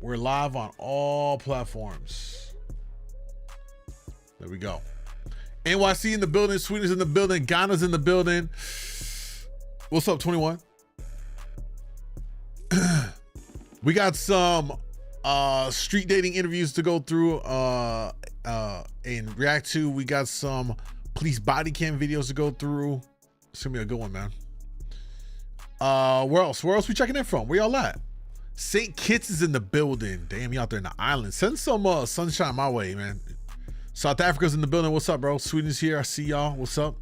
We're live on all platforms. There we go. NYC in the building. Sweden's in the building. Ghana's in the building. What's up, 21? We got some street dating interviews to go through and react to. We got some police body cam videos to go through. It's gonna be a good one, man. Where else we checking in from? Where y'all at? St. Kitts is in the building. Damn, you out there in the island. Send some sunshine my way, man. South Africa's in the building. What's up, bro? Sweden's here. I see y'all. What's up?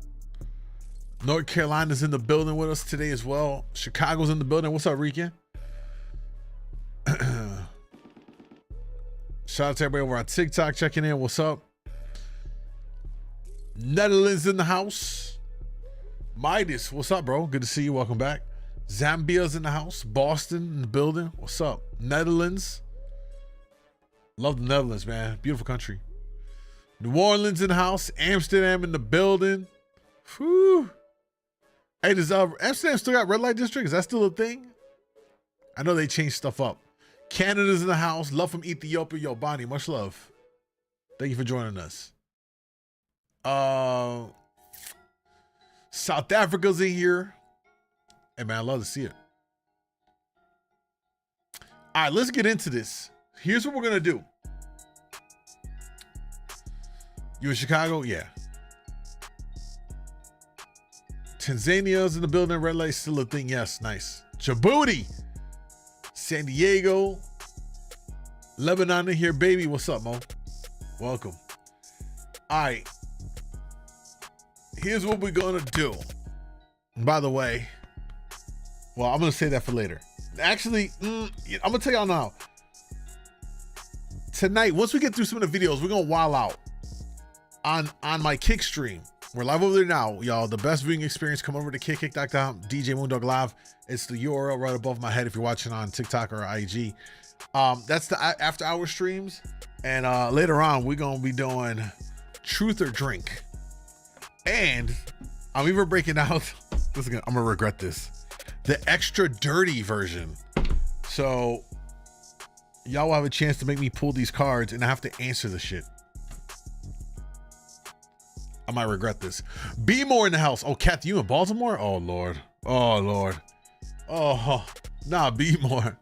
North Carolina's in the building with us today as well. Chicago's in the building. What's up, Rican? Shout out to everybody over on TikTok checking in. What's up? Netherlands in the house. Midas, what's up, bro? Good to see you. Welcome back. Zambia's in the house. Boston in the building. What's up? Netherlands. Love the Netherlands, man. Beautiful country. New Orleans in the house. Amsterdam in the building. Whew. Hey, does Amsterdam still got red light district? Is that still a thing? I know they changed stuff up. Canada's in the house. Love from Ethiopia. Yo, Bonnie, much love. Thank you for joining us. South Africa's in here. Hey, man, I love to see it. All right, let's get into this. Here's what we're going to do. You in Chicago? Yeah. Tanzania's in the building. Red light still a thing. Yes, nice. Djibouti. San Diego. Lebanon in here, baby. What's up, Mo? Welcome. All right. Here's what we're going to do. And by the way, well, I'm going to say that for later. Actually, I'm going to tell y'all now. Tonight, once we get through some of the videos, we're going to wild out on my Kick stream. We're live over there now, y'all. The best viewing experience, come over to kick.com, djmoondawglive. It's the URL right above my head if you're watching on TikTok or IG. That's the after hour streams. And later on, we're going to be doing Truth or Drink. And I'm even breaking out, I'm going to regret this, the extra dirty version. So y'all will have a chance to make me pull these cards and I have to answer the shit. I might regret this. Be more in the house. Oh, Kath, you in Baltimore? Oh, Lord. Oh, Lord. Oh, nah, be more.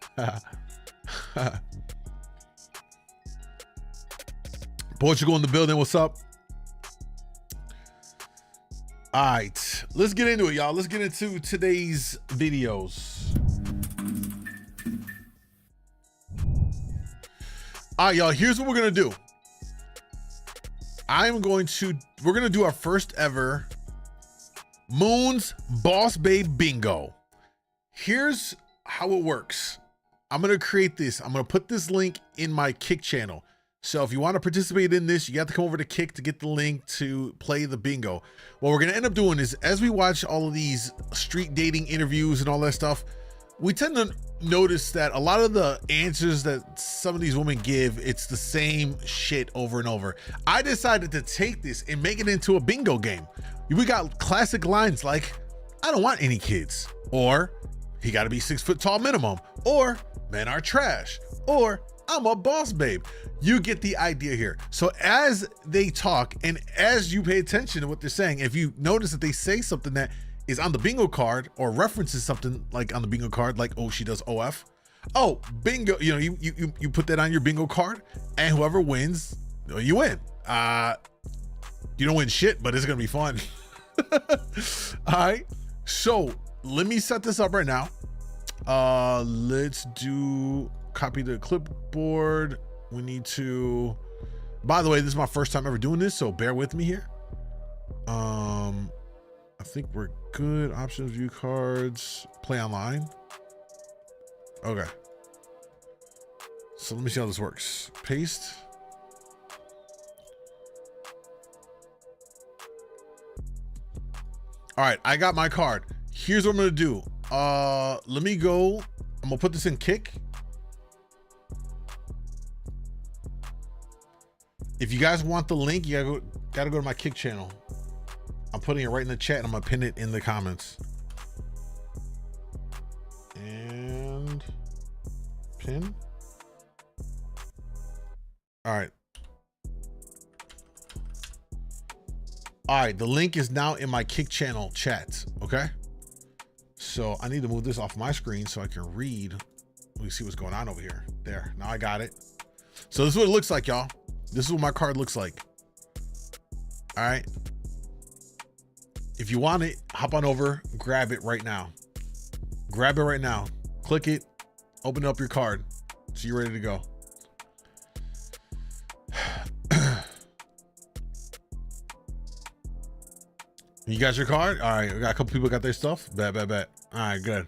Portugal in the building. What's up? All right, let's get into it, y'all. Let's get into today's videos. All right, y'all, here's what we're going to do. We're going to do our first ever Moon's Boss Babe Bingo. Here's how it works. I'm going to create this. I'm going to put this link in my Kick channel. So if you want to participate in this, you have to come over to Kick to get the link to play the bingo. What we're going to end up doing is, as we watch all of these street dating interviews and all that stuff, we tend to notice that a lot of the answers that some of these women give, it's the same shit over and over. I decided to take this and make it into a bingo game. We got classic lines like, I don't want any kids, or he got to be 6 foot tall minimum, or men are trash, or I'm a boss babe. You get the idea here. So as they talk and as you pay attention to what they're saying, if you notice that they say something that is on the bingo card or references something like on the bingo card, like, oh, she does OF. Oh, bingo. You know, you put that on your bingo card and whoever wins, you win. You don't win shit, but it's going to be fun. All right. So let me set this up right now. Let's do copy the clipboard. We need to, by the way, this is my first time ever doing this, so bear with me here. I think we're good. Options, view cards, play online. Okay. So let me see how this works. Paste. All right, I got my card. Here's what I'm gonna do. Let me go. I'm gonna put this in Kick. If you guys want the link, you gotta go to my Kick channel. I'm putting it right in the chat and I'm gonna pin it in the comments. And pin. All right. All right, the link is now in my Kick channel chat, okay? So I need to move this off my screen so I can read. Let me see what's going on over here. There, now I got it. So this is what it looks like, y'all. This is what my card looks like. All right. If you want it, hop on over, grab it right now. Grab it right now. Click it, open up your card so you're ready to go. You got your card? All right, we got a couple people got their stuff. Bet. All right, good.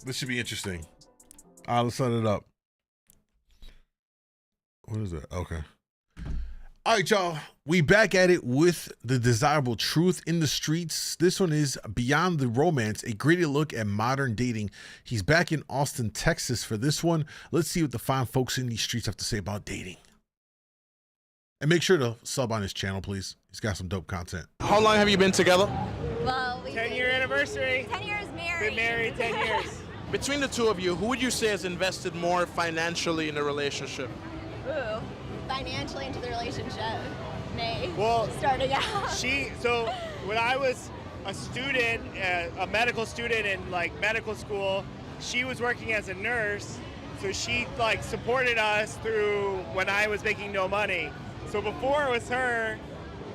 This should be interesting. All right, let's set it up. What is that? Okay. All right, y'all. We back at it with the desirable truth in the streets. This one is Beyond the Romance, a gritty look at modern dating. He's back in Austin, Texas for this one. Let's see what the fine folks in these streets have to say about dating. And make sure to sub on his channel, please. He's got some dope content. How long have you been together? Well, 10-year anniversary. 10 years married. Been married 10 years. Between the two of you, who would you say has invested more financially in the relationship? Ooh, financially into the relationship. Me. Well, starting out. So when I was a student, a medical student in like medical school, she was working as a nurse. So she like supported us through when I was making no money. So before it was her,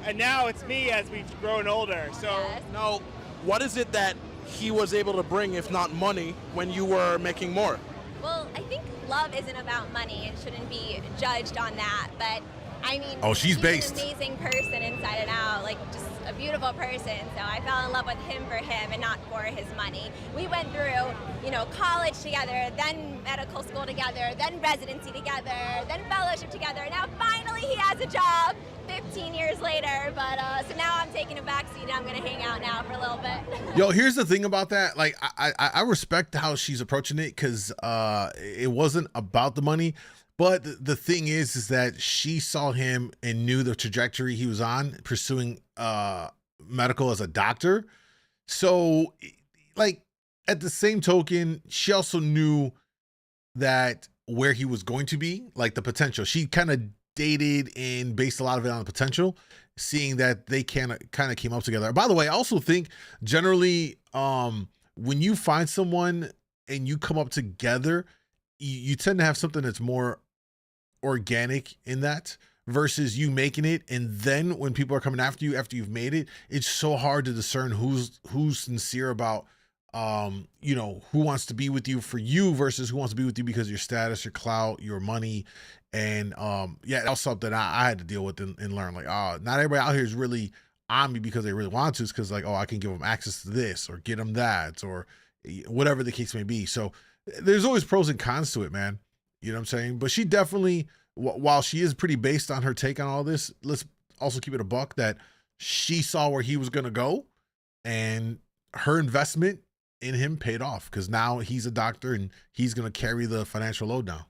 and now it's me as we've grown older. So Yes. Now, what is it that he was able to bring, if not money, when you were making more? Well, I think love isn't about money. It shouldn't be judged on that. But I mean, Oh, she's based. an amazing person inside and out, like just a beautiful person. So I fell in love with him for him and not for his money. We went through, college together, then medical school together, then residency together, then fellowship together. Now finally he has a job 15 years later. But so now I'm taking a backseat and I'm gonna hang out now for a little bit. Yo, here's the thing about that. Like, I respect how she's approaching it because it wasn't about the money. But the thing is that she saw him and knew the trajectory he was on, pursuing medical as a doctor. So, like, at the same token, she also knew that where he was going to be, like the potential. She kind of dated and based a lot of it on the potential, seeing that they kind of came up together. By the way, I also think generally when you find someone and you come up together, you tend to have something that's more organic in that versus you making it, and then when people are coming after you after you've made it, it's so hard to discern who's sincere about who wants to be with you for you versus who wants to be with you because of your status, your clout, your money. And yeah, that's something I had to deal with and learn. Like, not everybody out here is really on me because they really want to. It's because like, I can give them access to this or get them that or whatever the case may be. So there's always pros and cons to it, man. You know what I'm saying? But she definitely, while she is pretty based on her take on all this, let's also keep it a buck that she saw where he was going to go, and her investment in him paid off because now he's a doctor and he's going to carry the financial load now.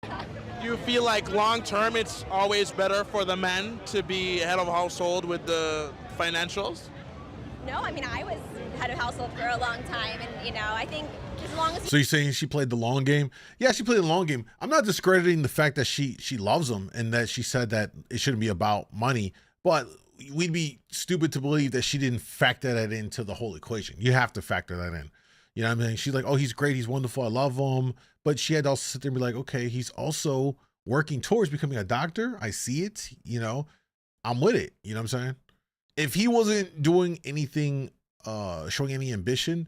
Do you feel like long term it's always better for the man to be head of household with the financials? No, I mean, I was head of household for a long time, and I think as long as So you're saying she played the long game? Yeah, she played the long game. I'm not discrediting the fact that she loves him and that she said that it shouldn't be about money, but we'd be stupid to believe that she didn't factor that into the whole equation. You have to factor that in. You know what I mean? She's like, oh, he's great, he's wonderful, I love him. But she had to also sit there and be like, okay, he's also working towards becoming a doctor. I see it, I'm with it. You know what I'm saying? If he wasn't doing anything, showing any ambition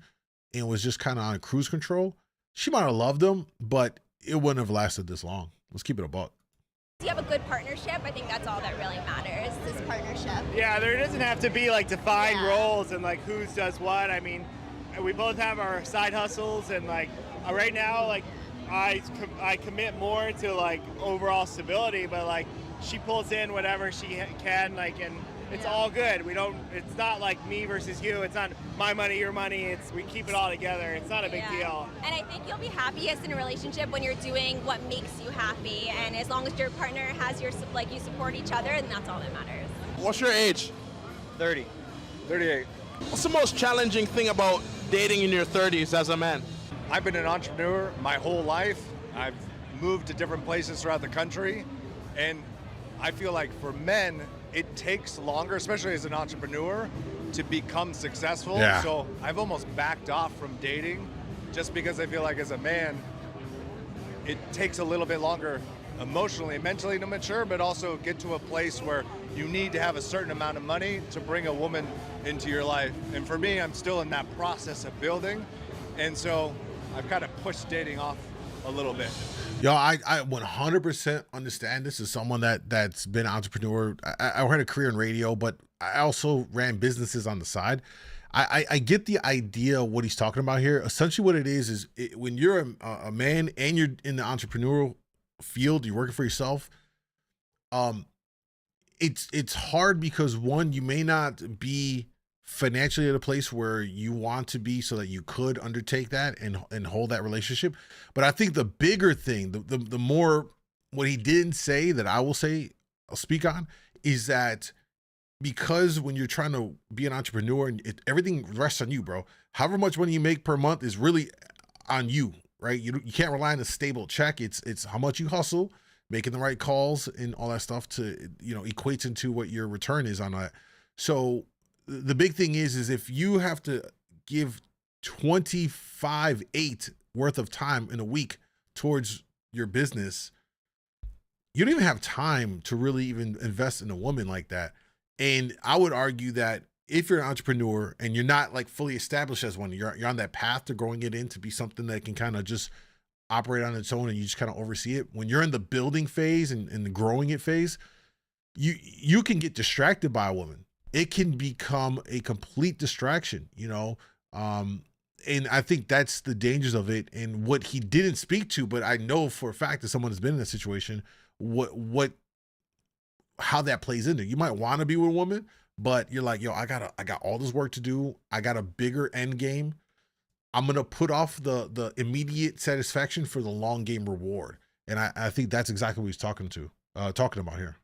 and was just kind of on cruise control, she might have loved him, but it wouldn't have lasted this long. Let's keep it a buck. you have a good partnership, I think that's all that really matters, this partnership. Yeah, there doesn't have to be like defined Yeah. roles and like who does what. I mean, we both have our side hustles, and like right now, like I commit more to like overall stability, but like she pulls in whatever she can, like, and it's all good. It's not like me versus you. It's not my money, your money. We keep it all together. It's not a big deal. And I think you'll be happiest in a relationship when you're doing what makes you happy. And as long as your partner has you support each other, then that's all that matters. What's your age? 30. 38. What's the most challenging thing about dating in your 30s as a man? I've been an entrepreneur my whole life. I've moved to different places throughout the country. And I feel like for men, it takes longer, especially as an entrepreneur, to become successful. Yeah. So I've almost backed off from dating just because I feel like as a man, it takes a little bit longer emotionally and mentally to mature, but also get to a place where you need to have a certain amount of money to bring a woman into your life. And for me, I'm still in that process of building. And so I've kind of pushed dating off a little bit. Yo, I 100% understand this as someone that's been an entrepreneur. I had a career in radio, but I also ran businesses on the side. I get the idea of what he's talking about here. Essentially what it is when you're a man and you're in the entrepreneurial field, you're working for yourself, it's hard because one, you may not be financially at a place where you want to be so that you could undertake that and hold that relationship. But I think the bigger thing, the more what he didn't say that I'll speak on is that because when you're trying to be an entrepreneur and everything rests on you, bro, however much money you make per month is really on you, right? You can't rely on a stable check. It's how much you hustle, making the right calls and all that stuff to, equates into what your return is on that. So the big thing is if you have to give 25/8 worth of time in a week towards your business, you don't even have time to really even invest in a woman like that. And I would argue that if you're an entrepreneur and you're not like fully established as one, you're on that path to growing it in to be something that can kind of just operate on its own and you just kind of oversee it. When you're in the building phase and the growing it phase, you can get distracted by a woman. It can become a complete distraction, and I think that's the dangers of it. And what he didn't speak to, but I know for a fact that someone has been in a situation, how that plays into. You might want to be with a woman, but you're like, yo, I got all this work to do. I got a bigger end game. I'm going to put off the immediate satisfaction for the long game reward. And I think that's exactly what he's talking about here.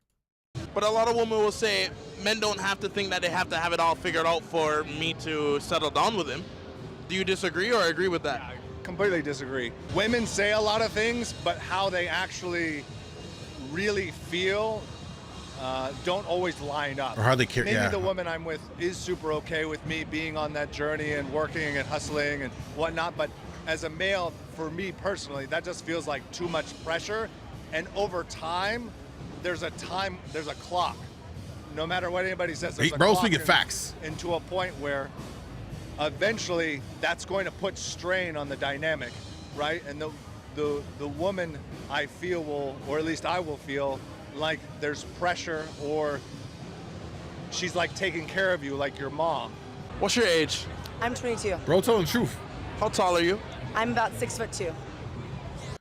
But a lot of women will say men don't have to think that they have to have it all figured out for me to settle down with him. Do you disagree or agree with that? I completely disagree. Women say a lot of things, but how they actually really feel don't always line up. Or how they care. Maybe the woman I'm with is super okay with me being on that journey and working and hustling and whatnot, but as a male, for me personally, that just feels like too much pressure. And over time, there's a clock. No matter what anybody says, there's a bro, clock speaking facts. into a point where eventually that's going to put strain on the dynamic, right? And the woman, I feel, will, or at least I will feel, like there's pressure, or she's like taking care of you like your mom. What's your age? I'm 22. Bro, telling the truth. How tall are you? I'm about 6'2".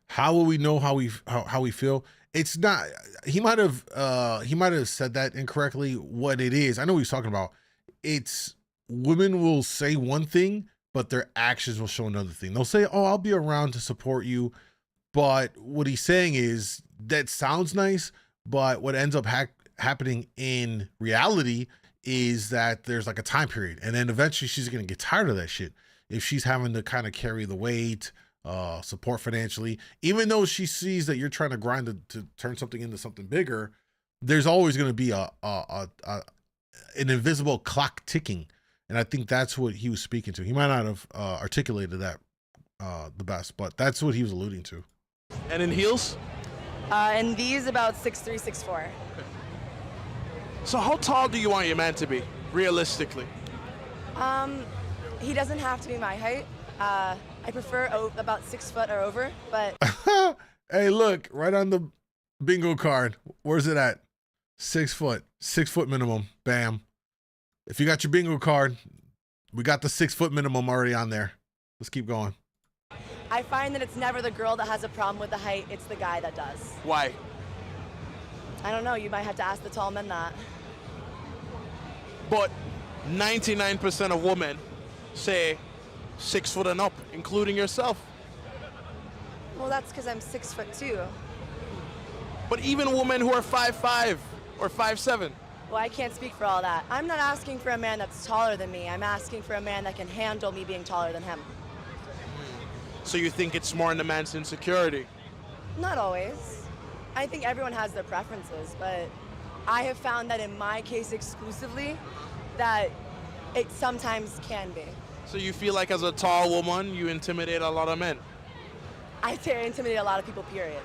How will we know how we feel? It's not. He might have said that incorrectly. What it is, I know what he's talking about. It's women will say one thing, but their actions will show another thing. They'll say, "Oh, I'll be around to support you," but what he's saying is that sounds nice, but what ends up happening in reality is that there's like a time period, and then eventually she's gonna get tired of that shit. If she's having to kind of carry the weight, support financially, even though she sees that you're trying to grind to turn something into something bigger, there's always going to be an invisible clock ticking. And I think that's what he was speaking to. He might not have articulated that the best, but that's what he was alluding to. And in heels? And these about 6'3", 6'4". So how tall do you want your man to be, realistically? He doesn't have to be my height. I prefer about 6 foot or over, but Hey, look, right on the bingo card. Where's it at? 6 foot. 6 foot minimum. Bam. If you got your bingo card, we got the 6 foot minimum already on there. Let's keep going. I find that it's never the girl that has a problem with the height, it's the guy that does. Why? I don't know, you might have to ask the tall men that. But 99% of women say 6 foot and up, including yourself. Well, that's because I'm 6'2". But even women who are 5'5" or 5'7". Well, I can't speak for all that. I'm not asking for a man that's taller than me. I'm asking for a man that can handle me being taller than him. So you think it's more in the man's insecurity? Not always. I think everyone has their preferences, but I have found that in my case exclusively, that it sometimes can be. So you feel like as a tall woman, you intimidate a lot of men? I intimidate a lot of people, period.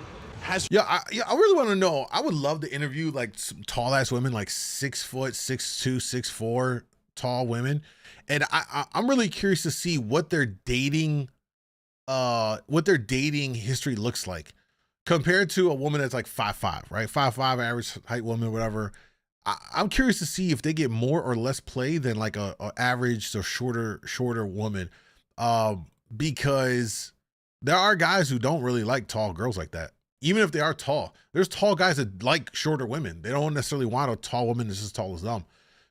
Yeah, I really want to know. I would love to interview like some tall ass women, like 6 foot, 6'2", 6'4", tall women, and I'm really curious to see what their dating history looks like compared to a woman that's like 5'5", right? 5'5", average height woman, whatever. I'm curious to see if they get more or less play than like a average or shorter woman, because there are guys who don't really like tall girls like that. Even if they are tall, there's tall guys that like shorter women. They don't necessarily want a tall woman that's as tall as them.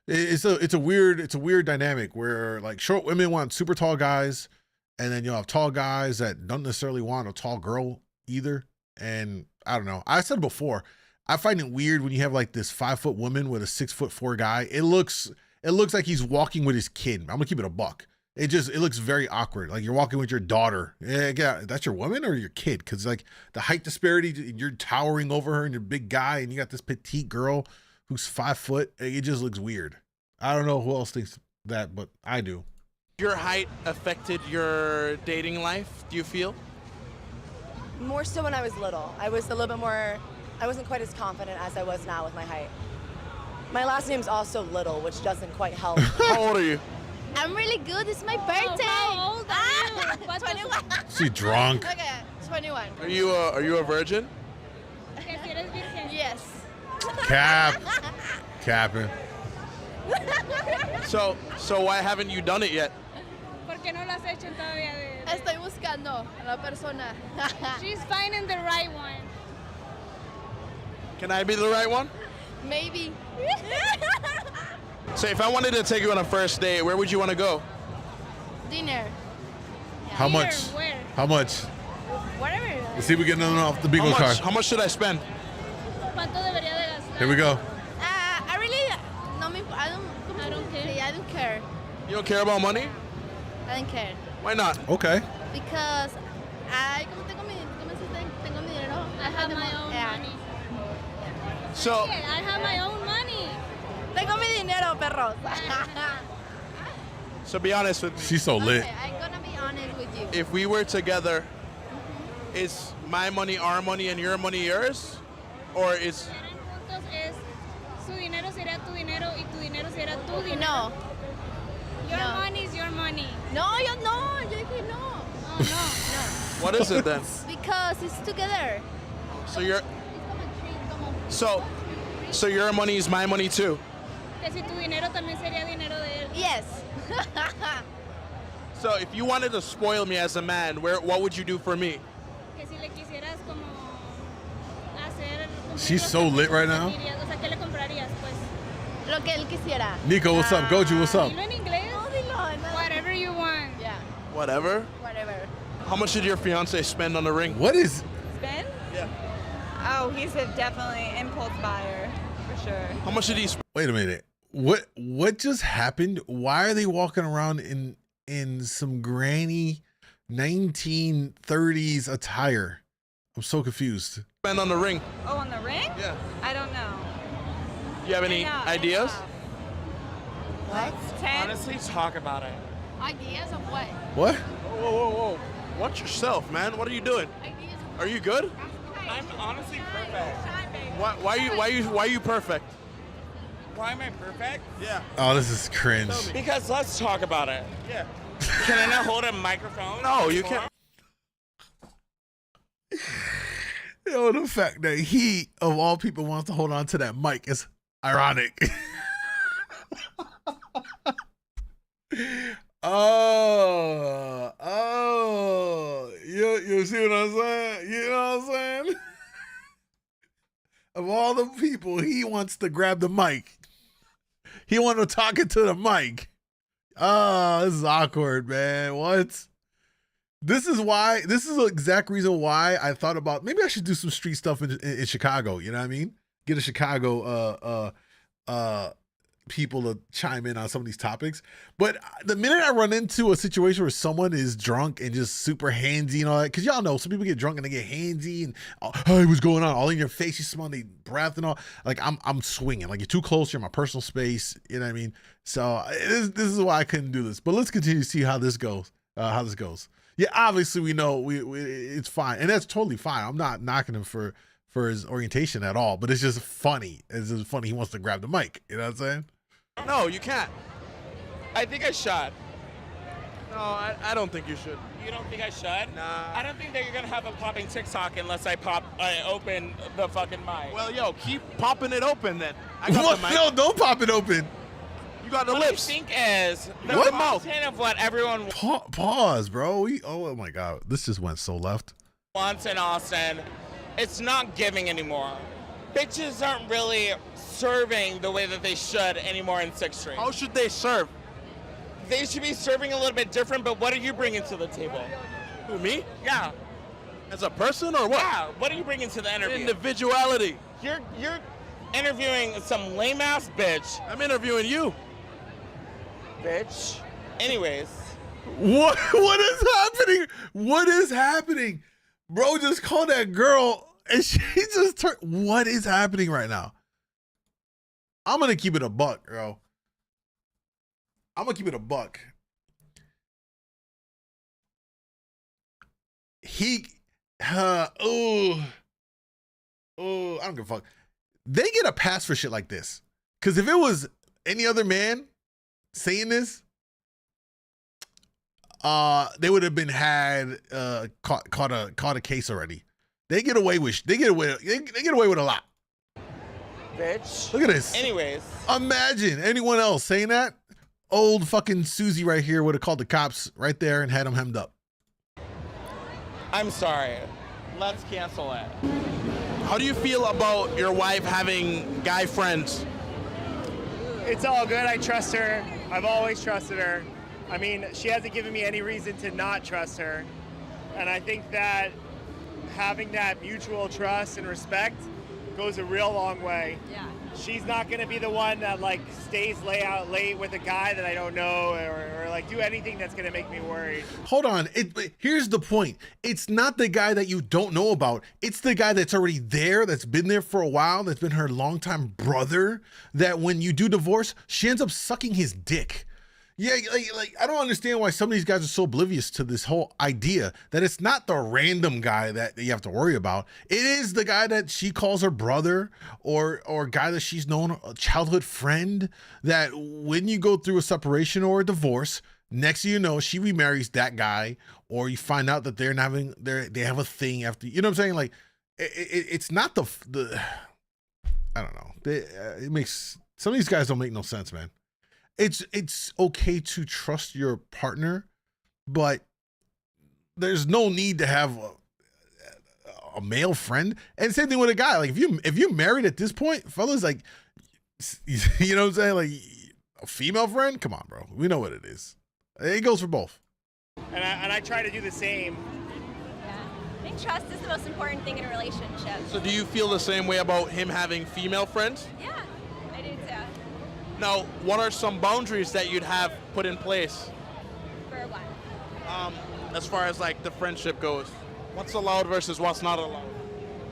It's a weird dynamic where like short women want super tall guys, and then you'll have tall guys that don't necessarily want a tall girl either. And I don't know. I said before, I find it weird when you have like this 5 foot woman with a 6'4" guy. It looks like he's walking with his kid. I'm gonna keep it a buck. It looks very awkward. Like you're walking with your daughter. Yeah, that's your woman or your kid? Because like the height disparity, you're towering over her and you're a big guy, and you got this petite girl who's 5 foot. It just looks weird. I don't know who else thinks that, but I do. Your height affected your dating life, do you feel? More so when I was little. I was a little bit more, I wasn't quite as confident as I was now with my height. My last name's also Little, which doesn't quite help. How old are you? I'm really good. It's my birthday. How old are you? 21. She drunk. Okay, 21. Are you a virgin? Yes. Capping. So why haven't you done it yet? ¿Por qué no lo has hecho todavía? Estoy buscando a la persona. She's finding the right one. Can I be the right one? Maybe. So if I wanted to take you on a first date, where would you want to go? Dinner. How much? Where? How much? Whatever. Let's see if we get nothing off the bingo card. How much should I spend? ¿Cuánto debería de gastar? Here we go. I really, I don't care. I don't care. You don't care about money? I don't care. Why not? Okay. Because tengo mi dinero. I have my own money. So I have my own money. Tengo mi dinero, perros. So be honest with me. She's so lit. Okay, I'm gonna be honest with you. If we were together, is my money our money and your money yours? Or is... Juntos es su dinero será tu dinero y tu dinero será tu dinero. No. Your No. money is your money. No, yo dije no. Oh no. What is it then? Because it's together. So your so your money is my money too. Que si tu dinero también sería dinero de él. Yes. So if you wanted to spoil me as a man, what would you do for me? Que si le quisieras como hacer. She's so lit right now. O sea, ¿qué le comprarías, pues? Lo que él quisiera. Nico, what's up? Goju, what's up? Dilo en inglés. No, dilo en Whatever you want. Yeah, Whatever. whatever. How much did your fiance spend on the ring? What is? Ben? Yeah. Oh, he's a definitely impulse buyer, for sure. How much did he spend? Wait a minute. What just happened? Why are they walking around in some granny 1930s attire? I'm so confused. Spend on the ring? Oh, on the ring? Yeah. I don't know. You have any ideas? What? 10? Honestly, talk about it. Ideas of what? What? Whoa. Watch yourself, man. What are you doing? Ideas of Are you good? I'm honestly perfect. Why are you perfect? Why am I perfect? Yeah. Oh, this is cringe. Because let's talk about it. Yeah. Can I not hold a microphone? No, you can't. Yo, the fact that he, of all people, wants to hold on to that mic is ironic. You see what I'm saying? You know what I'm saying? Of all the people, he wants to grab the mic. He wanted to talk into the mic. Oh, this is awkward, man. What? This is the exact reason why I thought about maybe I should do some street stuff in Chicago. You know what I mean? Get a Chicago people to chime in on some of these topics. But the minute I run into a situation where someone is drunk and just super handsy and all that, because y'all know some people get drunk and they get handsy and hey, what's going on? All in your face, you smell the breath and all. Like I'm swinging. Like you're too close. You're in my personal space. You know what I mean? So this is why I couldn't do this. But let's continue to see how this goes. Yeah, obviously we know it's fine, and that's totally fine. I'm not knocking him for his orientation at all, but it's just funny. It's just funny he wants to grab the mic. You know what I'm saying? No, you can't. I think I should. No, I don't think you should. You don't think I should? Nah. I don't think that you're gonna have a popping TikTok unless I open the fucking mic. Well, yo, keep popping it open then. I got the mic. No, don't pop it open. You got the what lips. I think is the What? content of what everyone Pause, bro. Oh my God, this just went so left. wants in Austin. It's not giving anymore. Bitches aren't really serving the way that they should anymore in 6th Street. How should they serve? They should be serving a little bit different, but what are you bringing to the table? Who, me? Yeah. As a person or what? Yeah, what are you bringing to the interview? Individuality. You're interviewing some lame-ass bitch. I'm interviewing you. Bitch. Anyways. What is happening? What is happening? Bro just called that girl and she just turned. What is happening right now? I'm gonna keep it a buck, bro. I'm gonna keep it a buck. I don't give a fuck. They get a pass for shit like this. Cause if it was any other man saying this, they would have been caught a case already. They get away with a lot. Bitch. Look at this. Anyways. Imagine anyone else saying that. Old fucking Susie right here would have called the cops right there and had them hemmed up. I'm sorry. Let's cancel it. How do you feel about your wife having guy friends? It's all good. I trust her. I've always trusted her. I mean, she hasn't given me any reason to not trust her. And I think that having that mutual trust and respect goes a real long way. Yeah. She's not going to be the one that like stays late with a guy that I don't know or like do anything that's going to make me worried. Hold on. Here's the point. It's not the guy that you don't know about. It's the guy that's already there, that's been there for a while, that's been her longtime brother, that when you do divorce, she ends up sucking his dick. Yeah, like I don't understand why some of these guys are so oblivious to this whole idea that it's not the random guy that you have to worry about. It is the guy that she calls her brother or guy that she's known, a childhood friend, that when you go through a separation or a divorce, next thing you know, she remarries that guy, or you find out that they have a thing after, you know what I'm saying? Like it's not the I don't know. It makes some of these guys don't make no sense, man. It's okay to trust your partner, but there's no need to have a male friend. And same thing with a guy. Like if you're married at this point, fellas, like, you know what I'm saying? Like a female friend, come on, bro. We know what it is. It goes for both. And I try to do the same. Yeah. I think trust is the most important thing in a relationship. So do you feel the same way about him having female friends? Yeah, I do too. Now, what are some boundaries that you'd have put in place? For what? As far as like the friendship goes, what's allowed versus what's not allowed?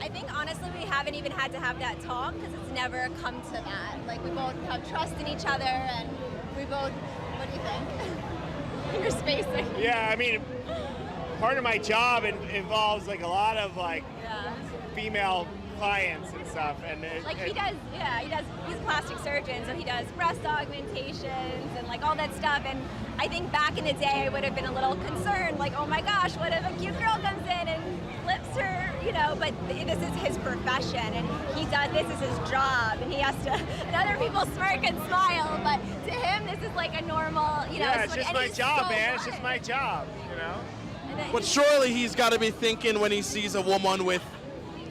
I think honestly we haven't even had to have that talk because it's never come to that. Like we both have trust in each other and we both, what do you think? You're spacing. Yeah, I mean, part of my job involves like a lot of like female clients and stuff, and he's a plastic surgeon, so he does breast augmentations and like all that stuff. And I think back in the day I would have been a little concerned, like, oh my gosh, what if a cute girl comes in and flips her, you know? But this is his profession, and this is his job, and he has to. And other people smirk and smile, but to him this is like a normal, you know. Yeah, it's just my job, man. It's just my job, you know. But surely he's got to be thinking when he sees a woman with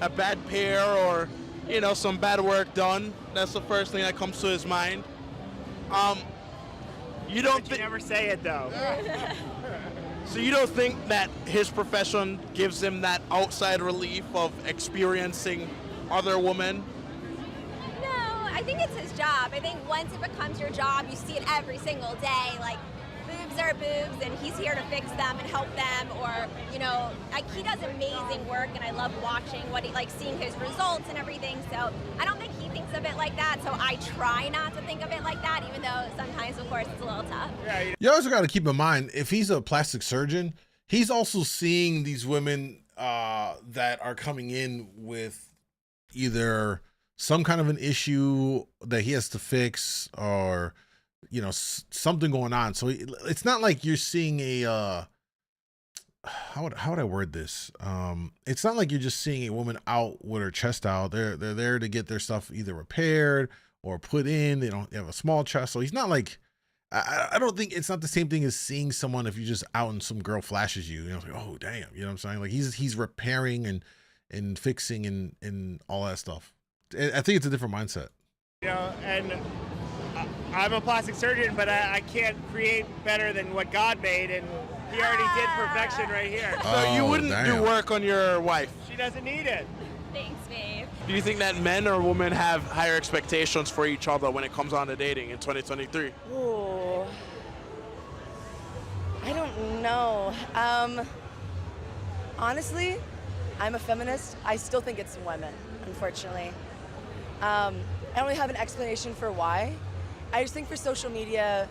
a bad pair or, you know, some bad work done. That's the first thing that comes to his mind. You never say it though. So you don't think that his profession gives him that outside relief of experiencing other women? No, I think it's his job. I think once it becomes your job, you see it every single day. Like, boobs are boobs, and he's here to fix them and help them. Or, you know, like, he does amazing work, and I love watching what he, like, seeing his results and everything. So I don't think he thinks of it like that. So I try not to think of it like that, even though sometimes, of course, it's a little tough. You also got to keep in mind, if he's a plastic surgeon, he's also seeing these women that are coming in with either some kind of an issue that he has to fix, or, you know, something going on. So it's not like you're seeing a how would I word this? It's not like you're just seeing a woman out with her chest out. They're there to get their stuff either repaired or put in. They have a small chest, so he's not like, I don't think it's not the same thing as seeing someone if you just out and some girl flashes you. You know, like, oh damn, you know what I'm saying? Like he's repairing and fixing and all that stuff. I think it's a different mindset. You know, and I'm a plastic surgeon, but I can't create better than what God made, and he already did perfection right here. So you wouldn't do work on your wife? She doesn't need it. Thanks, babe. Do you think that men or women have higher expectations for each other when it comes on to dating in 2023? Ooh. I don't know. Honestly, I'm a feminist. I still think it's women, unfortunately. I don't really have an explanation for why. I just think for social media,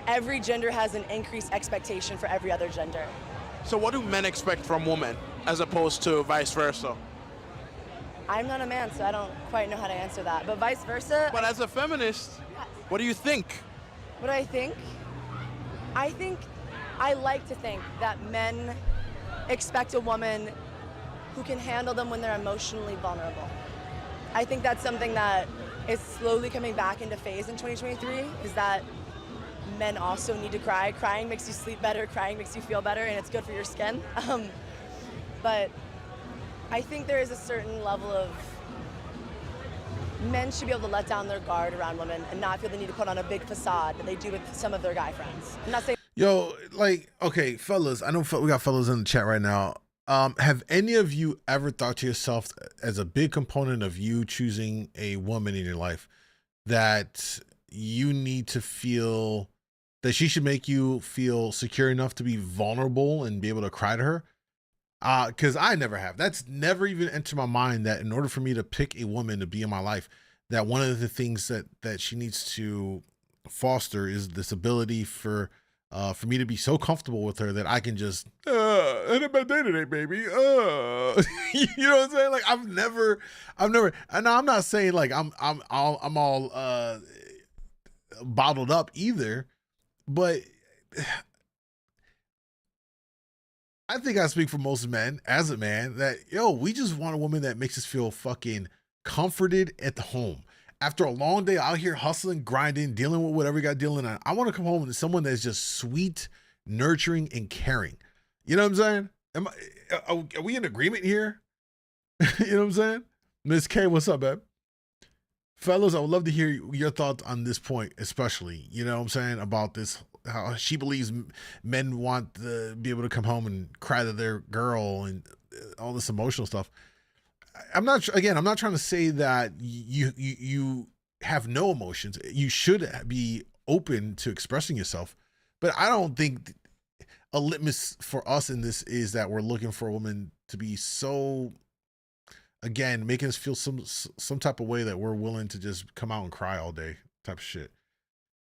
every gender has an increased expectation for every other gender. So what do men expect from women as opposed to vice versa? I'm not a man, so I don't quite know how to answer that. But vice versa. But as a feminist, what do you think? What do I think? I like to think that men expect a woman who can handle them when they're emotionally vulnerable. I think that's something that is slowly coming back into phase in 2023, is that men also need to cry. Crying makes you sleep better, crying makes you feel better, and it's good for your skin. But I think there is a certain level of men should be able to let down their guard around women and not feel the need to put on a big facade that they do with some of their guy friends. I'm not saying. Yo, like, okay, fellas, I know we got fellas in the chat right now. Have any of you ever thought to yourself, as a big component of you choosing a woman in your life, that you need to feel that she should make you feel secure enough to be vulnerable and be able to cry to her? Because I never have. That's never even entered my mind, that in order for me to pick a woman to be in my life, that one of the things that she needs to foster is this ability for me to be so comfortable with her that I can just end up a day today, baby. You know what I'm saying? Like I've never, and I'm not saying like I'm all bottled up either, but I think I speak for most men as a man that, yo, we just want a woman that makes us feel fucking comforted at the home. After a long day out here hustling, grinding, dealing with whatever you got dealing on, I want to come home to someone that's just sweet, nurturing, and caring. You know what I'm saying? Are we in agreement here? You know what I'm saying? Miss K, what's up, babe? Fellas, I would love to hear your thoughts on this point, especially, you know what I'm saying, about this, how she believes men want to be able to come home and cry to their girl and all this emotional stuff. I'm not trying to say that you have no emotions. You should be open to expressing yourself, but I don't think a litmus for us in this is that we're looking for a woman to be so, again, making us feel some type of way that we're willing to just come out and cry all day type of shit.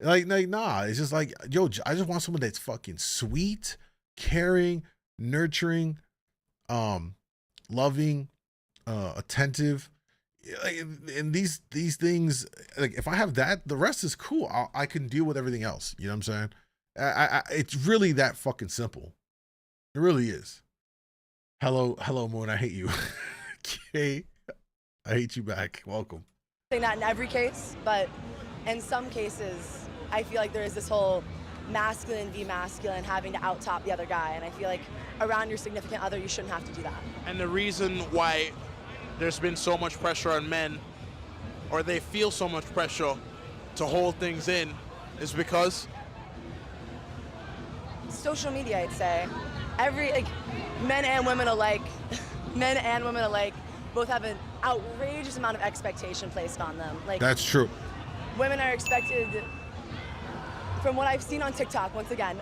Like nah, it's just like, yo, I just want someone that's fucking sweet, caring, nurturing, loving, attentive, and these things, like if I have that, the rest is cool. I can deal with everything else. You know what I'm saying? It's really that fucking simple. It really is. Hello Moon, I hate you. Okay, I hate you back. Welcome. Saying that in every case, but in some cases I feel like there is this whole masculine v masculine having to out-top the other guy, and I feel like around your significant other you shouldn't have to do that. And the reason why there's been so much pressure on men, or they feel so much pressure to hold things in, is because social media, I'd say. Men and women alike both have an outrageous amount of expectation placed on them. Like, That's true. women are expected, from what I've seen on TikTok, once again,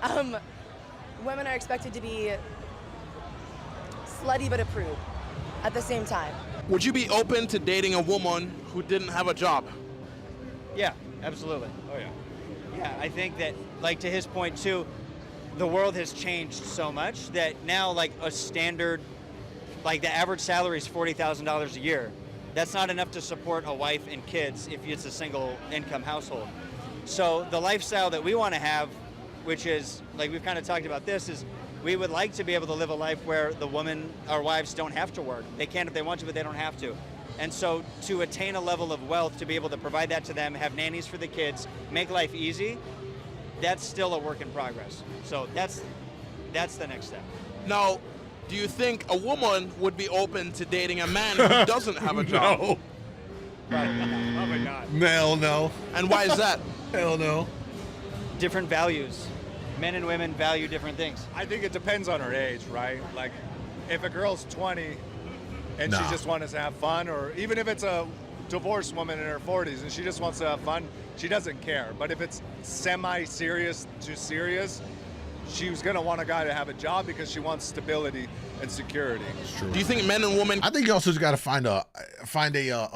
women are expected to be slutty but a prude at the same time. Would you be open to dating a woman who didn't have a job? Yeah, absolutely. Oh yeah. Yeah, I think that, like, to his point too, the world has changed so much that now, like, a standard, like, the average salary is $40,000 a year. That's not enough to support a wife and kids if it's a single income household. So the lifestyle that we want to have, which is, like, we've kind of talked about this, is we would like to be able to live a life where the women, our wives, don't have to work. They can if they want to, but they don't have to. And so to attain a level of wealth, to be able to provide that to them, have nannies for the kids, make life easy, that's still a work in progress. So that's the next step. Now, do you think a woman would be open to dating a man who doesn't have a job? No. Probably not. Hell no. And why is that? Hell no. Different values. Men and women value different things. I think it depends on her age, right? Like, if a girl's 20 and she just wants to have fun, or even if it's a divorced woman in her 40s and she just wants to have fun, she doesn't care. But if it's semi-serious to serious, she's gonna want a guy to have a job because she wants stability and security. It's true. Do you think men and women? I think you also just got to find a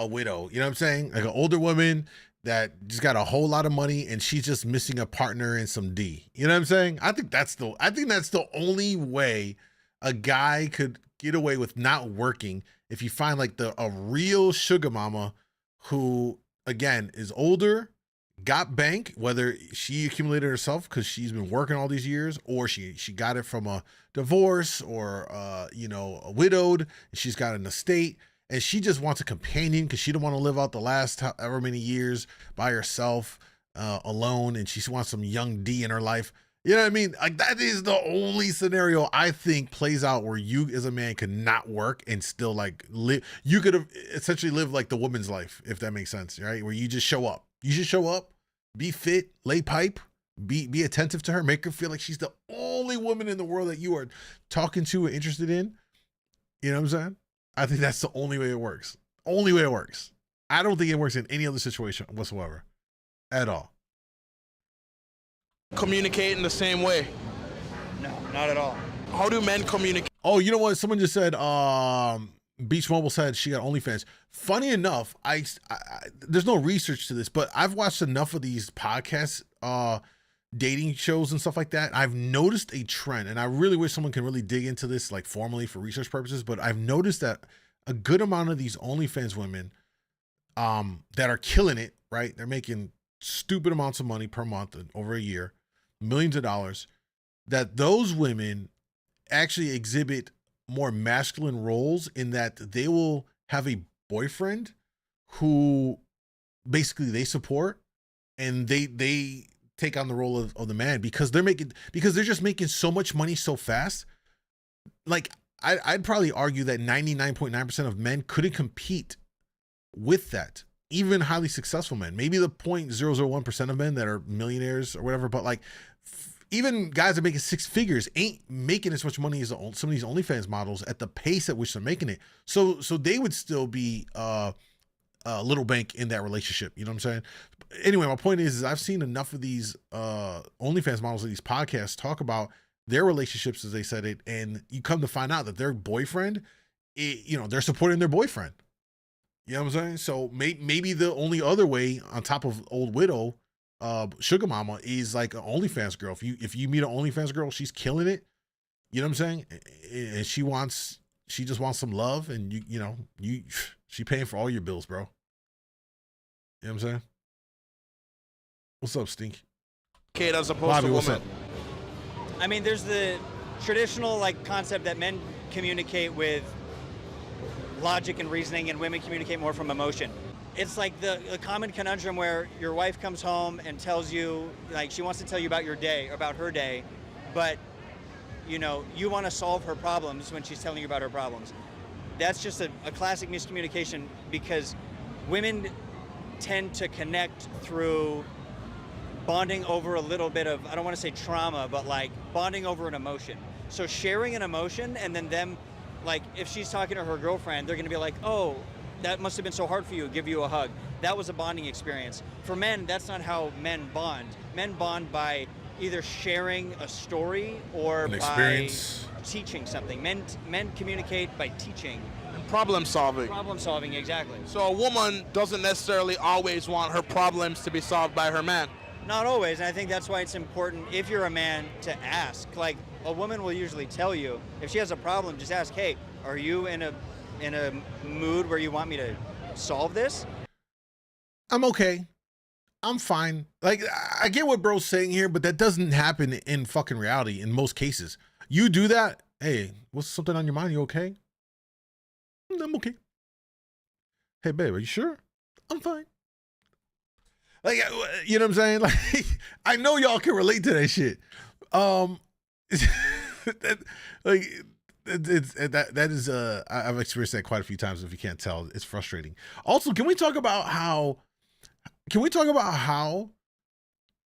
widow. You know what I'm saying? Like an older woman that just got a whole lot of money and she's just missing a partner and some D. You know what I'm saying? I think that's the only way a guy could get away with not working, if you find like a real sugar mama who, again, is older, got bank, whether she accumulated herself because she's been working all these years, or she got it from a divorce, or a widowed, and she's got an estate, and she just wants a companion because she don't want to live out the last however many years by herself, alone, and she wants some young D in her life. You know what I mean? Like, that is the only scenario I think plays out where you as a man could not work and still like live. You could have essentially lived like the woman's life, if that makes sense, right? Where you just show up. You just show up, be fit, lay pipe, be attentive to her, make her feel like she's the only woman in the world that you are talking to or interested in. You know what I'm saying? I think that's the only way it works. Only way it works. I don't think it works in any other situation whatsoever at all. Communicate in the same way? No, not at all. How do men communicate? Oh, you know what? Someone just said, Beach Mobile said she got OnlyFans. Funny enough, I there's no research to this, but I've watched enough of these podcasts, dating shows and stuff like that. I've noticed a trend, and I really wish someone can really dig into this like formally for research purposes, but I've noticed that a good amount of these OnlyFans women that are killing it, right? They're making stupid amounts of money per month and over a year, millions of dollars, that those women actually exhibit more masculine roles in that they will have a boyfriend who basically they support, and they take on the role of the man because they're just making so much money so fast. Like I'd probably argue that 99.9% of men couldn't compete with that. Even highly successful men, maybe the 0.001% of men that are millionaires or whatever, but like even guys that are making six figures ain't making as much money as some of these OnlyFans models at the pace at which they're making it. So they would still be a little bank in that relationship. You know what I'm saying? Anyway, my point is I've seen enough of these OnlyFans models of these podcasts talk about their relationships as they said it, and you come to find out that their boyfriend, they're supporting their boyfriend. You know what I'm saying? So maybe the only other way on top of old widow, sugar mama, is like an OnlyFans girl. If you meet an OnlyFans girl, she's killing it. You know what I'm saying? And she just wants some love, and she paying for all your bills, bro. You know what I'm saying? What's up, Stink? Kate, as opposed Bobby, to what's women. up? I mean, there's the traditional like concept that men communicate with logic and reasoning, and women communicate more from emotion. It's like the common conundrum where your wife comes home and tells you, like, she wants to tell you about your day, about her day, but you want to solve her problems when she's telling you about her problems. That's just a classic miscommunication, because women tend to connect through bonding over a little bit of, I don't want to say trauma, but like bonding over an emotion. So sharing an emotion and then them Like if she's talking to her girlfriend, they're gonna be like, oh, that must have been so hard for you, give you a hug. That was a bonding experience. For men, that's not how men bond. Men bond by either sharing a story or by teaching something. Men communicate by teaching. Problem solving. Problem solving, exactly. So a woman doesn't necessarily always want her problems to be solved by her man. Not always, and I think that's why it's important if you're a man to ask. Like a woman will usually tell you if she has a problem, just ask, hey, are you in a mood where you want me to solve this? I'm okay. I'm fine. Like, I get what bro's saying here, but that doesn't happen in fucking reality in most cases. You do that, hey, what's something on your mind? You okay? I'm okay. Hey, babe, are you sure? I'm fine. Like, you know what I'm saying? Like, I know y'all can relate to that shit. I've experienced that quite a few times. If you can't tell, it's frustrating. Also, can we talk about how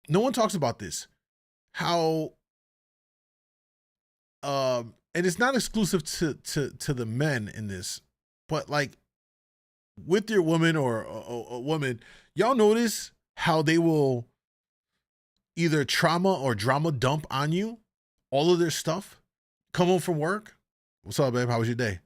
no one talks about this? How and it's not exclusive to the men in this, but like with your woman or a woman, y'all notice how they will either trauma or drama dump on you all of their stuff. Come home from work. What's up, babe? How was your day?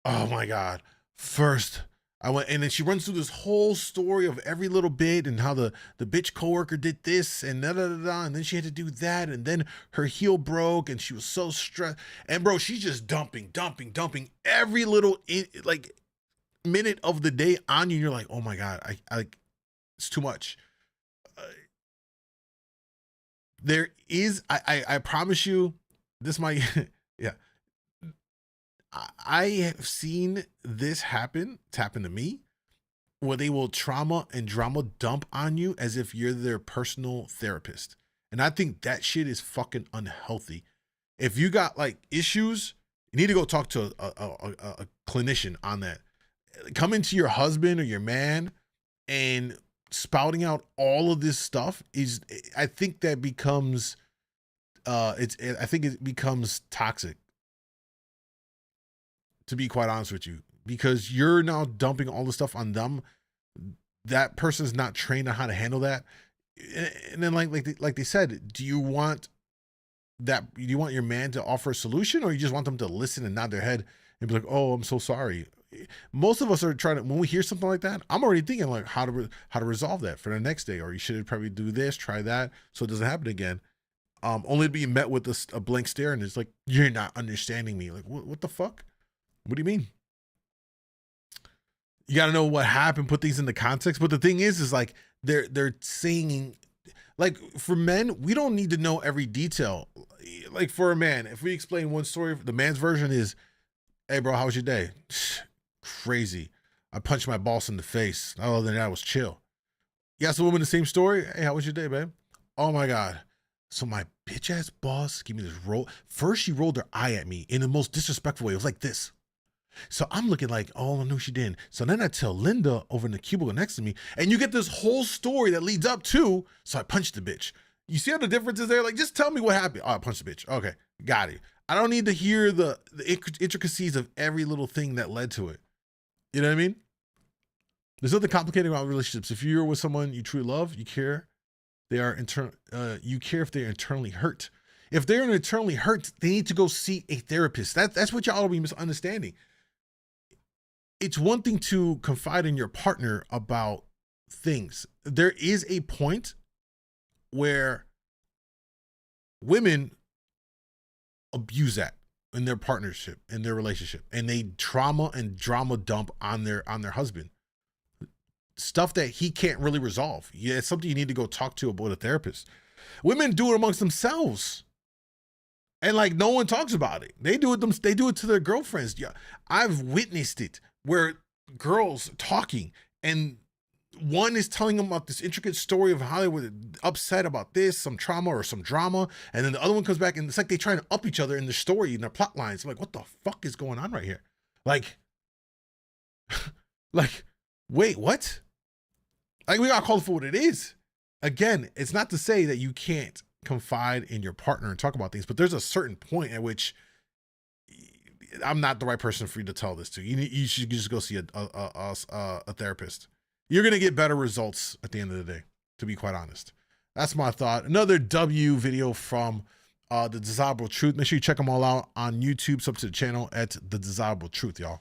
Oh my God. First, I went, and then she runs through this whole story of every little bit and how the bitch coworker did this and and then she had to do that, and then her heel broke and she was so stressed. And bro, she's just dumping every little like minute of the day on you. And you're like, oh my God, I it's too much. There is, I promise you, this might, yeah. I have seen this happen. It's happened to me, where they will trauma and drama dump on you as if you're their personal therapist. And I think that shit is fucking unhealthy. If you got like issues, you need to go talk to a clinician on that. Coming to your husband or your man and spouting out all of this stuff is, I think that becomes, I think it becomes toxic, to be quite honest with you, because you're now dumping all the stuff on them. That person's not trained on how to handle that. And then like they said, do you want your man to offer a solution, or you just want them to listen and nod their head and be like, oh, I'm so sorry? Most of us are trying to, when we hear something like that, I'm already thinking like how to resolve that for the next day, or you should probably do this, try that, so it doesn't happen again. Only to be met with a blank stare, and it's like, you're not understanding me. Like, what the fuck? What do you mean? You got to know what happened, put things into context. But the thing is like they're saying, like, for men, we don't need to know every detail. Like for a man, if we explain one story, the man's version is, hey bro, how was your day? Crazy. I punched my boss in the face. Other than that, it was chill. You ask the woman the same story. Hey, how was your day, babe? Oh my God. So my bitch ass boss gave me this roll. First, she rolled her eye at me in the most disrespectful way. It was like this. So I'm looking like, oh, no, she didn't. So then I tell Linda over in the cubicle next to me, and you get this whole story that leads up to, so I punched the bitch. You see how the difference is there? Like, just tell me what happened. Oh, I punched the bitch. Okay, got it. I don't need to hear the intricacies of every little thing that led to it. You know what I mean? There's nothing complicated about relationships. If you're with someone you truly love, you care. You care if they're internally hurt. If they're internally hurt, they need to go see a therapist. That's what y'all will be misunderstanding. It's one thing to confide in your partner about things. There is a point where women abuse that in their partnership, in their relationship, and they trauma and drama dump on their husband. Stuff that he can't really resolve. Yeah, it's something you need to go talk to about a therapist. Women do it amongst themselves. And like no one talks about it. They do it to their girlfriends. Yeah, I've witnessed it where girls talking and one is telling them about this intricate story of how they were upset about this, some trauma or some drama, and then the other one comes back and it's like they trying to up each other in their story, in their plot lines. I'm like, what the fuck is going on right here? Like, wait, what? Like, we gotta call it for what it is. Again, it's not to say that you can't confide in your partner and talk about things, but there's a certain point at which I'm not the right person for you to tell this to. You should just go see a therapist. You're gonna get better results at the end of the day, to be quite honest. That's my thought. Another W video from The Desirable Truth. Make sure you check them all out on YouTube. Sub to the channel at The Desirable Truth, y'all.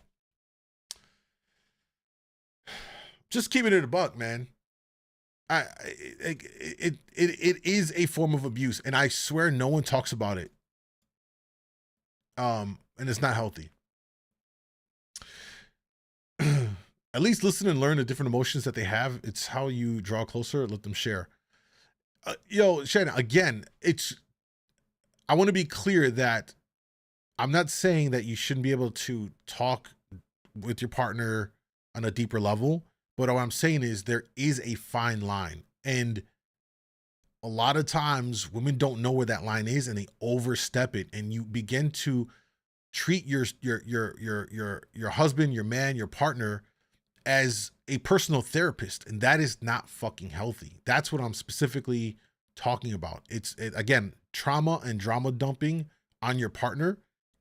Just keeping it a buck, man. It is a form of abuse, and I swear no one talks about it. And it's not healthy. At least listen and learn the different emotions that they have. It's how you draw closer. Let them share. Yo, Shannon, again, I want to be clear that I'm not saying that you shouldn't be able to talk with your partner on a deeper level, but what I'm saying is there is a fine line. And a lot of times women don't know where that line is and they overstep it, and you begin to treat your husband, your man, your partner as a personal therapist, and that is not fucking healthy. That's what I'm specifically talking about. Again, trauma and drama dumping on your partner.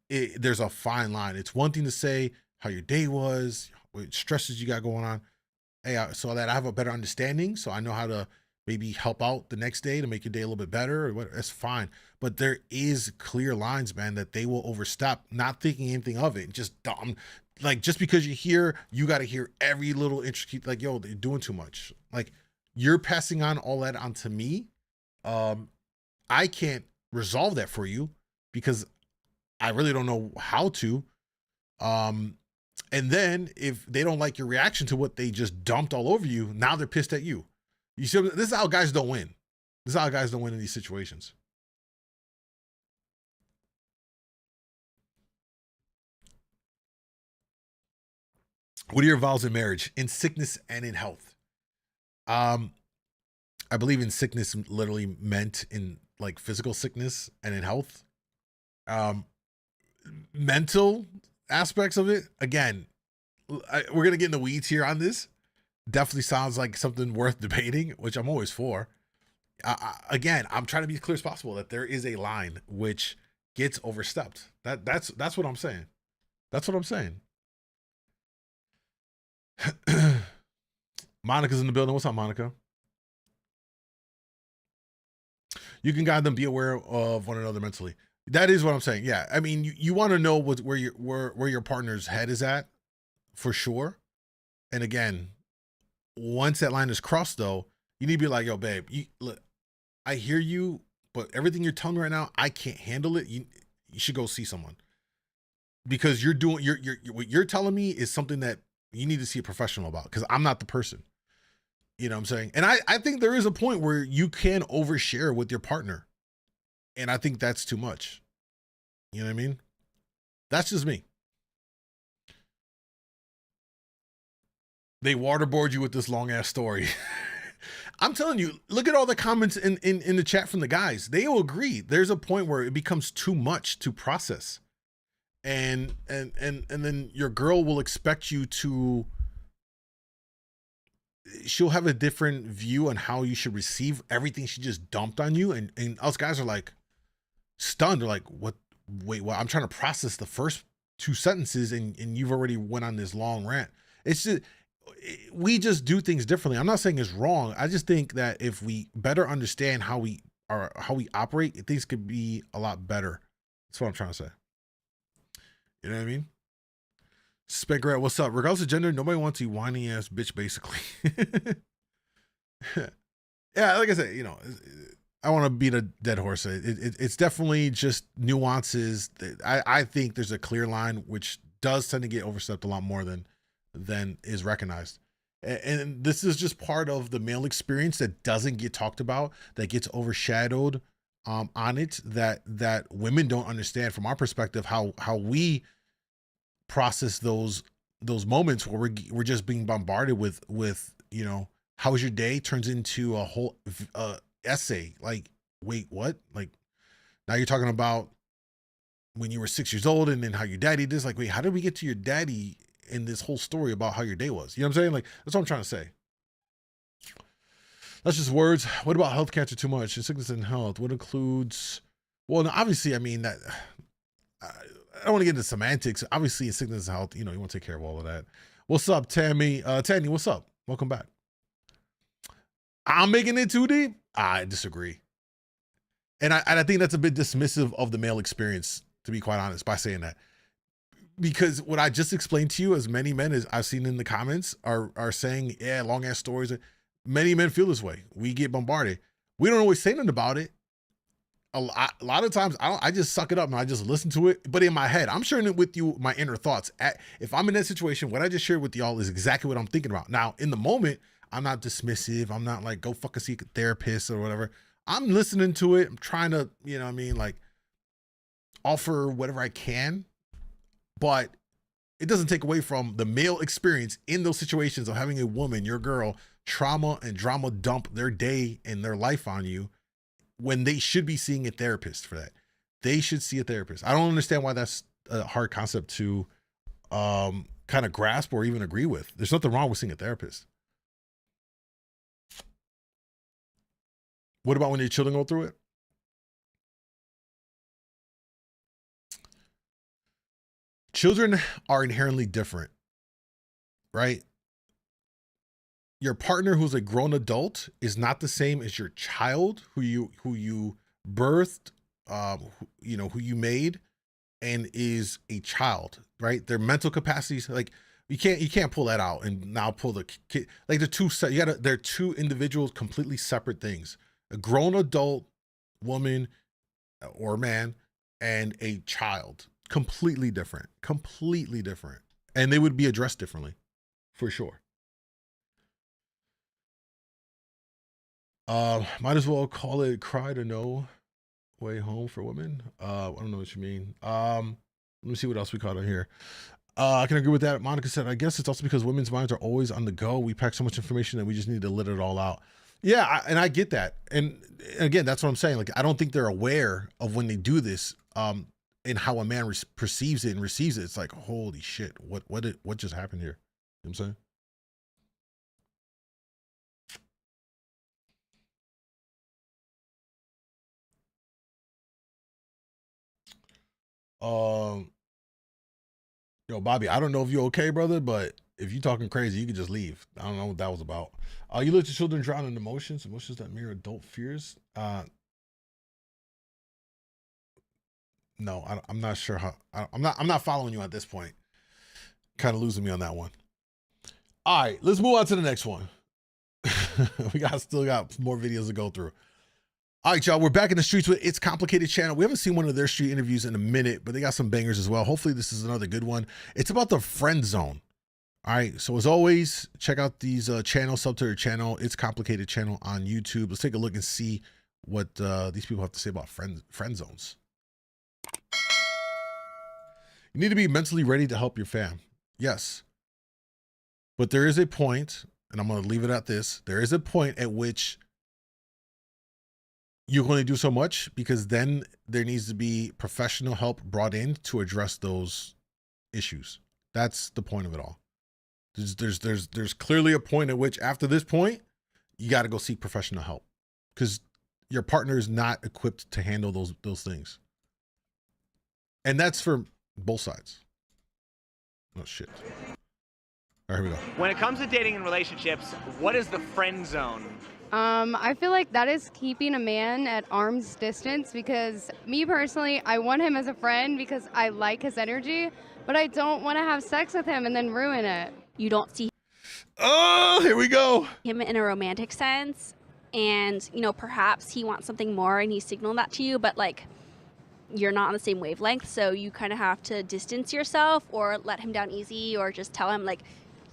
There's a fine line. It's one thing to say how your day was, what stresses you got going on, so that I have a better understanding, so I know how to maybe help out the next day to make your day a little bit better. That's fine. But there is clear lines, man, that they will overstep, not thinking anything of it. Just dumb. Like, just because you're here, you got to hear every little intricate, like, yo, they're doing too much. Like, you're passing on all that onto me. I can't resolve that for you because I really don't know how to. And then if they don't like your reaction to what they just dumped all over you, now they're pissed at you. You see, this is how guys don't win. This is how guys don't win in these situations. What are your vows in marriage? In sickness and in health. I believe in sickness literally meant in like physical sickness, and in health. Mental aspects of it, again, we're gonna get in the weeds here on this. Definitely sounds like something worth debating, which I'm always for. Again, I'm trying to be as clear as possible that there is a line which gets overstepped. That's what I'm saying. That's what I'm saying. Monica's in the building. What's up, Monica? You can guide them, be aware of one another mentally. That is what I'm saying. Yeah, I mean, you want to know where your partner's head is at, for sure. And again, once that line is crossed, though, you need to be like, yo, babe, look, I hear you, but everything you're telling me right now, I can't handle it. You should go see someone, because what you're telling me is something that you need to see a professional about, because I'm not the person. You know what I'm saying? And I think there is a point where you can overshare with your partner. And I think that's too much. You know what I mean? That's just me. They waterboard you with this long ass story. I'm telling you, look at all the comments in the chat from the guys. They will agree. There's a point where it becomes too much to process. And then your girl will expect you to, she'll have a different view on how you should receive everything she just dumped on you. And us guys are like stunned. They're like, what? Wait, what? I'm trying to process the first two sentences and you've already went on this long rant. It's just, we just do things differently. I'm not saying it's wrong. I just think that if we better understand how we operate, things could be a lot better. That's what I'm trying to say. You know what I mean? Spegrat, what's up? Regardless of gender, nobody wants a whiny ass bitch, basically. Yeah, like I said, you know, I want to beat a dead horse. It's definitely just nuances. I think there's a clear line, which does tend to get overstepped a lot more than is recognized. And this is just part of the male experience that doesn't get talked about, that gets overshadowed on it, that women don't understand from our perspective, how we process those moments where we're just being bombarded with, you know, how was your day turns into a whole essay. Like, wait, what? Like, now you're talking about when you were 6 years old and then how your daddy did. Like, wait, how did we get to your daddy in this whole story about how your day was? You know what I'm saying? Like, that's what I'm trying to say. That's just words. What about health, cancer, too much? Sickness and health. What includes, well, obviously, I mean, that don't want to get into semantics. Obviously, in sickness and health, you know, you want to take care of all of that. What's up, Tammy? Tanny, what's up? Welcome back. I'm making it too deep. I disagree. And I think that's a bit dismissive of the male experience, to be quite honest, by saying that. Because what I just explained to you, as many men as I've seen in the comments are saying, yeah, long ass stories. Many men feel this way. We get bombarded. We don't always say nothing about it. A lot of times I just suck it up and I just listen to it. But in my head, I'm sharing it with you, my inner thoughts. If I'm in that situation, what I just shared with y'all is exactly what I'm thinking about. Now, in the moment, I'm not dismissive. I'm not like, go fucking see a therapist or whatever. I'm listening to it. I'm trying to, you know what I mean, like offer whatever I can, but it doesn't take away from the male experience in those situations of having a woman, your girl, trauma and drama dump their day and their life on you when they should be seeing a therapist for that. They should see a therapist. I don't understand why that's a hard concept to kind of grasp or even agree with. There's nothing wrong with seeing a therapist. What about when your children go through it? Children are inherently different, right? Your partner who's a grown adult is not the same as your child who you birthed, who you made and is a child, right? Their mental capacities, like you can't pull that out and now pull the kid, like they're two individuals, completely separate things. A grown adult woman or man and a child, completely different, and they would be addressed differently, for sure. Might as well call it cry to no way home for women. I don't know what you mean. Let me see what else we caught on here. I can agree with that. Monica said, I guess it's also because women's minds are always on the go. We pack so much information that we just need to let it all out. Yeah, and I get that. And again, that's what I'm saying. Like, I don't think they're aware of when they do this, and how a man perceives it and receives it. It's like, holy shit, what just happened here? You know what I'm saying? Yo, Bobby, I don't know if you're okay, brother, but if you're talking crazy, you can just leave. I don't know what that was about. You let your children drown in emotions that mirror adult fears. No, I'm not sure how. I'm not following you at this point. Kind of losing me on that one. All right, let's move on to the next one. We still got more videos to go through. All right, y'all, we're back in the streets with It's Complicated channel. We haven't seen one of their street interviews in a minute, but they got some bangers as well. Hopefully this is another good one. It's about the friend zone. All right, so as always, check out these channels, sub to their channel, It's Complicated channel on YouTube. Let's take a look and see what these people have to say about friend zones. You need to be mentally ready to help your fam. Yes. But there is a point, and I'm going to leave it at this. There is a point at which you're going to do so much because then there needs to be professional help brought in to address those issues. That's the point of it all. There's clearly a point at which after this point, you got to go seek professional help because your partner is not equipped to handle those things. And that's for both sides. Oh shit. All right, here we go. When it comes to dating and relationships, what is the friend zone? I feel like that is keeping a man at arm's distance because me personally, I want him as a friend because I like his energy, but I don't want to have sex with him and then ruin it. You don't see here we go. him in a romantic sense, and perhaps he wants something more and he's signaling that to you, but like you're not on the same wavelength, so you kind of have to distance yourself or let him down easy or just tell him like,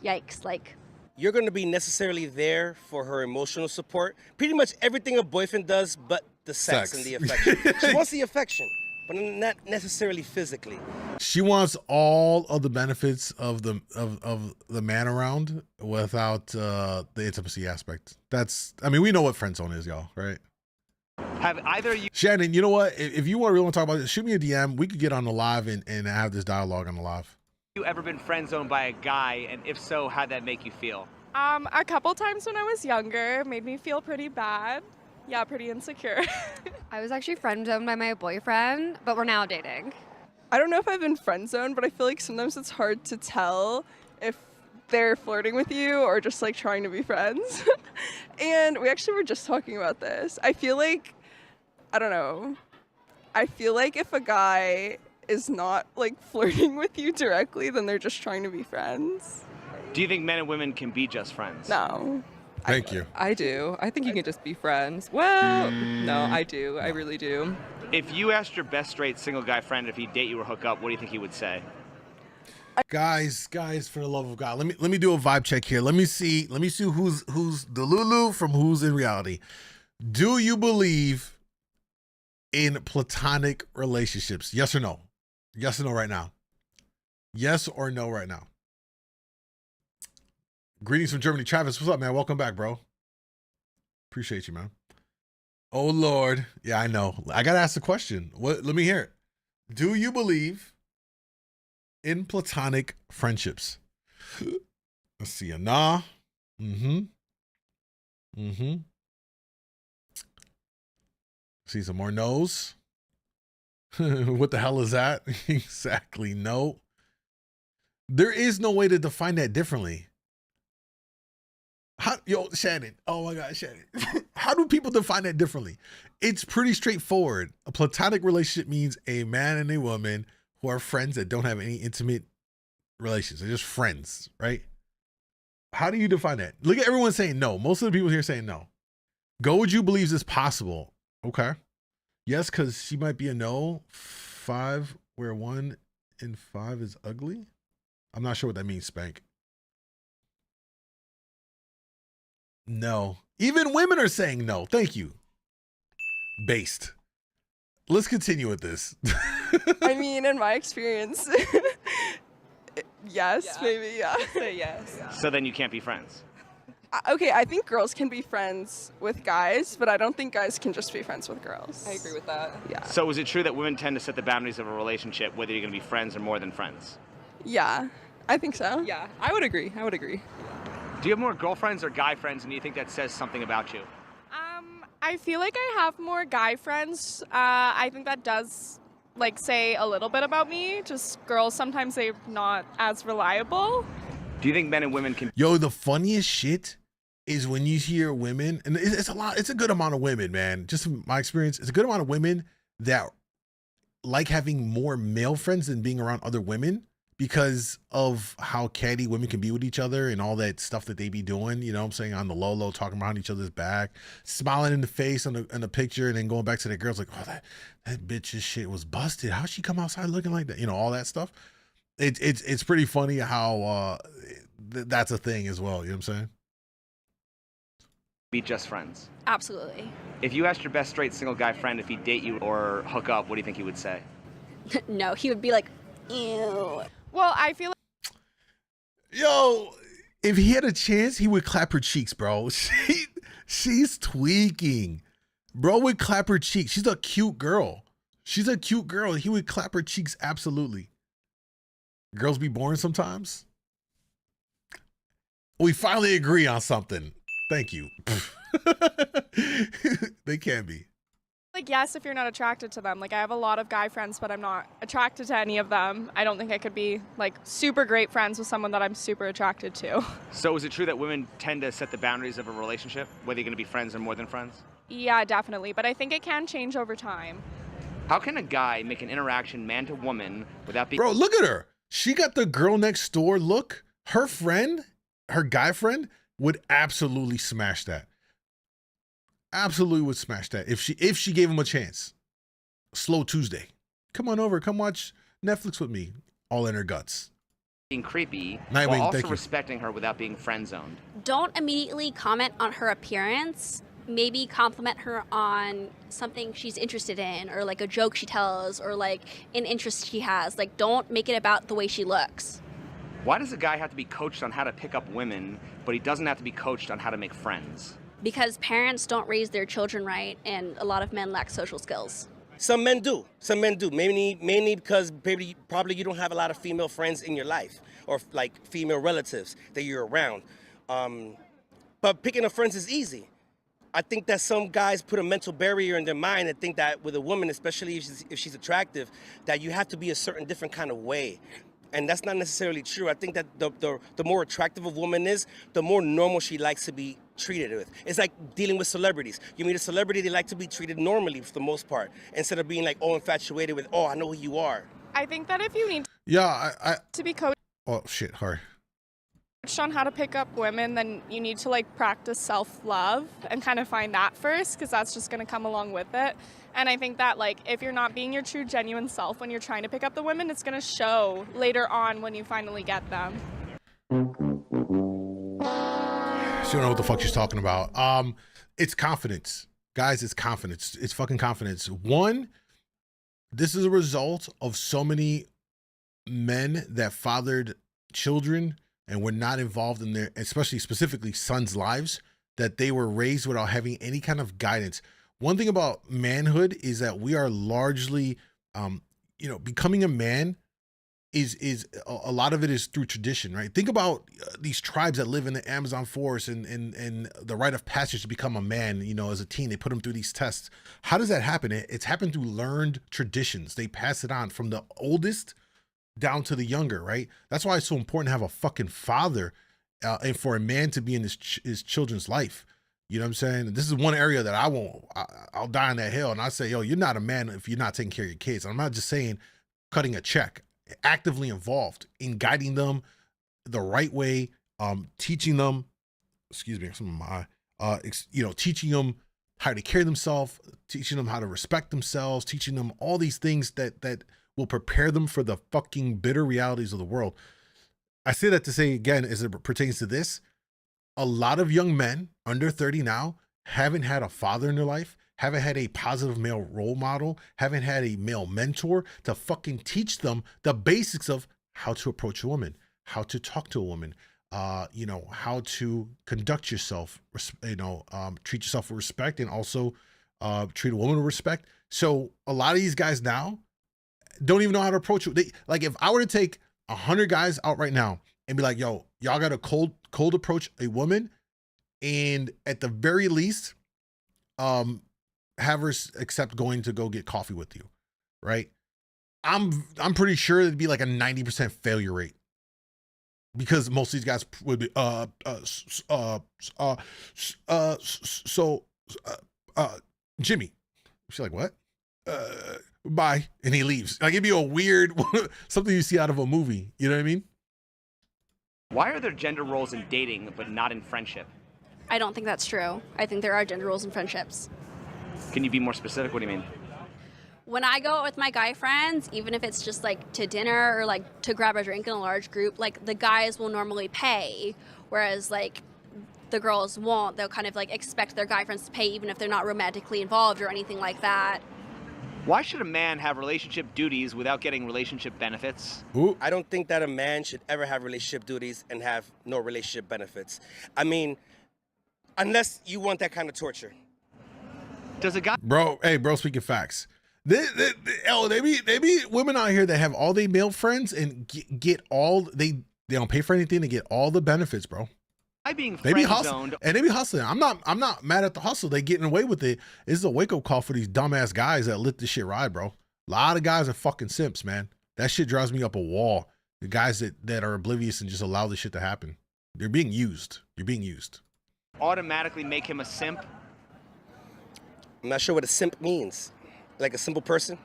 yikes, like you're going to be necessarily there for her emotional support. Pretty much everything a boyfriend does but the sex and the affection. She wants the affection, but not necessarily physically. She wants all of the benefits of the man around without the intimacy aspect. We know what friend zone is, y'all, right? Have either you... Shannon, you know what? If you really want to talk about it, shoot me a DM. We could get on the live and have this dialogue on the live. You ever been friend zoned by a guy, and if so, how'd that make you feel? A couple times when I was younger, made me feel pretty bad. Yeah, pretty insecure. I was actually friend zoned by my boyfriend, but we're now dating. I don't know if I've been friend zoned, but I feel like sometimes it's hard to tell if they're flirting with you or just like trying to be friends. And we actually were just talking about this. I feel like, I don't know, I feel like if a guy is not like flirting with you directly, then they're just trying to be friends. Do you think men and women can be just friends? No. Thank you. I do. I think you can just be friends. Well, no, I do. I really do. If you asked your best straight single guy friend if he'd date you or hook up, what do you think he would say? Guys, for the love of God, let me do a vibe check here. Let me see who's the Lulu from who's in reality. Do you believe in platonic relationships? Yes or no? Yes or no right now? Yes or no right now? Greetings from Germany. Travis, what's up, man? Welcome back, bro. Appreciate you, man. Oh, Lord. Yeah, I know. I got to ask the question. Let me hear it. Do you believe in platonic friendships? Let's see. Nah. See some more no's. What the hell is that? Exactly. No. There is no way to define that differently. Yo, Shannon. Oh my God, Shannon. How do people define that differently? It's pretty straightforward. A platonic relationship means a man and a woman who are friends that don't have any intimate relations. They're just friends, right? How do you define that? Look at everyone saying no. Most of the people here saying no. Go would you believes this possible? Okay. Yes, because she might be a no. 5, where 1 in 5 is ugly. I'm not sure what that means, Spank. No. Even women are saying no. Thank you. Based. Let's continue with this. I mean, in my experience, yes, maybe, yeah. Say yes. So then you can't be friends. Okay, I think girls can be friends with guys, but I don't think guys can just be friends with girls. I agree with that. Yeah. So is it true that women tend to set the boundaries of a relationship, whether you're going to be friends or more than friends? Yeah, I think so. Yeah, I would agree. Do you have more girlfriends or guy friends, and do you think that says something about you? I feel like I have more guy friends. I think that does like say a little bit about me. Just girls, sometimes they're not as reliable. Do you think men and women can... Yo, the funniest shit is when you hear women, and it's a good amount of women, man. Just from my experience, it's a good amount of women that like having more male friends than being around other women because of how catty women can be with each other and all that stuff that they be doing, you know what I'm saying, on the low, talking behind each other's back, smiling in the face on the picture, and then going back to the girls like, oh, that bitch's shit was busted. How'd she come outside looking like that? You know, all that stuff. It's pretty funny how that's a thing as well, you know what I'm saying? Be just friends. Absolutely. If you asked your best straight single guy friend if he'd date you or hook up, what do you think he would say? No, he would be like, ew. Well, I feel like... Yo, if he had a chance, he would clap her cheeks, bro. She's tweaking. Bro would clap her cheeks. She's a cute girl. He would clap her cheeks, absolutely. Girls be boring sometimes. We finally agree on something. Thank you. They can be. Like, yes, if you're not attracted to them. Like, I have a lot of guy friends, but I'm not attracted to any of them. I don't think I could be, like, super great friends with someone that I'm super attracted to. So is it true that women tend to set the boundaries of a relationship, whether you're going to be friends or more than friends? Yeah, definitely. But I think it can change over time. How can a guy make an interaction man to woman without being... Bro, look at her. She got the girl next door look. Her friend, her guy friend, would absolutely smash that. Absolutely would smash that if she gave him a chance. Slow Tuesday. Come on over. Come watch Netflix with me. All in her guts. Being creepy, Nightwing, while also thank you. respecting her without being friend zoned. Don't immediately comment on her appearance. Maybe compliment her on something she's interested in, or like a joke she tells, or like an interest she has. Like, don't make it about the way she looks. Why does a guy have to be coached on how to pick up women, but he doesn't have to be coached on how to make friends? Because parents don't raise their children right, and a lot of men lack social skills. Some men do. Mainly because probably you don't have a lot of female friends in your life, or like female relatives that you're around. But picking up friends is easy. I think that some guys put a mental barrier in their mind and think that with a woman, especially if she's attractive, that you have to be a certain different kind of way. And that's not necessarily true. I think that the more attractive a woman is, the more normal she likes to be treated with. It's like dealing with celebrities. You meet a celebrity, they like to be treated normally for the most part, instead of being like, oh, infatuated with, oh, I know who you are. I think that if you need to be coached Oh shit, sorry. on how to pick up women, then you need to like practice self-love and kind of find that first, because that's just going to come along with it. And I think that like if you're not being your true genuine self when you're trying to pick up the women, it's going to show later on when you finally get them. She don't know what the fuck she's talking about. It's confidence. Guys, it's confidence. It's fucking confidence. One, this is a result of so many men that fathered children and were not involved in their, especially specifically sons' lives, that they were raised without having any kind of guidance. One thing about manhood is that we are largely, becoming a man is a lot of it is through tradition, right? Think about these tribes that live in the Amazon forest and the rite of passage to become a man, as a teen, they put them through these tests. How does that happen? It's happened through learned traditions. They pass it on from the oldest down to the younger, right? That's why it's so important to have a fucking father and for a man to be in his children's life. You know what I'm saying? This is one area that I'll die on that hill. And I say, yo, you're not a man if you're not taking care of your kids. I'm not just saying cutting a check, actively involved in guiding them the right way, teaching them, teaching them how to care themselves, teaching them how to respect themselves, teaching them all these things that will prepare them for the fucking bitter realities of the world. I say that to say again, as it pertains to this, a lot of young men under 30 now haven't had a father in their life, haven't had a positive male role model, haven't had a male mentor to fucking teach them the basics of how to approach a woman, how to talk to a woman, how to conduct yourself, treat yourself with respect, and also treat a woman with respect. So a lot of these guys now don't even know how to approach it. Like if I were to take 100 guys out right now and be like, yo, y'all got to cold approach a woman, and at the very least, have her accept going to go get coffee with you, right? I'm pretty sure it'd be like a 90% failure rate, because most of these guys would be Jimmy. She's like, what? Bye, and he leaves. Like it'd be a weird something you see out of a movie. You know what I mean? Why are there gender roles in dating but not in friendship? I don't think that's true. I think there are gender roles in friendships. Can you be more specific? What do you mean? When I go out with my guy friends, even if it's just like to dinner or like to grab a drink in a large group, like the guys will normally pay, whereas like the girls won't. They'll kind of like expect their guy friends to pay even if they're not romantically involved or anything like that. Why should a man have relationship duties without getting relationship benefits? I don't think that a man should ever have relationship duties and have no relationship benefits. I mean, unless you want that kind of torture. Does a guy... Bro, speaking facts. They be women out here that have all their male friends and get all, they don't pay for anything to get all the benefits, bro. They be hustling, and they be hustling. I'm not mad at the hustle. They getting away with it. This is a wake up call for these dumbass guys that let this shit ride, bro. A lot of guys are fucking simps, man. That shit drives me up a wall. The guys that are oblivious and just allow this shit to happen. They're being used. You're being used. Automatically make him a simp? I'm not sure what a simp means. Like a simple person?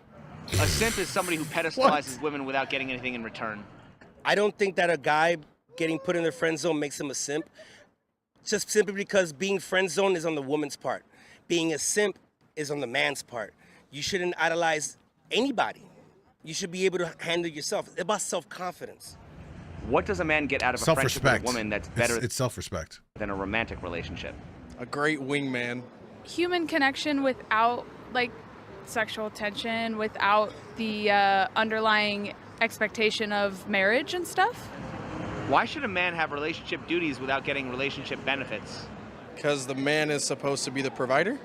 A simp is somebody who pedestalizes women without getting anything in return. I don't think that a guy getting put in the friend zone makes him a simp. Just simply because being friend zone is on the woman's part. Being a simp is on the man's part. You shouldn't idolize anybody. You should be able to handle yourself. It's about self-confidence. What does a man get out of a friendship with a woman that's better it's self-respect than a romantic relationship? A great wingman. Human connection without like sexual tension, without the underlying expectation of marriage and stuff. Why should a man have relationship duties without getting relationship benefits? Because the man is supposed to be the provider?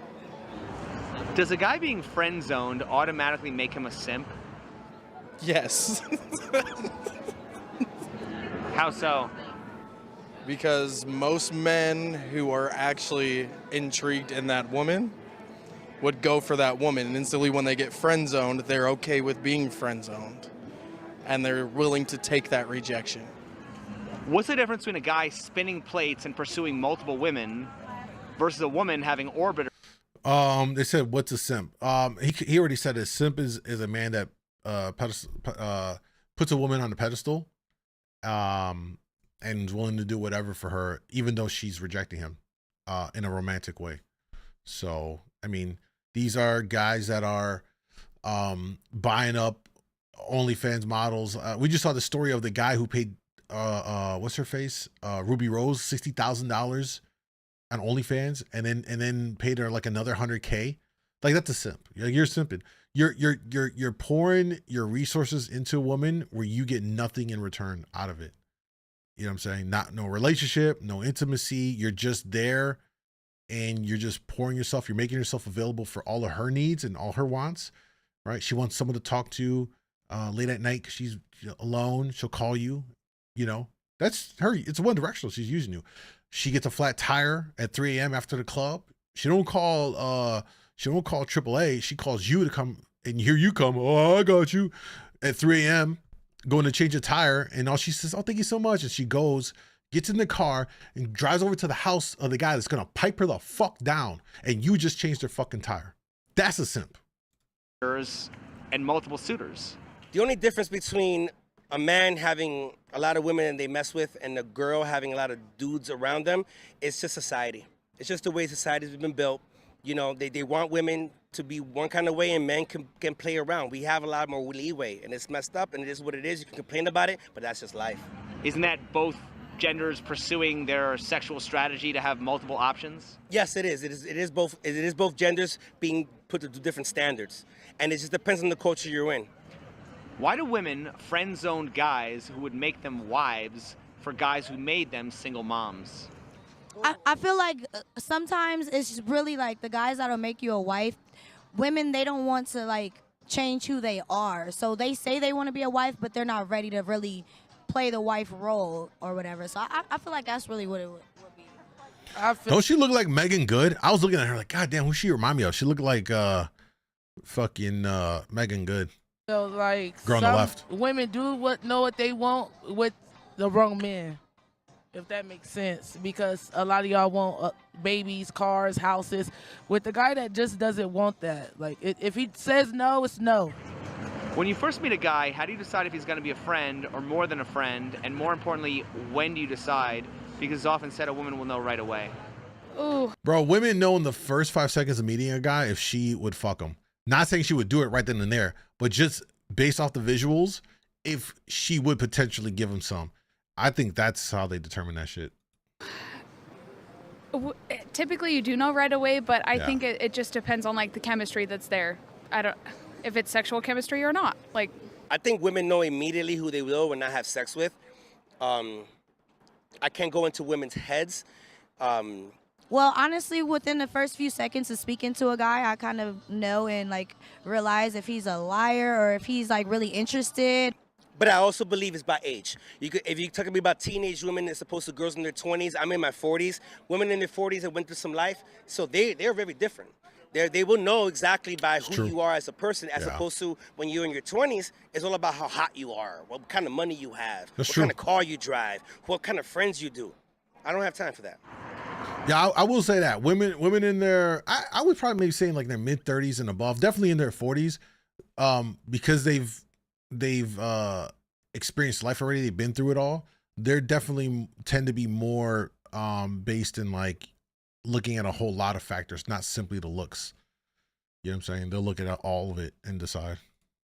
Does a guy being friend zoned automatically make him a simp? Yes. How so? because most men who are actually intrigued in that woman would go for that woman, and instantly when they get friend zoned, they're okay with being friend zoned, and they're willing to take that rejection. What's the difference between a guy spinning plates and pursuing multiple women versus a woman having orbiters? They said, what's a simp? He already said a simp is a man that puts a woman on a pedestal, and is willing to do whatever for her, even though she's rejecting him, in a romantic way. So, I mean, these are guys that are buying up OnlyFans models. We just saw the story of the guy who paid what's her face, Ruby Rose, $60,000 on OnlyFans, and then paid her like another $100K. Like, that's a simp. You're simping. You're pouring your resources into a woman where you get nothing in return out of it. You know what I'm saying? No relationship, no intimacy. You're just there, and you're just pouring yourself. You're making yourself available for all of her needs and all her wants. Right? She wants someone to talk to late at night because she's alone. She'll call you. You know, that's her. It's one directional. She's using you. She gets a flat tire at 3 a.m. after the club. She don't call AAA. She calls you to come, and here you come. Oh, I got you at 3 a.m. going to change a tire, and all she says, "Oh, thank you so much." And she goes, gets in the car, and drives over to the house of the guy that's gonna pipe her the fuck down, and you just changed her fucking tire. That's a simp. And multiple suitors. The only difference between a man having a lot of women and they mess with, and a girl having a lot of dudes around them, it's just society. It's just the way society's been built. You know, they want women to be one kind of way, and men can play around. We have a lot more leeway, and it's messed up, and it is what it is. You can complain about it, but that's just life. Isn't that both genders pursuing their sexual strategy to have multiple options? Yes, it is. It is both genders being put to different standards, and it just depends on the culture you're in. Why do women friend zone guys who would make them wives for guys who made them single moms? I feel like sometimes it's really like the guys that'll make you a wife. Women, they don't want to like change who they are. So they say they want to be a wife, but they're not ready to really play the wife role or whatever. So I feel like that's really what it would be. Don't she look like Megan Good? I was looking at her like, God damn, who she remind me of? She looked like fucking Megan Good. So like Girl on the left. Women do know what they want with the wrong men, if that makes sense. Because a lot of y'all want babies, cars, houses. With the guy that just doesn't want that, like if he says no, it's no. When you first meet a guy, how do you decide if he's going to be a friend or more than a friend? And more importantly, when do you decide? Because it's often said a woman will know right away. Ooh. Bro, women know in the first 5 seconds of meeting a guy if she would fuck him. Not saying she would do it right then and there, but just based off the visuals, if she would potentially give him some. I think that's how they determine that shit. Typically you do know right away, but I think it just depends on like the chemistry that's there. I don't, if it's sexual chemistry or not. Like, I think women know immediately who they will and not have sex with. I can't go into women's heads. Well, honestly, within the first few seconds of speaking to a guy, I kind of know and like realize if he's a liar or if he's like really interested. But I also believe it's by age. If you're talking about teenage women as opposed to girls in their 20s, I'm in my 40s. Women in their 40s have went through some life, so they're very different. They will know exactly by who you are as a person, as opposed to when you're in your 20s, it's all about how hot you are, what kind of money you have, what kind of car you drive, what kind of friends you do. I don't have time for that. Yeah, I will say that women in their, I would probably maybe say in like their mid 30s and above, definitely in their 40s, because they've experienced life already, they've been through it all. They're definitely tend to be more based in like looking at a whole lot of factors, not simply the looks. You know what I'm saying? They'll look at all of it and decide.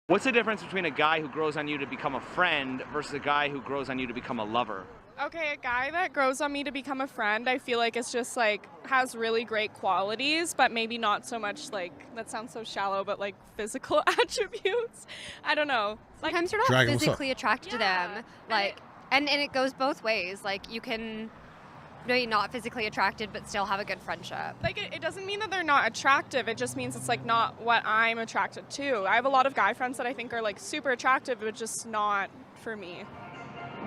What's the difference between a guy who grows on you to become a friend versus a guy who grows on you to become a lover? Okay, a guy that grows on me to become a friend, I feel like it's just like has really great qualities, but maybe not so much like, that sounds so shallow, but like physical attributes. I don't know. Like, sometimes you're not Dragon, physically attracted to them. Like, and it goes both ways. Like, you can be not physically attracted but still have a good friendship. Like, it doesn't mean that they're not attractive. It just means it's like not what I'm attracted to. I have a lot of guy friends that I think are like super attractive, but just not for me.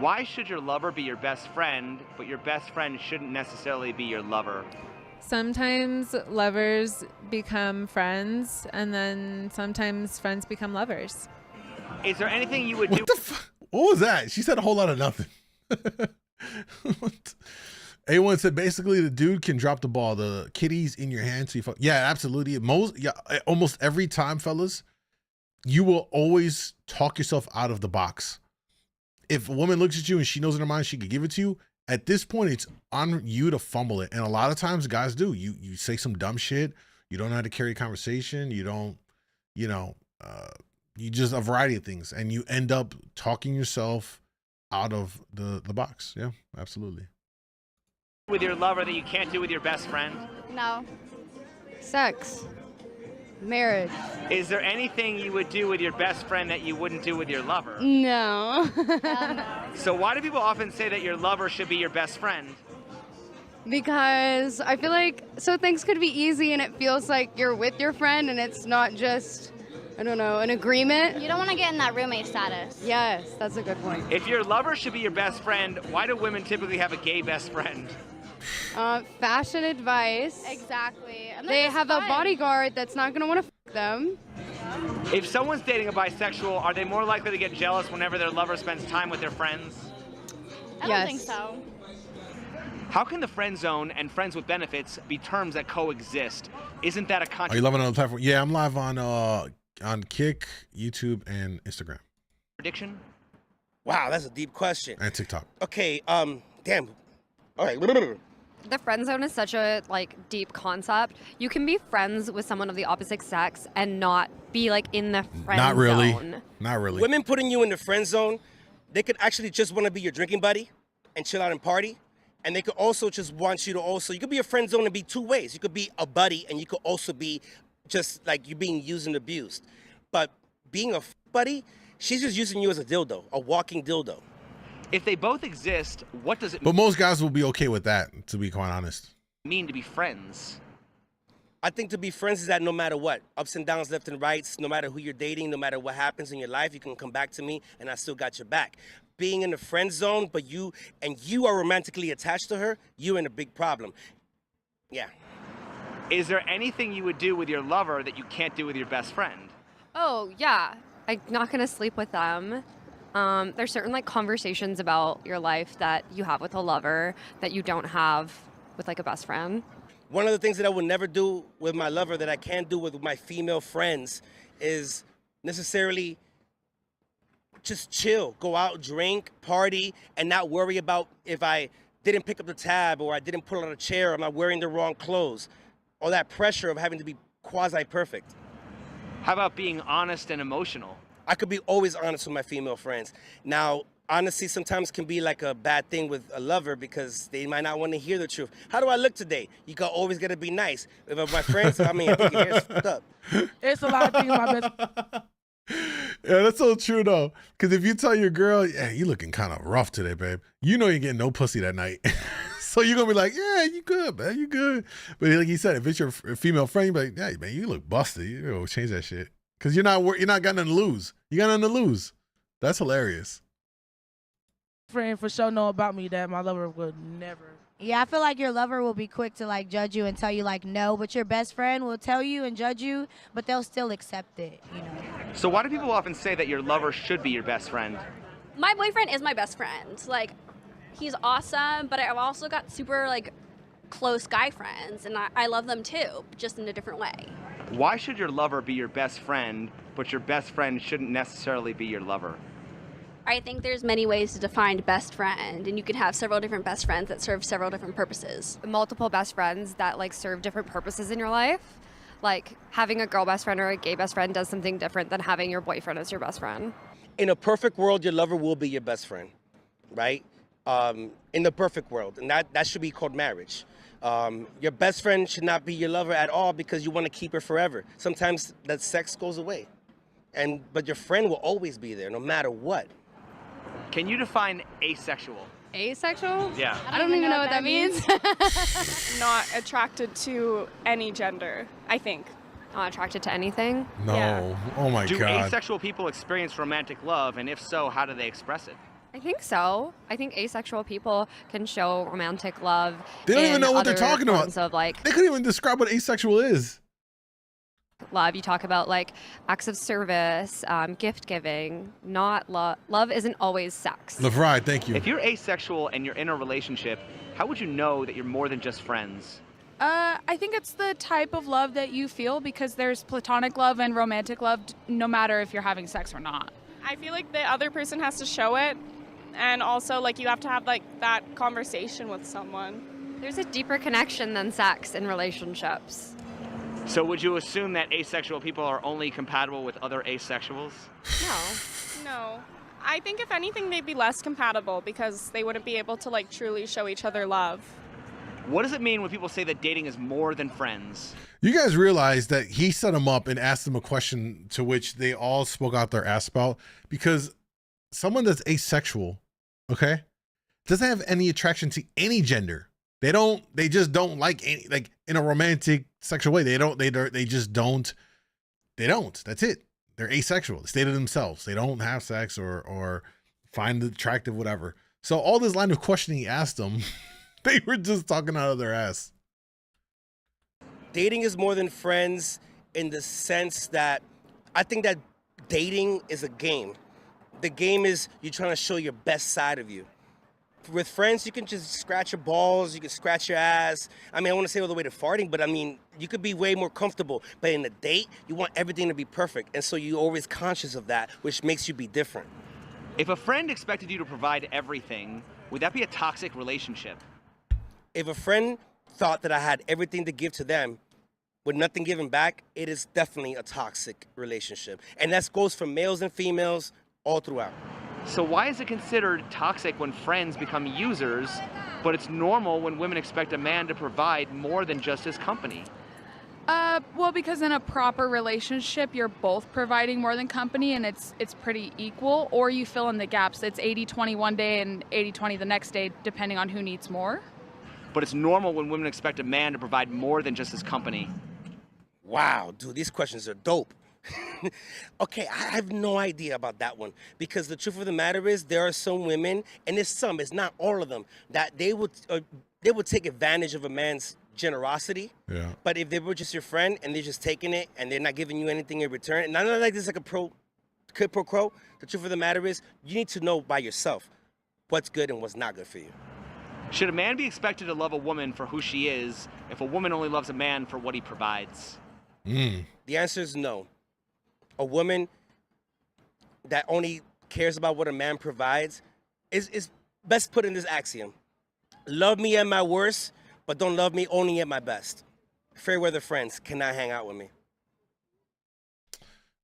Why should your lover be your best friend, but your best friend shouldn't necessarily be your lover? Sometimes lovers become friends, and then sometimes friends become lovers. Is there anything you would do? What was that? She said a whole lot of nothing. A1 said basically the dude can drop the ball. The kitty's in your hand, so you fuck. Yeah, absolutely. Almost every time, fellas, you will always talk yourself out of the box. If a woman looks at you and she knows in her mind she could give it to you, at this point it's on you to fumble it. And a lot of times guys do. You say some dumb shit. You don't know how to carry a conversation. You don't, you just a variety of things, and you end up talking yourself out of the box. Yeah, absolutely. With your lover that you can't do with your best friend? No. Sex. Marriage. Is there anything you would do with your best friend that you wouldn't do with your lover? No. So why do people often say that your lover should be your best friend? Because I feel like, so things could be easy and it feels like you're with your friend and it's not just, I don't know, an agreement. You don't want to get in that roommate status. Yes, that's a good point. If your lover should be your best friend, why do women typically have a gay best friend? Fashion advice. Exactly. And They have a bodyguard that's not going to want to f them. If someone's dating a bisexual, are they more likely to get jealous whenever their lover spends time with their friends? I don't think so. How can the friend zone and friends with benefits be terms that coexist? Isn't that a Are you contradiction? live on another platform? Yeah, I'm live on Kick, YouTube, and Instagram. Wow, that's a deep question. And TikTok. Okay, damn. All right. The friend zone is such a deep concept. You can be friends with someone of the opposite sex and not be in the friend Not really. zone. Not really. Women putting you in the friend zone, they could actually just want to be your drinking buddy and chill out and party. And they could also just want you to you could be a friend zone and be two ways. You could be a buddy and you could also be just like you're being used and abused. But being a buddy, she's just using you as a dildo, a walking dildo. If they both exist, what does it But most guys will be okay with that, to be quite honest. mean to be friends? I think to be friends is that no matter what, ups and downs, left and rights, no matter who you're dating, no matter what happens in your life, you can come back to me and I still got your back. Being in the friend zone, but you are romantically attached to her, you're in a big problem. Yeah. Is there anything you would do with your lover that you can't do with your best friend? Oh, yeah. I'm not going to sleep with them. There's certain conversations about your life that you have with a lover that you don't have with a best friend. One of the things that I would never do with my lover that I can do with my female friends is necessarily just chill, go out, drink, party, and not worry about if I didn't pick up the tab or I didn't pull out a chair, or I'm not wearing the wrong clothes, or that pressure of having to be quasi-perfect. How about being honest and emotional? I could be always honest with my female friends. Now, honesty sometimes can be a bad thing with a lover because they might not want to hear the truth. How do I look today? You always got to be nice. If my friends, I think your hair's fucked up. It's a lot of things my best. Yeah, that's so true though. Because if you tell your girl, yeah, you looking kind of rough today, babe, you know you're getting no pussy that night. So you're gonna be like, yeah, you good, man, you good. But like you said, if it's your female friend, you be like, yeah, man, you look busted. You know, change that shit. Because you're not got nothing to lose. You got nothing to lose. That's hilarious. Friend for sure know about me that my lover would never. Yeah, I feel like your lover will be quick to judge you and tell you no, but your best friend will tell you and judge you, but they'll still accept it, So why do people often say that your lover should be your best friend? My boyfriend is my best friend. He's awesome, but I've also got super close guy friends, and I love them too, just in a different way. Why should your lover be your best friend, but your best friend shouldn't necessarily be your lover? I think there's many ways to define best friend, and you can have several different best friends that serve several different purposes. Multiple best friends that serve different purposes in your life. Having a girl best friend or a gay best friend does something different than having your boyfriend as your best friend. In a perfect world, your lover will be your best friend, right? In the perfect world, and that should be called marriage. Your best friend should not be your lover at all because you want to keep her forever. Sometimes that sex goes away, but your friend will always be there no matter what. Can you define asexual? Asexual? Yeah. I don't even know what that means. Not attracted to any gender, I think. Not attracted to anything? No. Yeah. Oh my Do God. asexual people experience romantic love, and if so, how do they express it? I think so. I think asexual people can show romantic love. They don't even in know what they're other talking about. forms of like They couldn't even describe what asexual is. love. You talk about like acts of service, gift giving, not love. Love isn't always sex. LeVry, thank you. If you're asexual and you're in a relationship, how would you know that you're more than just friends? I think it's the type of love that you feel because there's platonic love and romantic love, no matter if you're having sex or not. I feel like the other person has to show it, and also like you have to have like that conversation with someone. There's a deeper connection than sex in relationships. So would you assume that asexual people are only compatible with other asexuals? No. I think if anything they'd be less compatible because they wouldn't be able to like truly show each other love. What does it mean when people say that dating is more than friends? You guys realize that he set them up and asked them a question to which they all spoke out their ass about, because someone that's asexual, okay, doesn't have any attraction to any gender. They just don't like any, like in a romantic sexual way. They just don't. That's it. They're asexual. They stay to themselves. They don't have sex or find it attractive, whatever. So all this line of questioning he asked them, they were just talking out of their ass. Dating is more than friends in the sense that I think that dating is a game. The game is you're trying to show your best side of you. With friends, you can just scratch your balls, you can scratch your ass. I mean, I want to say all the way to farting, but I mean, you could be way more comfortable. But in a date, you want everything to be perfect. And so you're always conscious of that, which makes you be different. If a friend expected you to provide everything, would that be a toxic relationship? If a friend thought that I had everything to give to them with nothing given back, it is definitely a toxic relationship. And that goes for males and females all throughout. So why is it considered toxic when friends become users, but it's normal when women expect a man to provide more than just his company? Well, because in a proper relationship, you're both providing more than company, and it's pretty equal, or you fill in the gaps. It's 80-20 one day and 80-20 the next day, depending on who needs more. But it's normal when women expect a man to provide more than just his company. Wow, dude, these questions are dope. Okay, I have no idea about that one, because the truth of the matter is there are some women, and it's not all of them, that they would take advantage of a man's generosity. Yeah. But if they were just your friend and they're just taking it and they're not giving you anything in return, and I know like this is like a quid pro quo, the truth of the matter is you need to know by yourself what's good and what's not good for you. Should a man be expected to love a woman for who she is if a woman only loves a man for what he provides? The answer is no. A woman that only cares about what a man provides is best put in this axiom. Love me at my worst, but don't love me only at my best. Fair weather friends cannot hang out with me.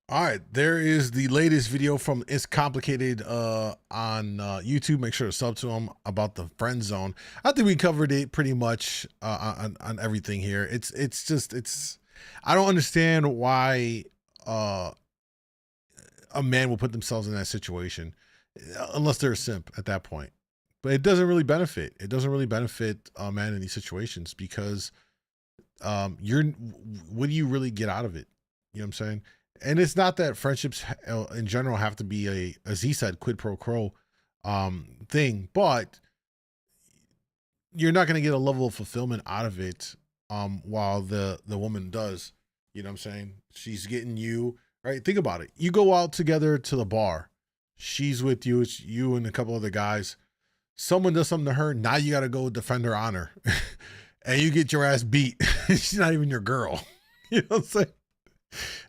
All right, there is the latest video from It's Complicated on YouTube. Make sure to sub to him about the friend zone. I think we covered it pretty much on everything here. It's I don't understand why a man will put themselves in that situation unless they're a simp at that point. But it doesn't really benefit. It doesn't really benefit a man in these situations because what do you really get out of it? You know what I'm saying? And it's not that friendships in general have to be as he said, quid pro quo thing, but you're not going to get a level of fulfillment out of it while the woman does. You know what I'm saying? She's getting you, right? Think about it. You go out together to the bar. She's with you. It's you and a couple other guys. Someone does something to her. Now you got to go defend her honor. And you get your ass beat. She's not even your girl. You know what I'm saying?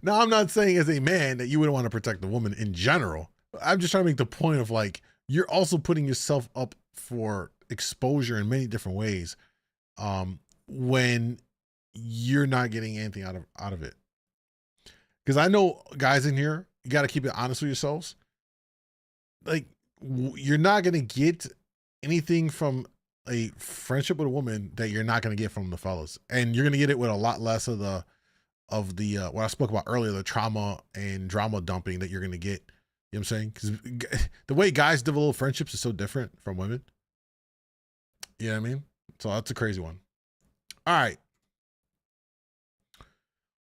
Now, I'm not saying as a man that you wouldn't want to protect the woman in general. I'm just trying to make the point of like, you're also putting yourself up for exposure in many different ways when you're not getting anything out of it. Because I know guys in here, you got to keep it honest with yourselves. Like, you're not going to get anything from a friendship with a woman that you're not going to get from the fellas. And you're going to get it with a lot less of the what I spoke about earlier, the trauma and drama dumping that you're going to get. You know what I'm saying? Because the way guys develop friendships is so different from women. You know what I mean? So that's a crazy one. All right.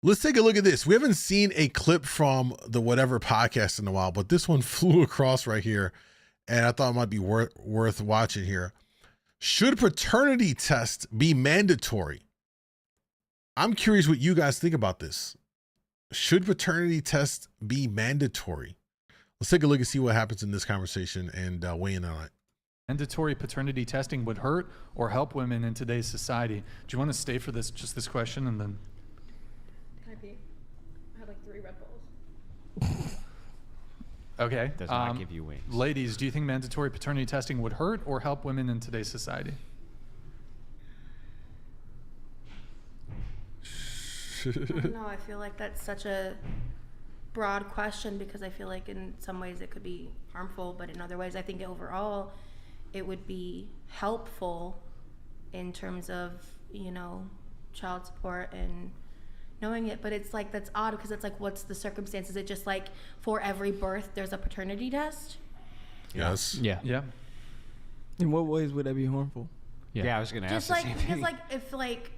Let's take a look at this. We haven't seen a clip from the Whatever podcast in a while, but this one flew across right here. and I thought it might be worth watching here. Should paternity tests be mandatory? I'm curious what you guys think about this. Should paternity tests be mandatory? Let's take a look and see what happens in this conversation and weigh in on it. Mandatory paternity testing would hurt or help women in today's society. Do you want to stay for this question and then? Can I pee? I had like 3 Red Bulls. Okay. Does not give you wings. Ladies, do you think mandatory paternity testing would hurt or help women in today's society? I don't know. I feel like that's such a broad question because I feel like in some ways it could be harmful, but in other ways I think overall it would be helpful in terms of, you know, child support and knowing it. But it's like, that's odd because it's like, what's the circumstance? Is it just like for every birth there's a paternity test? Yes. Yeah. In what ways would that be harmful? Yeah, I was going to ask Just the like, same because thing. like if like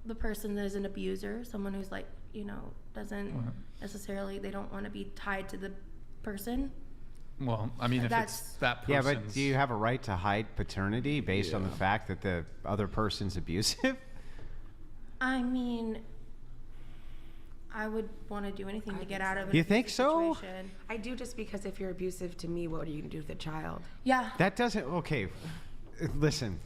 the person is an abuser, someone who's like, you know, doesn't necessarily, they don't want to be tied to the person. Well, I mean, if it's that Yeah, person's... but do you have a right to hide paternity based on the fact that the other person's abusive? I mean, I would want to do anything to get out of it. You think so? Situation. I do, just because if you're abusive to me, what are you going to do with the child? Yeah. That doesn't, okay, listen,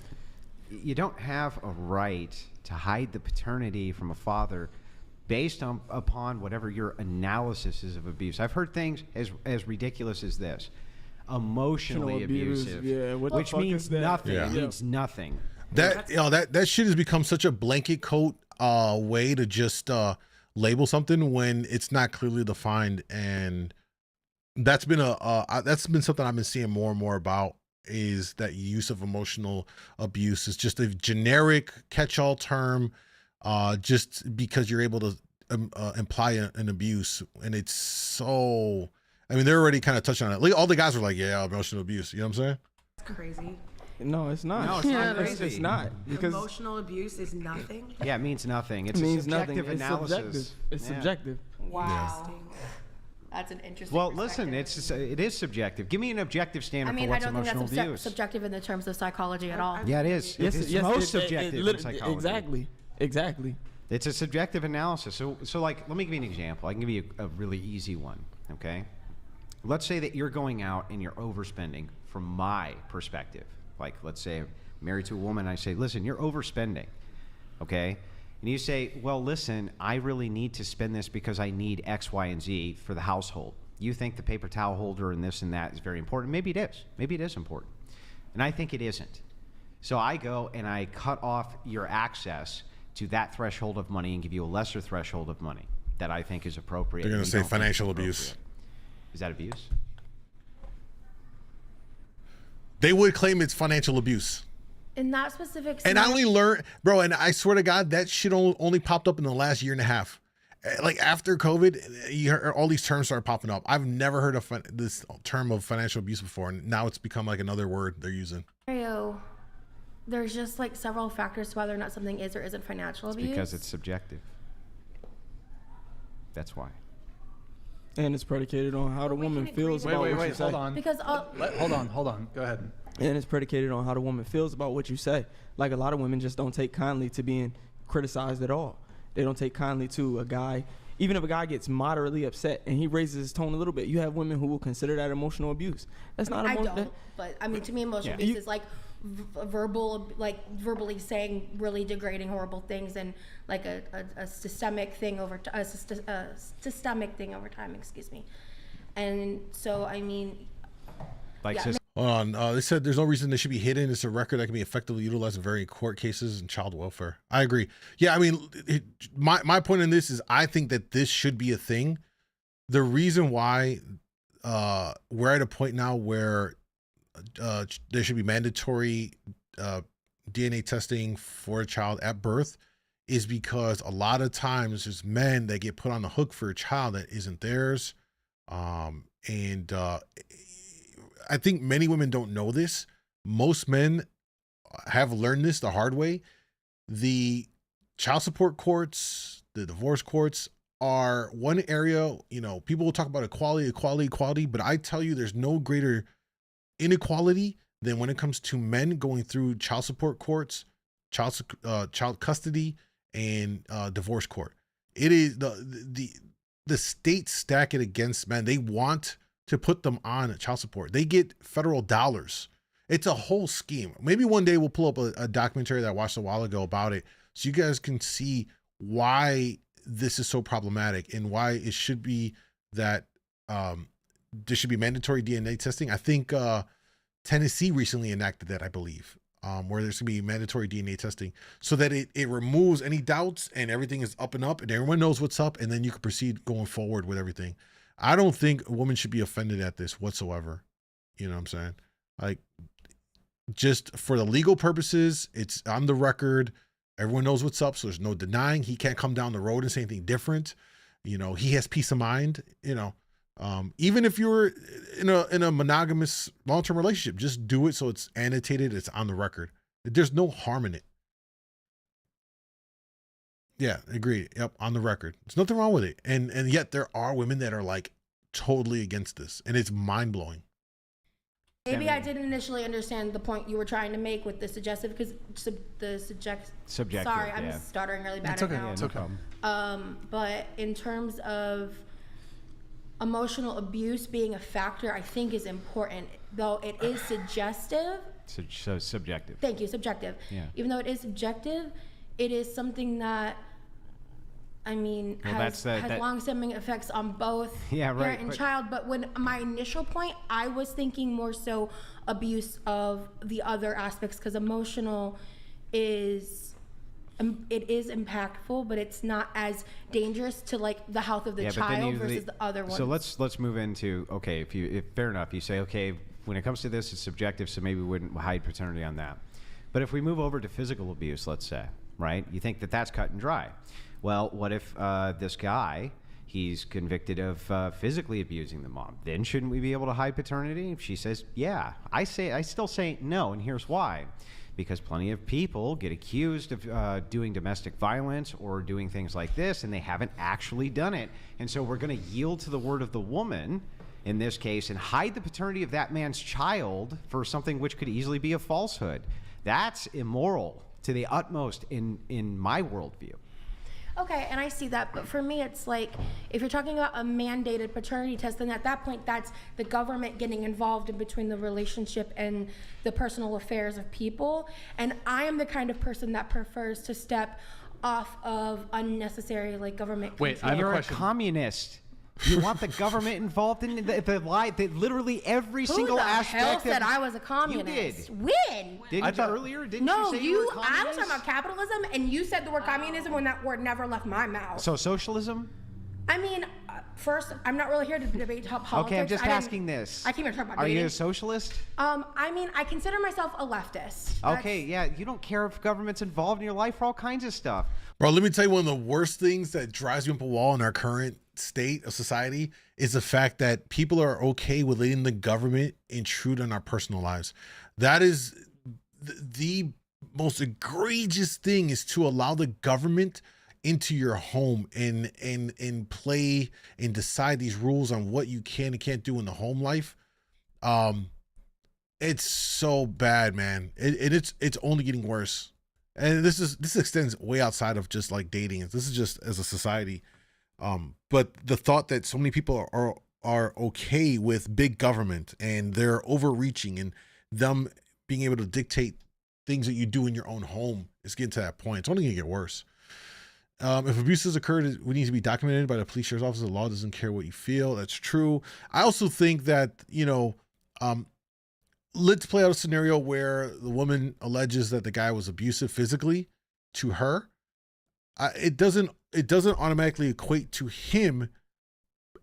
you don't have a right to hide the paternity from a father based upon whatever your analysis is of abuse. I've heard things as ridiculous as this. Emotionally abusive, which means nothing. Yeah. It means nothing. That shit has become such a blanket coat way to just label something when it's not clearly defined, and that's been something I've been seeing more and more about, is that use of emotional abuse is just a generic catch-all term, just because you're able to imply an abuse. And it's so, I mean, they're already kind of touching on it. Like, all the guys are like, yeah, emotional abuse. You know what I'm saying? It's crazy. No, it's not. No, it's not crazy. It's not. Because Emotional abuse is nothing. Yeah, it means nothing. It's it means a subjective nothing. analysis. Subjective. It's Yeah. subjective. Wow. That's an interesting Well, perspective. listen, it is subjective. Give me an objective standard I mean, for I what's don't think emotional that's abuse. subjective in the terms of psychology at all. Yeah, it is. It's most subjective in psychology. Exactly. It's a subjective analysis. So like, let me give you an example. I can give you a really easy one, okay? Let's say that you're going out and you're overspending from my perspective. Like, let's say I'm married to a woman, and I say, listen, you're overspending, okay? And you say, well, listen, I really need to spend this because I need X, Y, and Z for the household. You think the paper towel holder and this and that is very important. Maybe it is. Maybe it is important. And I think it isn't. So I go and I cut off your access to that threshold of money and give you a lesser threshold of money that I think is appropriate. They're going to say financial abuse. Is that abuse? They would claim it's financial abuse. In that specific And I only scenario- learned, bro, and I swear to God, that shit only popped up in the last year and a half. Like, after COVID, you heard all these terms started popping up. I've never heard of this term of financial abuse before, and now it's become like another word they're using. scenario, there's just like several factors to whether or not something is or isn't financial It's abuse. because it's subjective. That's why. And it's predicated on how the woman feels about what you say. Hold on. Because hold on. Go ahead. And it's predicated on how the woman feels about what you say. Like, a lot of women just don't take kindly to being criticized at all. They don't take kindly to a guy. Even if a guy gets moderately upset and he raises his tone a little bit, you have women who will consider that emotional abuse. That's not I emotional. don't, but I mean, to me, emotional Yeah. abuse is like verbally saying really degrading, horrible things, and like a systemic thing over a systemic thing over time. Excuse me. And so, I mean, Like, yeah, Hold on. They said there's no reason they should be hidden. It's a record that can be effectively utilized in varying court cases and child welfare. I agree. Yeah, I mean, my point in this is I think that this should be a thing. The reason why we're at a point now where there should be mandatory DNA testing for a child at birth is because a lot of times there's men that get put on the hook for a child that isn't theirs. I think many women don't know this. Most men have learned this the hard way. The child support courts, the divorce courts are one area, you know, people will talk about equality, but I tell you, there's no greater inequality than when it comes to men going through child support courts, child custody, and divorce court. It is the states stack it against men. They want to put them on child support. They get federal dollars. It's a whole scheme. Maybe one day we'll pull up a documentary that I watched a while ago about it, so you guys can see why this is so problematic and why it should be that there should be mandatory DNA testing. I think Tennessee recently enacted that, I believe, where there's gonna be mandatory DNA testing so that it removes any doubts and everything is up and everyone knows what's up, and then you can proceed going forward with everything. I don't think a woman should be offended at this whatsoever. You know what I'm saying? Like, just for the legal purposes, it's on the record. Everyone knows what's up, so there's no denying. He can't come down the road and say anything different. You know, he has peace of mind. You know, even if you're in a monogamous long-term relationship, just do it so it's annotated, it's on the record. There's no harm in it. Yeah, agreed. Yep, on the record. There's nothing wrong with it. And yet there are women that are like totally against this, and it's mind-blowing. Maybe I didn't initially understand the point you were trying to make with the suggestive, because Subjective. Sorry, I'm yeah. stuttering really bad It's okay. right now. It's okay. But in terms of emotional abuse being a factor, I think is important, though it is suggestive. So subjective. Thank you, subjective. Yeah. Even though it is subjective, it is something that, I mean, Well, has that- long-standing effects on both Yeah, right, parent and but- child. But when my initial point, I was thinking more so abuse of the other aspects, because emotional is, it is impactful, but it's not as dangerous to like the health of the but then child versus the other ones. So let's move into, okay, if fair enough, you say, okay, when it comes to this, it's subjective, so maybe we wouldn't hide paternity on that. But if we move over to physical abuse, let's say, right? You think that that's cut and dry. Well, what if this guy, he's convicted of physically abusing the mom? Then shouldn't we be able to hide paternity? If she says, yeah, I still say no, and here's why. Because plenty of people get accused of doing domestic violence or doing things like this, and they haven't actually done it. And so we're going to yield to the word of the woman in this case and hide the paternity of that man's child for something which could easily be a falsehood. That's immoral to the utmost in my worldview. Okay, and I see that, but for me, it's like, if you're talking about a mandated paternity test, then at that point, that's the government getting involved in between the relationship and the personal affairs of people. And I am the kind of person that prefers to step off of unnecessary, like, government control. Wait, I have a You're a question. communist. You want the government involved in the lie, literally every single aspect Who the hell of said I was a communist? You did. When? Didn't you earlier? Didn't No, you say you were a I was communist? talking about capitalism, and you said the word communism when that word never left my mouth. So socialism? I mean, first, I'm not really here to debate politics. Okay, I'm just I didn't- asking this. I came here to talk about Are dating. you a socialist? I mean, I consider myself a leftist. Okay, yeah, you don't care if government's involved in your life for all kinds of stuff. Bro, let me tell you, one of the worst things that drives me up a wall in our current state of society is the fact that people are okay with letting the government intrude on our personal lives. That is the most egregious thing, is to allow the government into your home and play and decide these rules on what you can and can't do in the home life. It's so bad, man. It's only getting worse. And this extends way outside of just like dating. This is just as a society. But the thought that so many people are okay with big government and they're overreaching and them being able to dictate things that you do in your own home is getting to that point. It's only gonna get worse. If abuse has occurred, it would need to be documented by the police, sheriff's office. The law doesn't care what you feel. That's true. I also think that, let's play out a scenario where the woman alleges that the guy was abusive physically to her. It doesn't automatically equate to him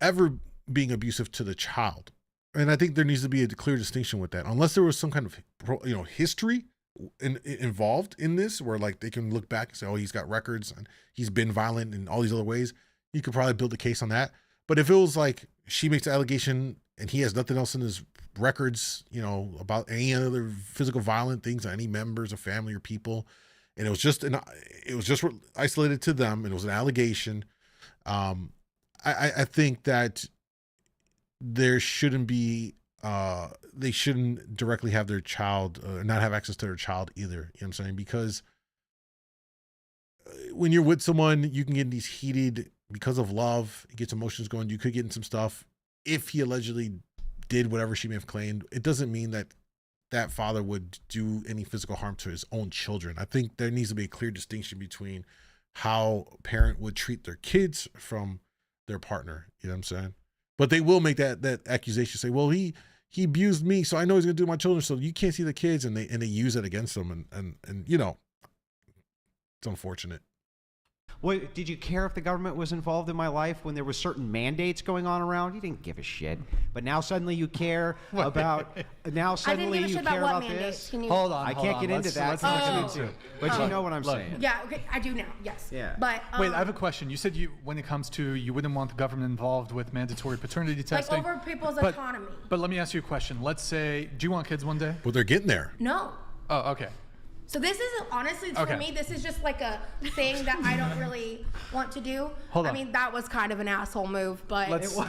ever being abusive to the child. And I think there needs to be a clear distinction with that, unless there was some kind of, history involved in this, where like they can look back and say, oh, he's got records and he's been violent in all these other ways. You could probably build a case on that. But if it was like she makes an allegation and he has nothing else in his records, about any other physical violent things on any members of family or people, and it was just isolated to them, and it was an allegation, I think that there shouldn't be they shouldn't directly have their child, not have access to their child either. You know what I'm saying? Because when you're with someone, you can get in these heated, because of love, it gets emotions going. You could get in some stuff. If he allegedly did whatever she may have claimed, it doesn't mean that that father would do any physical harm to his own children. I think there needs to be a clear distinction between how a parent would treat their kids from their partner. You know what I'm saying? But they will make that accusation, say, well, he abused me, so I know he's gonna do my children, so you can't see the kids, and they use it against them, and you know, it's unfortunate. Well, did you care if the government was involved in my life when there were certain mandates going on around? You didn't give a shit. But now suddenly you care about. Now suddenly you care about this. Hold on. I can't get into that. But you know what I'm saying. Yeah. Okay. I do now. Yes. Yeah. But wait, I have a question. You said when it comes to you wouldn't want the government involved with mandatory paternity testing, like over people's autonomy. But let me ask you a question. Let's say, do you want kids one day? Well, they're getting there. No. Oh, okay. So this is honestly for me. This is just like a thing that I don't really want to do. Hold on. I mean, that was kind of an asshole move, but let's keep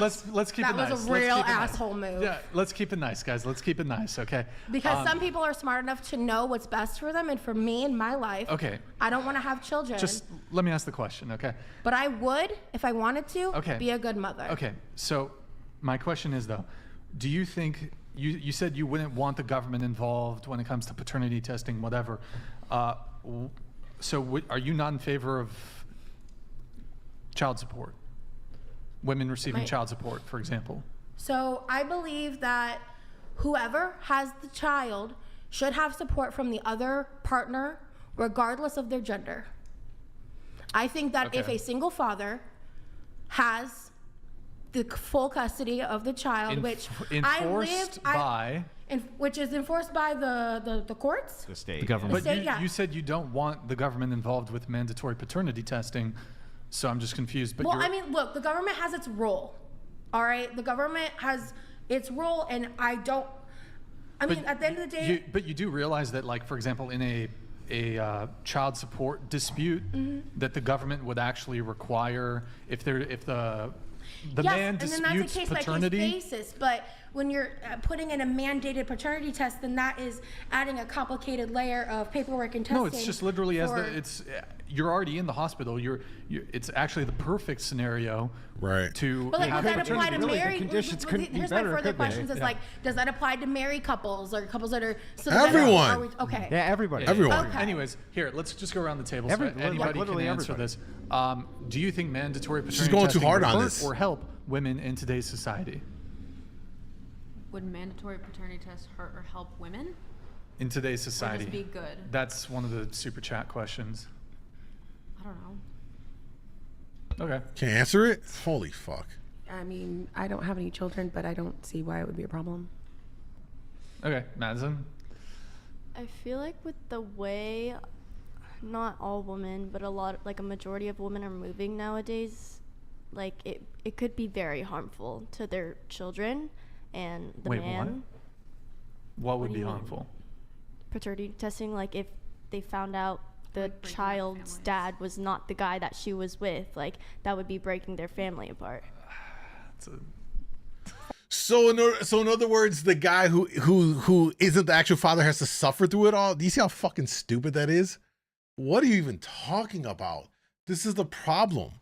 it nice. That was a real asshole move. Yeah, let's keep it nice, guys. Let's keep it nice, okay? Because some people are smart enough to know what's best for them, and for me in my life, okay, I don't want to have children. Just let me ask the question, okay? But I would, if I wanted to, okay, be a good mother. Okay, so my question is though, do you think you said you wouldn't want the government involved when it comes to paternity testing, whatever? So are you not in favor of child support? Women receiving child support, for example? So I believe that whoever has the child should have support from the other partner, regardless of their gender. I think that if a single father has the full custody of the child, which is enforced by the courts, the state, the government. The state, you said you don't want the government involved with mandatory paternity testing, so I'm just confused. But I mean, look, the government has its role. All right, the government has its role, and I don't. I mean, at the end of the day. But you do realize that, like, for example, in a child support dispute, that the government would actually require if the man disputes and then that's a case paternity. by case basis, but when you're putting in a mandated paternity test, then that is adding a complicated layer of paperwork and testing. No, it's just literally you're already in the hospital. It's actually the perfect scenario, right? To but like, have does that apply to married? Conditions couldn't be here's better, my further could they? questions: is like, does that apply to married couples or couples that are everyone? Okay. Yeah, everybody. Everyone. Okay. Anyways, here, let's just go around the table. Everybody, so anybody literally can answer everybody. this. Do you think mandatory paternity She's going too testing hard would on hurt this. or help women in today's society? Would mandatory paternity tests hurt or help women? In today's society. Or just be good? That's one of the super chat questions. I don't know. Okay. Can't answer it? Holy fuck. I mean, I don't have any children, but I don't see why it would be a problem. Okay, Madison? I feel like with the way, not all women, but a majority of women are moving nowadays, like it could be very harmful to their children and the man. What would be harmful? Paternity testing, like if they found out the child's dad was not the guy that she was with, like that would be breaking their family apart. So in other words, the guy who isn't the actual father has to suffer through it all. Do you see how fucking stupid that is? What are you even talking about? This is the problem.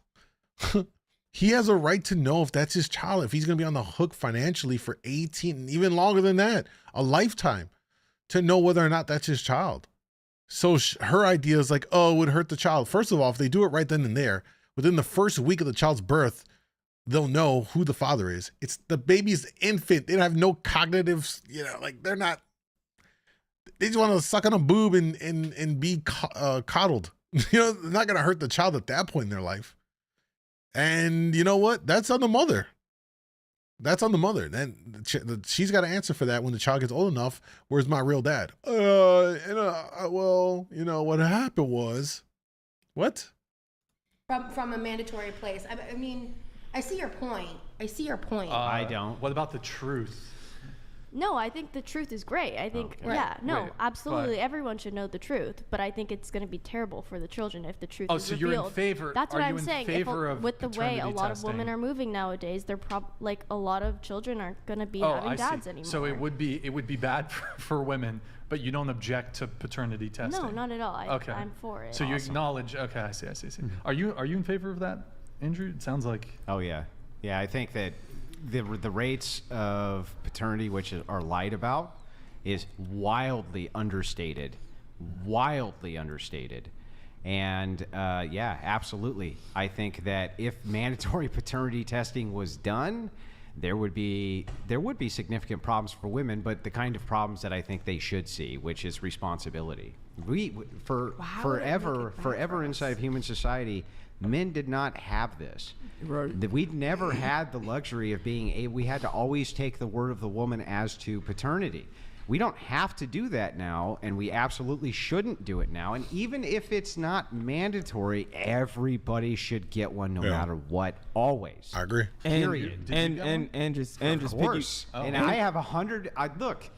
He has a right to know if that's his child, if he's going to be on the hook financially for 18, even longer than that, a lifetime, to know whether or not that's his child. So her idea is like, oh, it would hurt the child. First of all, if they do it right then and there, within the first week of the child's birth, they'll know who the father is. It's the baby's infant. They don't have no cognitive, like they're not, they just want to suck on a boob and be coddled. They're not going to hurt the child at that point in their life. And you know what? That's on the mother. That's on the mother. Then she's got to answer for that when the child gets old enough. Where's my real dad? Well, what happened was, what? From a mandatory place. I mean, I see your point. I don't. What about the truth? No, I think the truth is great. I think, absolutely, But- everyone should know the truth. But I think it's going to be terrible for the children if the truth Oh, is so revealed. you're in favor? That's what are I'm you in saying. favor of with the way a paternity lot of women testing? are moving nowadays, they're like a lot of children aren't going to be having dads anymore. So it would be bad for women, but you don't object to paternity testing. No, not at all. Okay. I'm for it. So you acknowledge. Okay, I see. Are you in favor of that, Andrew? It sounds like. Oh yeah, yeah. I think that the rates of paternity which are lied about is wildly understated, and yeah, absolutely. I think that if mandatory paternity testing was done, there would be significant problems for women, but the kind of problems that I think they should see, which is responsibility. Forever inside of human society, men did not have this. Right. We'd never had the luxury of we had to always take the word of the woman as to paternity. We don't have to do that now, and we absolutely shouldn't do it now. And even if it's not mandatory, everybody should get one no matter what, always. I agree. Period. And just of course. And I have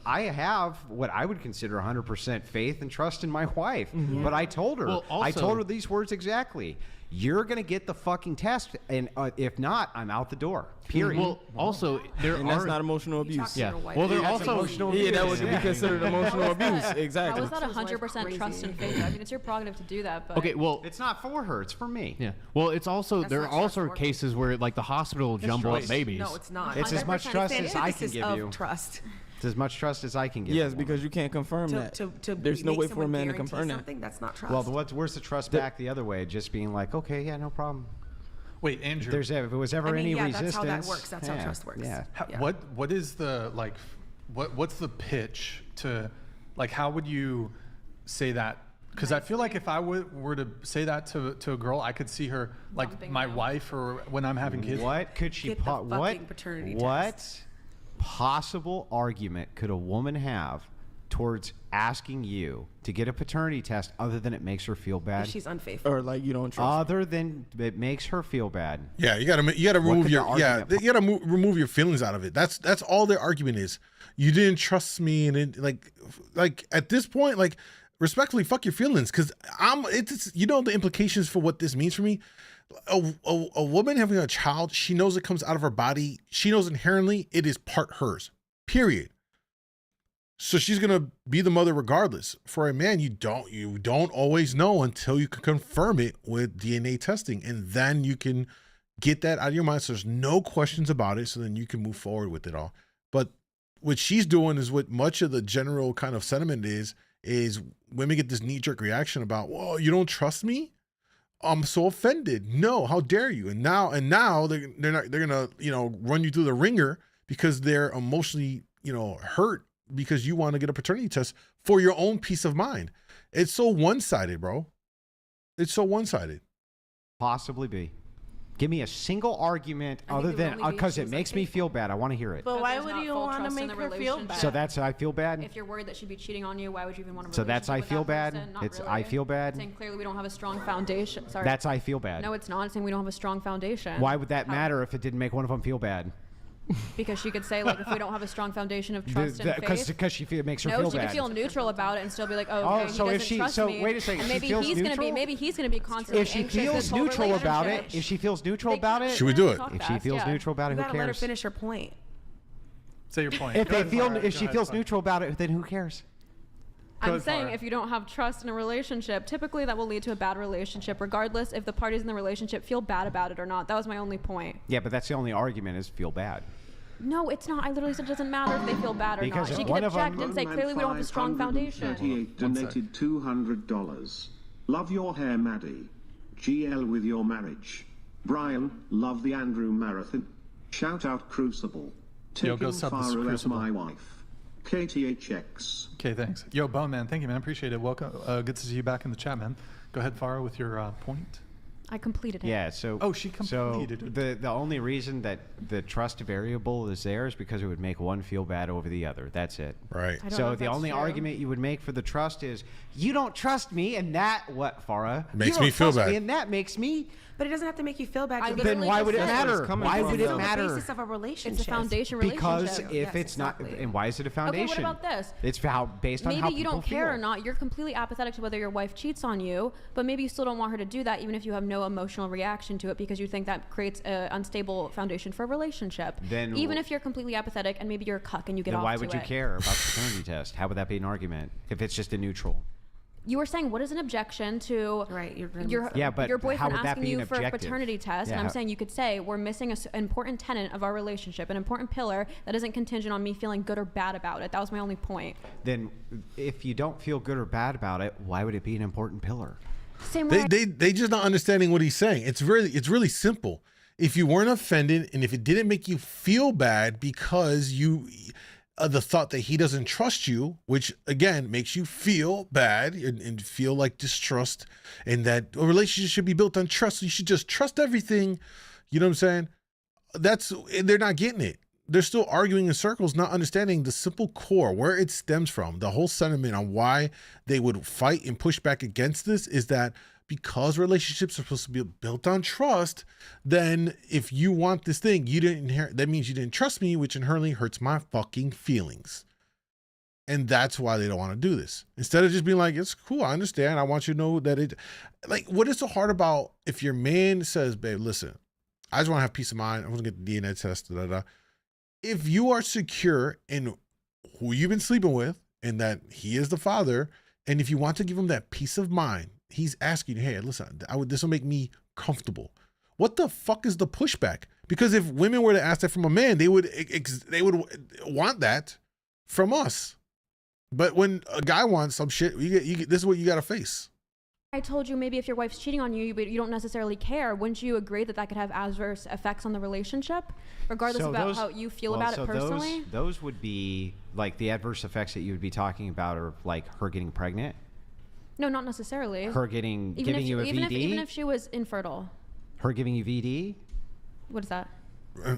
I have what I would consider 100% faith and trust in my wife. Mm-hmm. But I told her, Well, I also- told her these words exactly. You're going to get the fucking test, and if not, I'm out the door. Period. Well, also and that's not emotional abuse. Yeah. Well, they're also emotional Yeah, that abuse. would be considered emotional abuse. Exactly. How is that 100% trust and faith? I mean, it's your prerogative to do that, but Okay, well, it's not for her; it's for me. Yeah. Well, it's also That's there are not also trustworthy. cases where like the hospital jumble up trust. babies. No, it's not. It's as much 100% trust the as I can antithesis give of you. Trust. It's as much trust as I can give. Yes, a because woman. you can't confirm that. To There's no make way for a someone man to guarantee confirm that. something, that's not trust. Well, where's the trust back the other way? Just being like, okay, yeah, no problem. Wait, Andrew. If it was ever I mean, any yeah, resistance, that's how that works. That's how trust works. Yeah. Yeah. What is the what's the pitch to how would you say that? Because I feel like if I were to say that to a girl, I could see her like Bumping my down. wife or when I'm having kids. What could she? Get the fucking paternity What test. possible argument could a woman have towards asking you to get a paternity test other than it makes her feel bad? If she's unfaithful. Or like you don't trust. Other than it makes her feel bad. Yeah, you gotta remove could your the argument remove your feelings out of it. That's all their argument is. You didn't trust me, and it, like at this point, like respectfully, fuck your feelings, because it's you know the implications for what this means for me. A woman having a child, she knows it comes out of her body. She knows inherently it is part hers. Period. So she's gonna be the mother regardless. For a man, you don't always know until you can confirm it with DNA testing, and then you can get that out of your mind. So there's no questions about it. So then you can move forward with it all. But what she's doing is what much of the general kind of sentiment is women get this knee-jerk reaction about, "Whoa, you don't trust me? I'm so offended. No, how dare you?" And now they're gonna run you through the ringer because they're emotionally hurt because you want to get a paternity test for your own peace of mind. It's so one-sided, bro. It's so one-sided. Possibly be. Give me a single argument other than because it makes me feel bad. I want to hear it. But why there's would not you full want to trust in make the her feel relationship. bad? So that's I feel bad. If you're worried that she'd be cheating on you, why would you even want to? So that's I feel bad. Not It's really. I feel bad. Saying clearly we don't have a strong foundation. Sorry. That's I feel bad. No, it's not. It's saying we don't have a strong foundation. Why would that matter if it didn't make one of them feel bad? Because she could say like, if we don't have a strong foundation of trust and faith. Because it makes her No, feel she bad. could feel neutral about it and still be like, oh, okay, so he if doesn't she trust so me. wait a second. And She maybe feels he's gonna neutral? be constantly If she anxious feels this whole neutral about it, relationship. if she feels neutral about it, She would do it. If she feels neutral about it, You who gotta let her cares? finish her point. Say your point. If Go ahead, Farah. if Go she ahead, feels Farah. neutral about it, then who cares? I'm ahead, saying Farah. if you don't have trust in a relationship, typically that will lead to a bad relationship, regardless if the parties in the relationship feel bad about it or not. That was my only point. Yeah, but that's the only argument is feel bad. No, it's not. I literally said it doesn't matter if they feel bad or Because not. She if can one of object them- and say clearly we don't have a strong foundation. 38 donated $200. Love your hair, Maddie. GL with your marriage. Brian, love the Andrew Marathon. Shout out Crucible. Yo, go Taking sub this Farah as Crucible. my wife. KTHX. Okay, thanks. Yo, Bone Man, thank you, man. Appreciate it. Welcome. Good to see you back in the chat, man. Go ahead, Farah, with your point. I completed it. Yeah, so she completed it. The only reason that the trust variable is there is because it would make one feel bad over the other. That's it. Right. So the only argument you would make for the trust is you don't trust me, and that Farah makes you me don't feel trust bad. me, and that makes me. But it doesn't have to make you feel bad. Then why would it matter? Why would it matter? It's the basis of a relationship. It's a foundation relationship. Because if it's not, and why is it a foundation? Okay, what about this? It's based on maybe how you people don't care feel. or not. You're completely apathetic to whether your wife cheats on you, but maybe you still don't want her to do that, even if you have no emotional reaction to it, because you think that creates an unstable foundation for a relationship. Then even if you're completely apathetic and maybe you're a cuck and you get then off why to would you it. care about the paternity test? How would that be an argument if it's just a neutral? You were saying, what is an objection to your boyfriend asking you for a paternity test? And I'm saying you could say, we're missing an important tenet of our relationship, an important pillar that isn't contingent on me feeling good or bad about it. That was my only point. Then if you don't feel good or bad about it, why would it be an important pillar? Same way. They just not understanding what he's saying. It's really simple. If you weren't offended and if it didn't make you feel bad because the thought that he doesn't trust you, which again makes you feel bad and feel like distrust, and that a relationship should be built on trust. So you should just trust everything. You know what I'm saying? They're not getting it. They're still arguing in circles, not understanding the simple core, where it stems from. The whole sentiment on why they would fight and push back against this is that because relationships are supposed to be built on trust, then if you want this thing, that means you didn't trust me, which inherently hurts my fucking feelings. And that's why they don't want to do this. Instead of just being like, it's cool, I understand. I want you to know that what is so hard about if your man says, babe, listen, I just want to have peace of mind. I want to get the DNA test, If you are secure in who you've been sleeping with and that he is the father, and if you want to give him that peace of mind, he's asking, hey, listen, this will make me comfortable. What the fuck is the pushback? Because if women were to ask that from a man, they would want that from us. But when a guy wants some shit, this is what you got to face. I told you maybe if your wife's cheating on you, but you don't necessarily care. Wouldn't you agree that could have adverse effects on the relationship, regardless about how you feel about it personally? Those would be like the adverse effects that you would be talking about, are like her getting pregnant. No, not necessarily. Her giving you a VD? Even if she was infertile. Her giving you VD? What is that?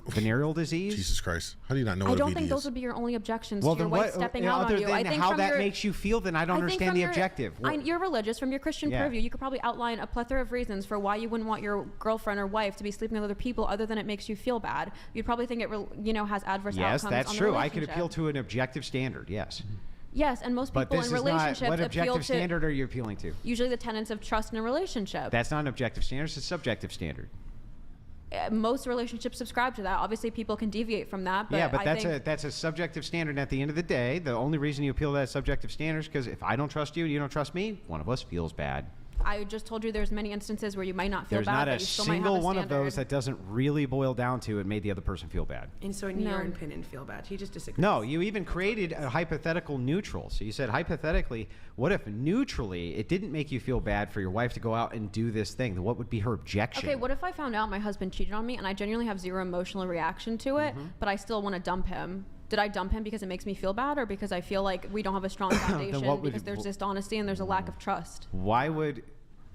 Venereal disease? Jesus Christ. How do you not know what a VD is? I don't think those would be your only objections to your wife stepping out on you. I think how that makes you feel, then I don't understand the objective. You're religious. From your Christian purview, you could probably outline a plethora of reasons for why you wouldn't want your girlfriend or wife to be sleeping with other people other than it makes you feel bad. You'd probably think it has adverse outcomes. Yes, that's true. I could relationship. appeal to an objective standard, yes. Yes, and most people in relationships what appeal objective to standard are you appealing to? Usually the tenets of trust in a relationship. That's not an objective standard, it's a subjective standard. Most relationships subscribe to that. Obviously, people can deviate from that. But yeah, but that's a subjective standard. At the end of the day, the only reason you appeal to that subjective standard is because if I don't trust you and you don't trust me, one of us feels bad. I just told you there's many instances where you might not feel bad. There's not a single one of those that doesn't really boil down to it made the other person feel bad. And so your opinion feel bad. He just disagrees. No, you even created a hypothetical neutral. So you said hypothetically, what if neutrally it didn't make you feel bad for your wife to go out and do this thing? What would be her objection? Okay, what if I found out my husband cheated on me and I genuinely have zero emotional reaction to it, but I still want to dump him? Did I dump him because it makes me feel bad, or because I feel like we don't have a strong foundation because there's dishonesty and there's a lack of trust?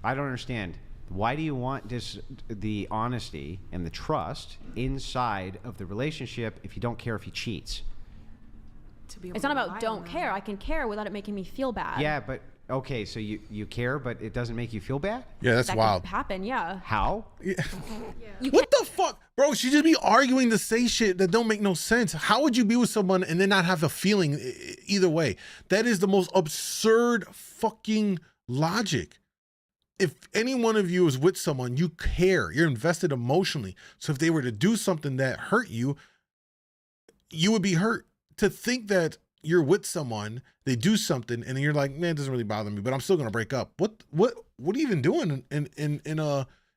I don't understand. Why do you want the honesty and the trust inside of the relationship if you don't care if he cheats? It's not about don't care. I can care without it making me feel bad. Yeah, but okay, so you care, but it doesn't make you feel bad? Yeah, that's wild. That could happen, yeah. How? What the fuck? Bro, she just be arguing to say shit that don't make no sense. How would you be with someone and then not have a feeling either way? That is the most absurd fucking logic. If any one of you is with someone, you care. You're invested emotionally. So if they were to do something that hurt you, you would be hurt. To think that you're with someone, they do something, and you're like, man, it doesn't really bother me, but I'm still gonna break up. What are you even doing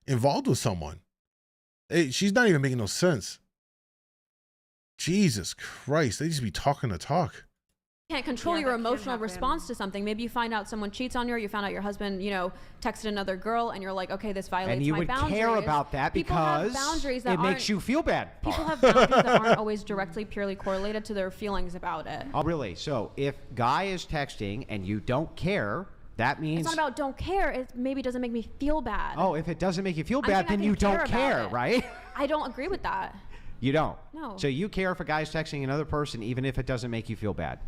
involved with someone? Hey, she's not even making no sense. Jesus Christ, they just be talking to talk. You can't control your emotional response to something. Maybe you find out someone cheats on you, or you found out your husband, texted another girl, and you're like, okay, this violates my boundaries. And you would care about that because it makes you feel bad. People have boundaries that aren't always directly, purely correlated to their feelings about it. Oh, really? So if guy is texting and you don't care, That means it's not about don't care. It maybe doesn't make me feel bad. Oh, if it doesn't make you feel bad, then you don't care, right? I don't agree with that. You don't. No. So you care if a guy's texting another person, even if it doesn't make you feel bad.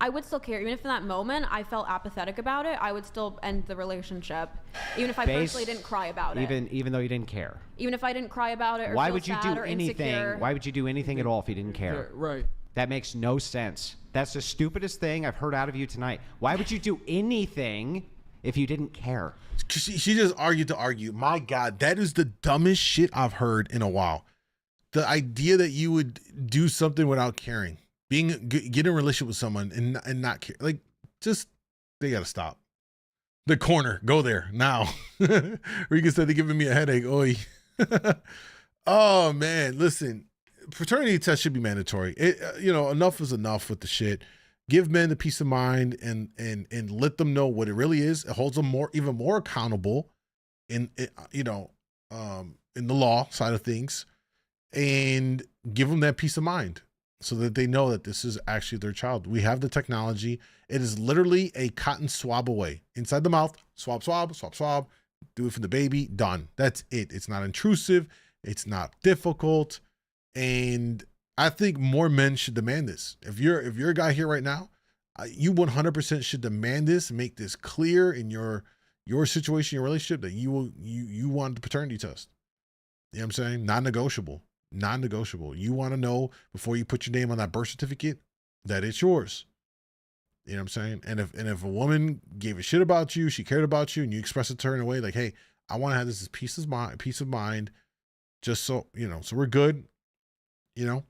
I would still care. Even if in that moment I felt apathetic about it, I would still end the relationship. Even if I personally didn't cry about it. Even though you didn't care. Even if I didn't cry about it or Why feel would you sad do or anything? insecure. Why would you do anything at all if you didn't care? Right. That makes no sense. That's the stupidest thing I've heard out of you tonight. Why would you do anything if you didn't care? She just argued to argue. My God, that is the dumbest shit I've heard in a while. The idea that you would do something without caring, get in a relationship with someone and not care, like, just, they gotta stop. The corner, go there now. Rika said they're giving me a headache. Oi. Oh man, listen, paternity test should be mandatory. Enough is enough with the shit. Give men the peace of mind and let them know what it really is. It holds them even more accountable in the law side of things. And give them that peace of mind so that they know that this is actually their child. We have the technology. It is literally a cotton swab away. Inside the mouth, swab, swab, swab, swab. Do it for the baby, done. That's it. It's not intrusive. It's not difficult. And I think more men should demand this. If you're a guy here right now, you 100% should demand this, make this clear in your situation, your relationship, that you want the paternity test. You know what I'm saying? Non-negotiable. Non-negotiable. You want to know before you put your name on that birth certificate that it's yours. You know what I'm saying? And if a woman gave a shit about you, she cared about you, and you express it to her in a way like, hey, I want to have this peace of mind, just so, so we're good, and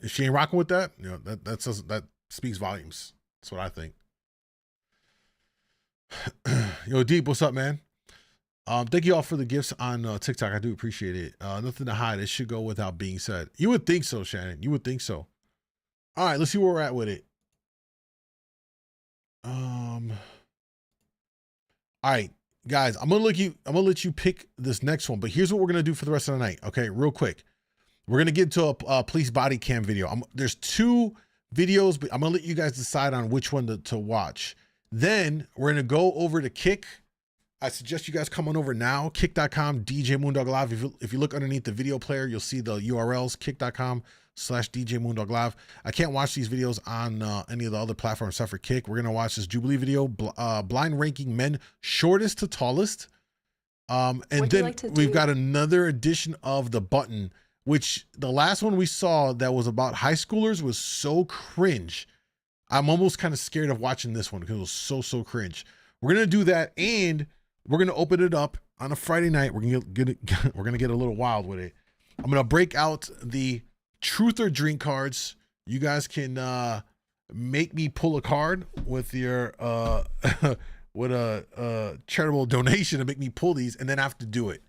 if she ain't rocking with that, that speaks volumes. That's what I think. Yo, Deep, what's up, man? Thank you all for the gifts on TikTok. I do appreciate it. Nothing to hide. It should go without being said. You would think so, Shannon. You would think so. All right, let's see where we're at with it. All right, guys, I'm gonna let you pick this next one, but here's what we're gonna do for the rest of the night. Okay, real quick. We're gonna get to a police body cam video. There's 2 videos, but I'm gonna let you guys decide on which one to watch. Then we're gonna go over to Kick. I suggest you guys come on over now, kick.com, djmoondawglive. If you look underneath the video player, you'll see the URLs, kick.com/djmoondawglive. I can't watch these videos on any of the other platforms except for Kick. We're going to watch this Jubilee video, blind ranking men shortest to tallest. And then we've got another edition of The Button, which the last one we saw that was about high schoolers was so cringe. I'm almost kind of scared of watching this one because it was so cringe. We're going to do that, and we're going to open it up on a Friday night. We're going to get a little wild with it. I'm going to break out the truth or drink cards. You guys can make me pull a card with your with a charitable donation to make me pull these, and then I have to do it.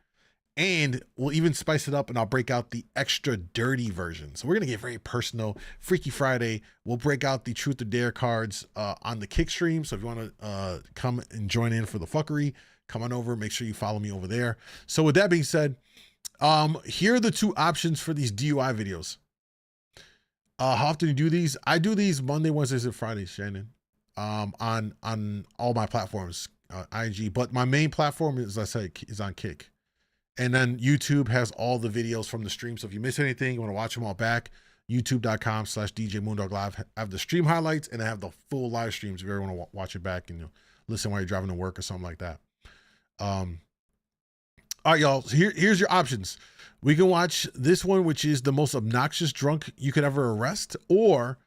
And we'll even spice it up, and I'll break out the extra dirty version. So we're going to get very personal. Freaky Friday. We'll break out the Truth or Dare cards on the Kick stream. So if you want to come and join in for the fuckery, come on over. Make sure you follow me over there. So with that being said, here are the 2 options for these DUI videos. How often do you do these? I do these Monday, Wednesdays, and Fridays, Shannon, on all my platforms, IG. But my main platform, as I said, is on Kick. And then YouTube has all the videos from the stream. So if you miss anything, you want to watch them all back, youtube.com/djmoondawglive. I have the stream highlights, and I have the full live streams if you ever want to watch it back and listen while you're driving to work or something like that. All right, y'all. So here's your options. We can watch this one, which is the most obnoxious drunk you could ever arrest, or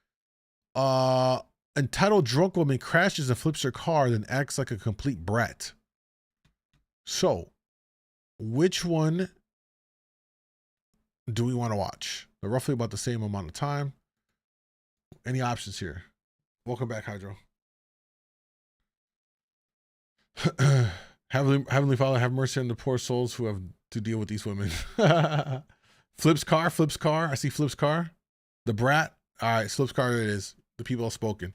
entitled drunk woman crashes and flips her car, then acts like a complete brat. So, which one do we want to watch? They're roughly about the same amount of time. Any options here? Welcome back, Hydro. Heavenly Father, have mercy on the poor souls who have to deal with these women. Flip's car. I see Flip's car. The brat. All right, Flip's car it is. The people have spoken.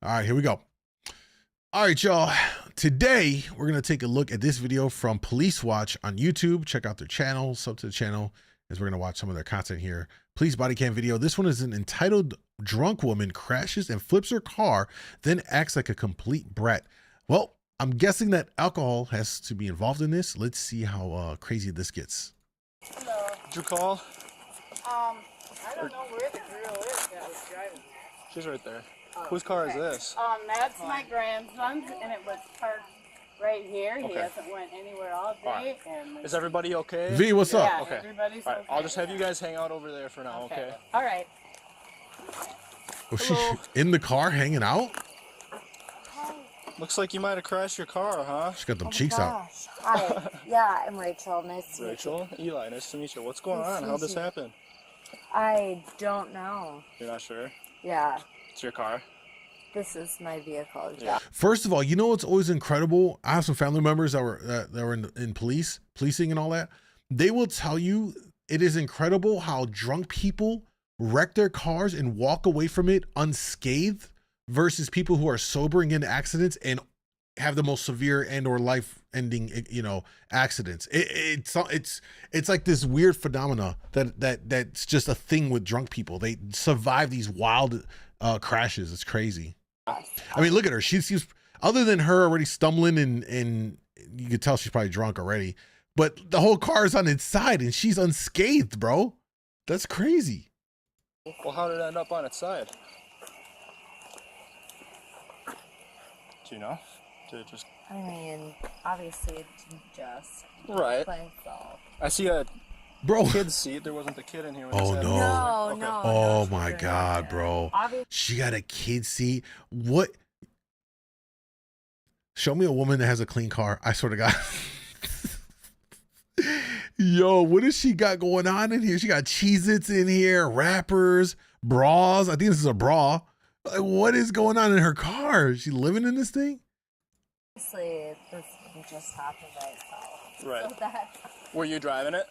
All right, here we go. All right, y'all. Today, we're going to take a look at this video from Police Watch on YouTube. Check out their channel, sub to the channel, as we're going to watch some of their content here. Police body cam video. This one is an entitled drunk woman crashes and flips her car, then acts like a complete brat. Well, I'm guessing that alcohol has to be involved in this. Let's see how crazy this gets. Hello. Did you call? I don't know where the girl is that was driving. She's right there. Whose car is this? That's my grandson's, and it was parked right here. He Okay. hasn't went anywhere all day. All right. And Is everybody okay? V, what's up? Yeah, Okay. everybody's All right. okay. I'll just have you guys hang out over there for now, okay? All right. Was she in the car hanging out? Looks like you might have crashed your car, huh? She got them cheeks out. Hi. Yeah, I'm Rachel. Nice to meet you. Rachel, Eli, nice to meet you. What's going Nice on? to How'd meet this you. happen? I don't know. You're not sure? Yeah, It's your car? this is my vehicle. Yeah. First of all, you know what's always incredible? I have some family members that were in policing and all that. They will tell you it is incredible how drunk people wreck their cars and walk away from it unscathed versus people who are sobering into accidents and have the most severe and or life-ending, accidents. It's like this weird phenomena that's just a thing with drunk people. They survive these wild crashes. It's crazy. I mean, look at her. She seems, other than her already stumbling and you could tell she's probably drunk already, but the whole car is on its side and she's unscathed, bro. That's crazy. Well, how did it end up on its side? Do you know? Did it just... I mean, obviously it didn't just Right. by itself. I see a Bro. kid's seat. There wasn't the kid in here. When Oh this no. happened. No, Oh my God, bro. Obviously. She got a kid seat. What? Show me a woman that has a clean car. I swear to God. Yo, what does she got going on in here? She got Cheez-Its in here, wrappers, bras. I think this is a bra. Like, what is going on in her car? Is she living in this thing? Obviously, this didn't just happen by itself. Right. So that Were you driving it?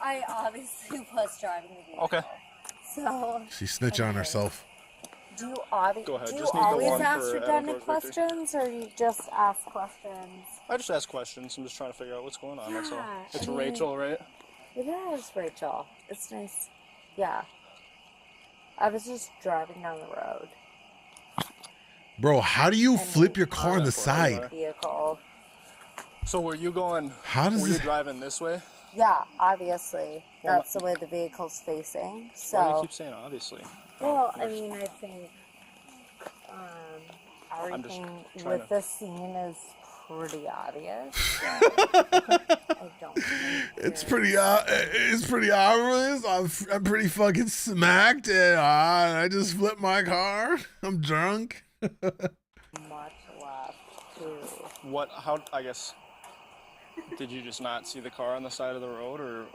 I obviously was driving the vehicle. Okay. So She's snitching on herself. do you, Go ahead. do you Just need the always one ask for redundant Avatar's victory. questions, or you just ask questions? I just ask questions. I'm just trying to figure out what's going on. That's all. Yeah, It's I mean- Rachel, right? It is, Rachel. It's nice. Yeah. I was just driving down the road. Bro, how do you flip your car on the side? Vehicle. So were you going? How does Were you this- driving this way? Yeah, obviously. Well, That's the way the vehicle's facing. Why do you So, keep saying obviously? well, I mean, I think I'm just everything trying with to- this scene is pretty obvious. So I don't think It's pretty obvious. I'm pretty fucking smacked and I just flipped my car. I'm drunk. much left to. What? How? I guess. Did you just not see the car on the side of the road, or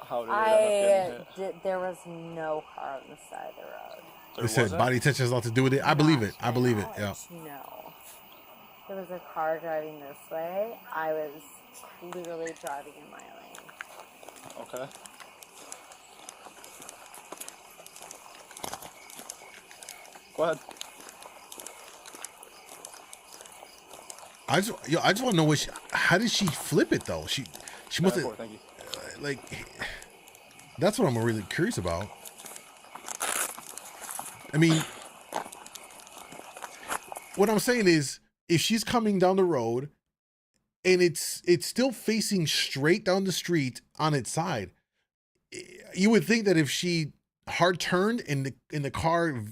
how did it end up getting hit? There was no car on the side of the road. There They said wasn't? body tension has a lot to do with it. I believe it. I believe it. Yeah. No. There was a car driving this way. I was clearly driving in my lane. Okay. Go ahead. I just want to know how did she flip it though? She must have, Thank you. like, that's what I'm really curious about. I mean, what I'm saying is, if she's coming down the road and it's still facing straight down the street on its side, you would think that if she hard turned and the car,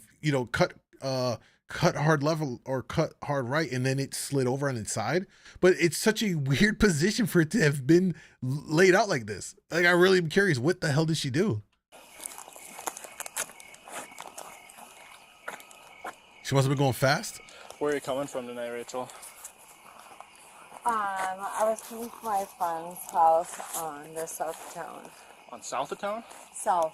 cut hard left or cut hard right, and then it slid over on its side. But it's such a weird position for it to have been laid out like this. Like, I really am curious, what the hell did she do? She must have been going fast. Where are you coming from tonight, Rachel? I was coming to my friend's house on the south of town. On south of town? South.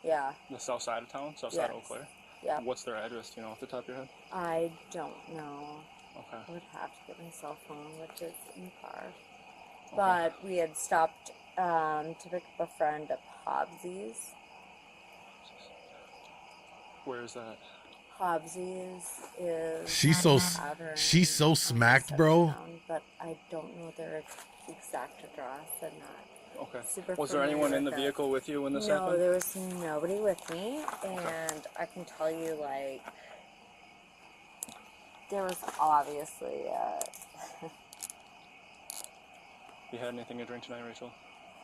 Yeah. The south side of town? South side of Yes. Eau Claire? Yeah. What's their address? Do you know off the top of your head? I don't know. Okay. I would have to get my cell phone, which is in the car. But we had stopped to pick up a friend at Hobbsy's. Where is that? Hobbsy's is. She's so pattern she's so smacked, bro. town, but I don't know their exact address and not. Okay. super Was there anyone familiar in the with it. vehicle with you when this No, happened? there was nobody with me, and I can tell you, like, there was obviously, You had anything to drink tonight, Rachel?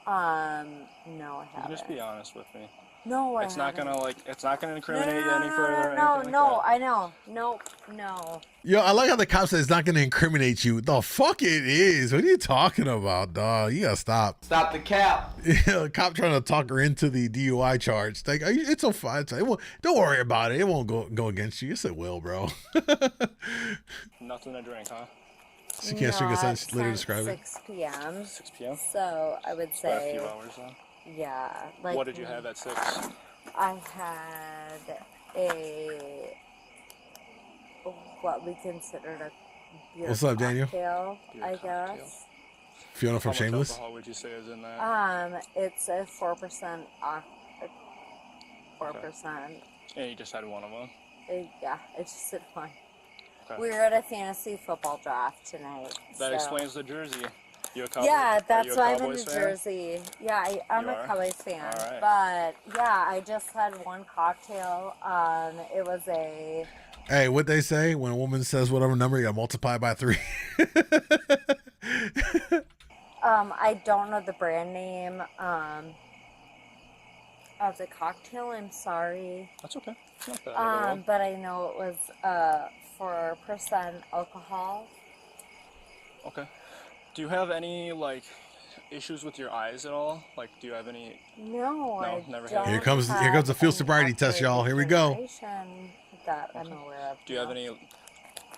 no, I You haven't. can just be honest with me. No, I It's not haven't. gonna it's not gonna incriminate you no, any further. Or no, anything no, like I know. Nope, no. Yo, I like how the cop says it's not going to incriminate you. The fuck it is. What are you talking about, dog? You got to stop. Stop the cap. Yeah, cop trying to talk her into the DUI charge. Like, it's so fine. Don't worry about it. It won't go against you. Yes, it will, bro. Nothing to drink, huh? She can't drink a Not later since describe it. 6 p.m. 6 p.m. So I would It's about a say, few hours though. yeah. Like, What did you have at 6? I had what we considered a beer What's up, Daniel? cocktail, Beer I cocktail. guess. Fiona from How much Shameless. alcohol would you say is in that? It's a 4%. 4%. And you just had one of them. Yeah, it's just a fun. Okay. We were at a fantasy football draft tonight. That so. explains the jersey. You a Cowboy? Yeah, that's are you a why I'm in Cowboys New fan? Jersey. Yeah, I'm You a are? Cowboys fan. All right. But yeah, I just had one cocktail. It was a. Hey, what they say when a woman says whatever number, you got to multiply by 3. I don't know the brand name of the cocktail. I'm sorry. That's okay. It's not bad at all. But I know it was 4% alcohol. Okay. Do you have any like issues with your eyes at all? Like, do you have any? No, I never don't had. Here comes the field sobriety test, y'all. Here we go. degeneration that I'm aware of. Do you have any?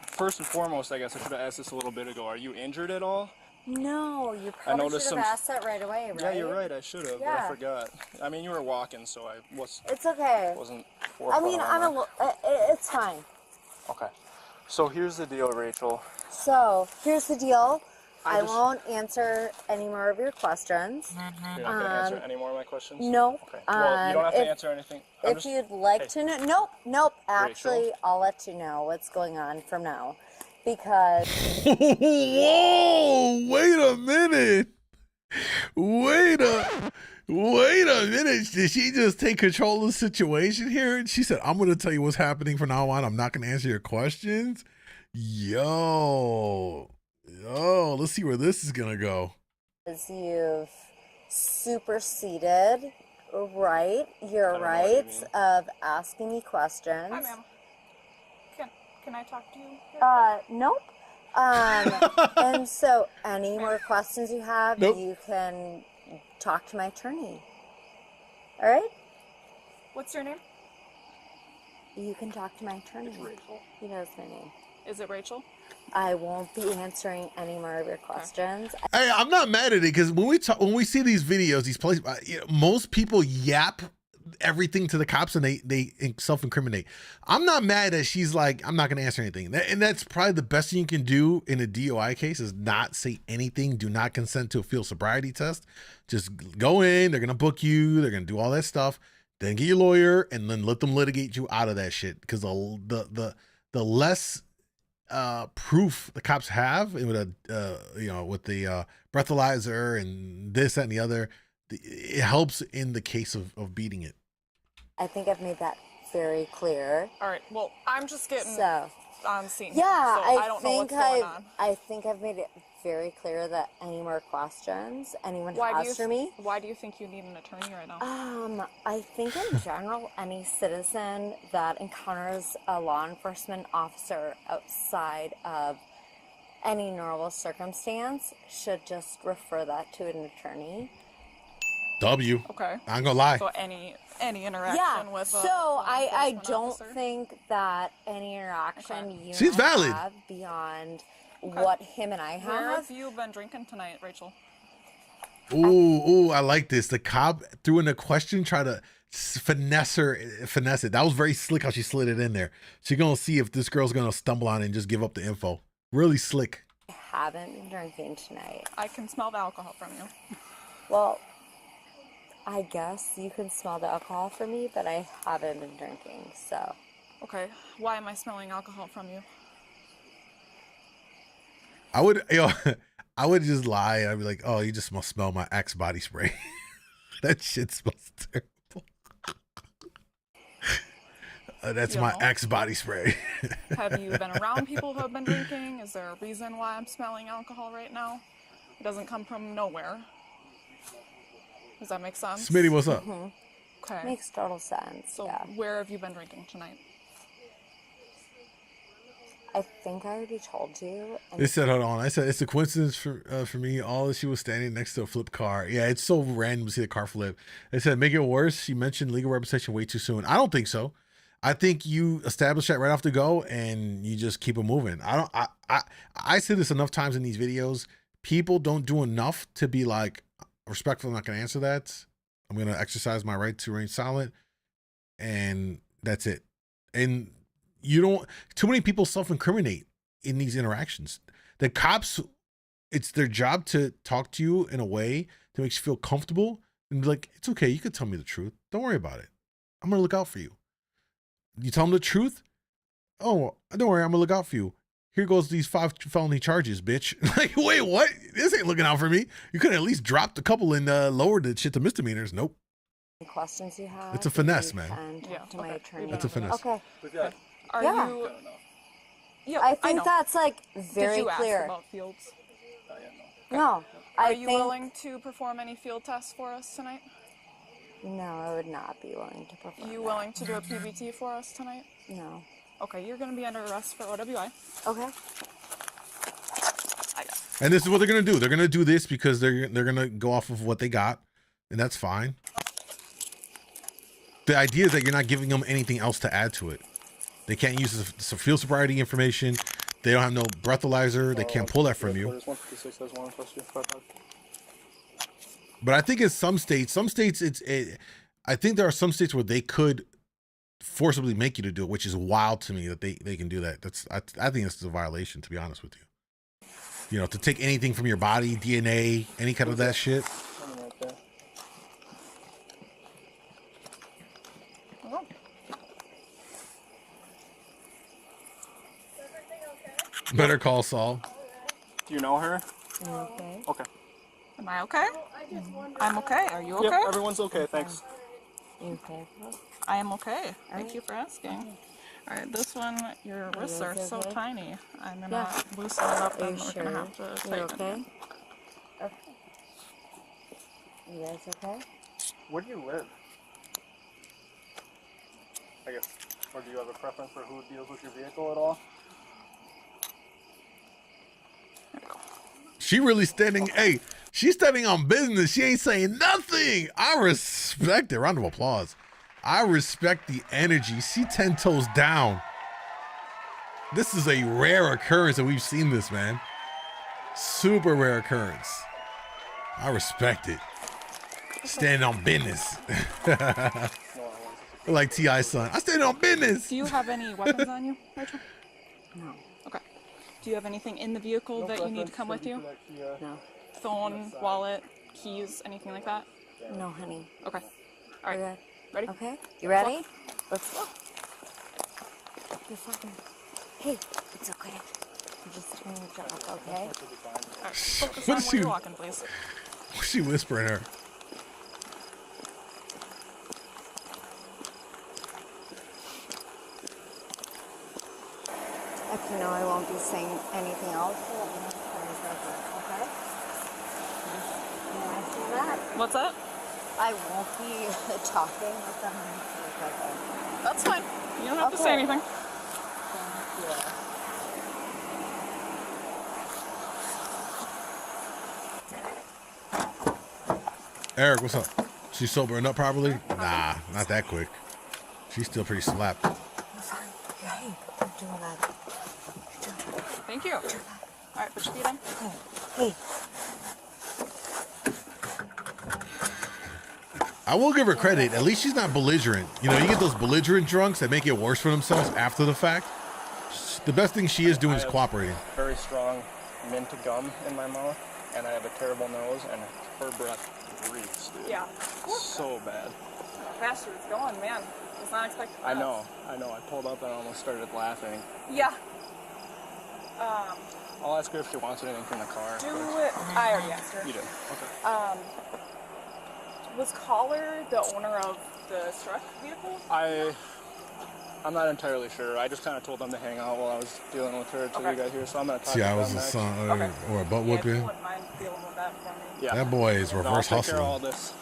First and foremost, I guess I should have asked this a little bit ago. Are you injured at all? No, you probably should noticed have asked that right away, right? Yeah, you're right. I should have, but Yeah. I forgot. I mean, you were walking, so I was. It's okay. Wasn't. I mean, it's fine. Okay. So here's the deal, Rachel. So here's the deal. I just- won't answer any more of your questions. You're not gonna answer any more of my questions. No. Okay. Well, you don't have to if- answer anything. If you'd like Hey. to know, nope. Actually, I'll let you know what's going on from now, because Whoa! Wait a minute. Wait a minute. Did she just take control of the situation here? And she said, "I'm going to tell you what's happening from now on. I'm not going to answer your questions." Yo, let's see where this is going to go. you've superseded your rights of asking me questions. Hi, ma'am. Can I talk to you? Nope. And so any more questions you have, you can talk to my attorney. All right? What's your name? You can talk to my attorney. It's Rachel. He knows my name. Is it Rachel? I won't be answering any more of your questions. Hey, I'm not mad at it because when we see these videos, these places, most people yap everything to the cops and they self-incriminate. I'm not mad that she's like, I'm not going to answer anything. And that's probably the best thing you can do in a DUI case is not say anything. Do not consent to a field sobriety test. Just go in. They're going to book you. They're going to do all that stuff. Then get your lawyer and then let them litigate you out of that shit. Because the less proof the cops have with with the breathalyzer and this, that, and the other, it helps in the case of beating it. I think I've made that very clear. All right. Well, I'm just getting on scene. Yeah, here, so I don't know what's going on. I think I've made it very clear that any more questions anyone has for me. Why do you think you need an attorney right now? I think in general, any citizen that encounters a law enforcement officer outside of any normal circumstance should just refer that to an attorney. Okay. I ain't gonna lie. So any interaction with so a law I enforcement don't officer? think that any interaction you Seems and I valid. have beyond what him and I Where have. have you been drinking tonight, Rachel? Ooh, I like this. The cop threw in a question, try to finesse it. That was very slick how she slid it in there. She's gonna see if this girl's gonna stumble on it and just give up the info. Really slick. I haven't been drinking tonight. I can smell the alcohol from you. Well, I guess you can smell the alcohol from me, but I haven't been drinking, so. Okay. Why am I smelling alcohol from you? I would just lie. I'd be like, oh, you just must smell my Axe body spray. That shit smells terrible. That's my Axe body spray. Have you been around people who have been drinking? Is there a reason why I'm smelling alcohol right now? It doesn't come from nowhere. Does that make sense? Smitty, what's up? Okay. Makes total sense. So where have you been drinking tonight? I think I already told you. They said, hold on. I said, it's a coincidence for me. All she was standing next to a flip car. Yeah, it's so random to see the car flip. They said, make it worse. She mentioned legal representation way too soon. I don't think so. I think you establish that right off the go and you just keep it moving. I say this enough times in these videos. People don't do enough to be like, respectful, I'm not going to answer that. I'm going to exercise my right to remain silent. And that's it. And you don't, too many people self-incriminate in these interactions. The cops, it's their job to talk to you in a way that makes you feel comfortable and be like, it's okay, you can tell me the truth. Don't worry about it. I'm going to look out for you. You tell them the truth? Oh, don't worry, I'm going to look out for you. Here goes these 5 felony charges, bitch. Like, wait, what? This ain't looking out for me. You could at least dropped a couple and lowered the shit to misdemeanors. Nope. Any questions you have? It's a finesse, man. To my attorney. It's a finesse. Okay. Are Yeah. you? Yeah, I think know. that's like very Did you clear. ask about fields? No. Are you willing to perform any field tests for us tonight? No, I would not be willing to perform. You willing to do a PBT for us tonight? No. Okay, you're going to be under arrest for OWI. Okay. And this is what they're going to do. They're going to do this because they're going to go off of what they got, and that's fine. The idea is that you're not giving them anything else to add to it. They can't use some field sobriety information. They don't have no breathalyzer. They can't pull that from you. But I think in some states, I think there are some states where they could forcibly make you to do it, which is wild to me that they can do that. I think this is a violation, to be honest with you. You know, to take anything from your body, DNA, any kind of that shit. Better call Saul. Do you know her? Okay. Okay. Am I okay? I'm okay. Are you okay? Yep, everyone's okay, thanks. You okay? I am okay. Thank you for asking. All right, this one, your wrists are so tiny. I'm gonna loosen it up and we're gonna have to tighten it. Okay. Okay. You guys okay? Where do you live? I guess, or do you have a preference for who deals with your vehicle at all? She really standing, hey, she's standing on business. She ain't saying nothing. I respect it. Round of applause. I respect the energy. She 10 toes down. This is a rare occurrence that we've seen this, man. Super rare occurrence. I respect it. Standing on business. Like T.I.'s son. I stand on business. Do you have any weapons on you, Rachel? No. Okay. Do you have anything in the vehicle that you need to come with you? No. Phone, wallet, keys, anything like that? No, honey. Okay. All right. Ready? Okay. You ready? Let's go. You're fucking. Hey, it's okay. You're just doing your job, okay? All right. Focus What on is where she- you're walking, please. What's she whispering her? If you know I won't be saying anything else, so let me know when it's over, okay? Can I see that? What's that? I won't be talking with them until it's over. That's fine. You don't have to say anything. Thank you. Eric, what's up? She sobering up properly? Nah, not that quick. She's still pretty slapped. You're fine. Hey, you're doing that. Thank you. All right, put your feet in. Hey. I will give her credit. At least she's not belligerent. You know, you get those belligerent drunks that make it worse for themselves after the fact. The best thing she is doing is cooperating. Very strong mint gum in my mouth, and I have a terrible nose, and her breath reeks, dude. Yeah. So bad. Faster it's going, man. It's not expected. I know. I pulled up and I almost started laughing. Yeah. I'll ask her if she wants anything from the car. I already asked her. You did. Okay. Was Caller the owner of the struck vehicle? I'm not entirely sure. I just kind of told them to hang out while I was dealing with her until we got here, so I'm gonna talk to them See, I was a next. son or a butt whooping. Wouldn't mind dealing with that for me. Yeah. That boy is reverse I'll take care of hustling. all this.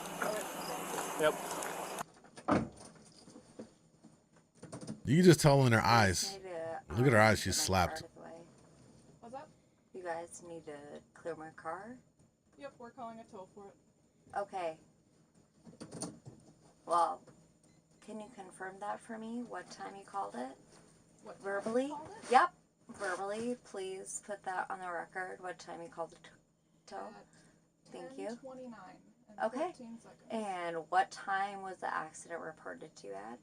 Yep. You can just tell in her eyes. Look at her eyes. She's slapped. What's up? You guys need to clear my car? Yep, we're calling a tow for it. Okay. Well, can you confirm that for me? What time you called it? What verbally? Called it? Yep. Verbally, please put that on the record. What time you called the tow? Thank you. 29. Okay. And what time was the accident reported to you at?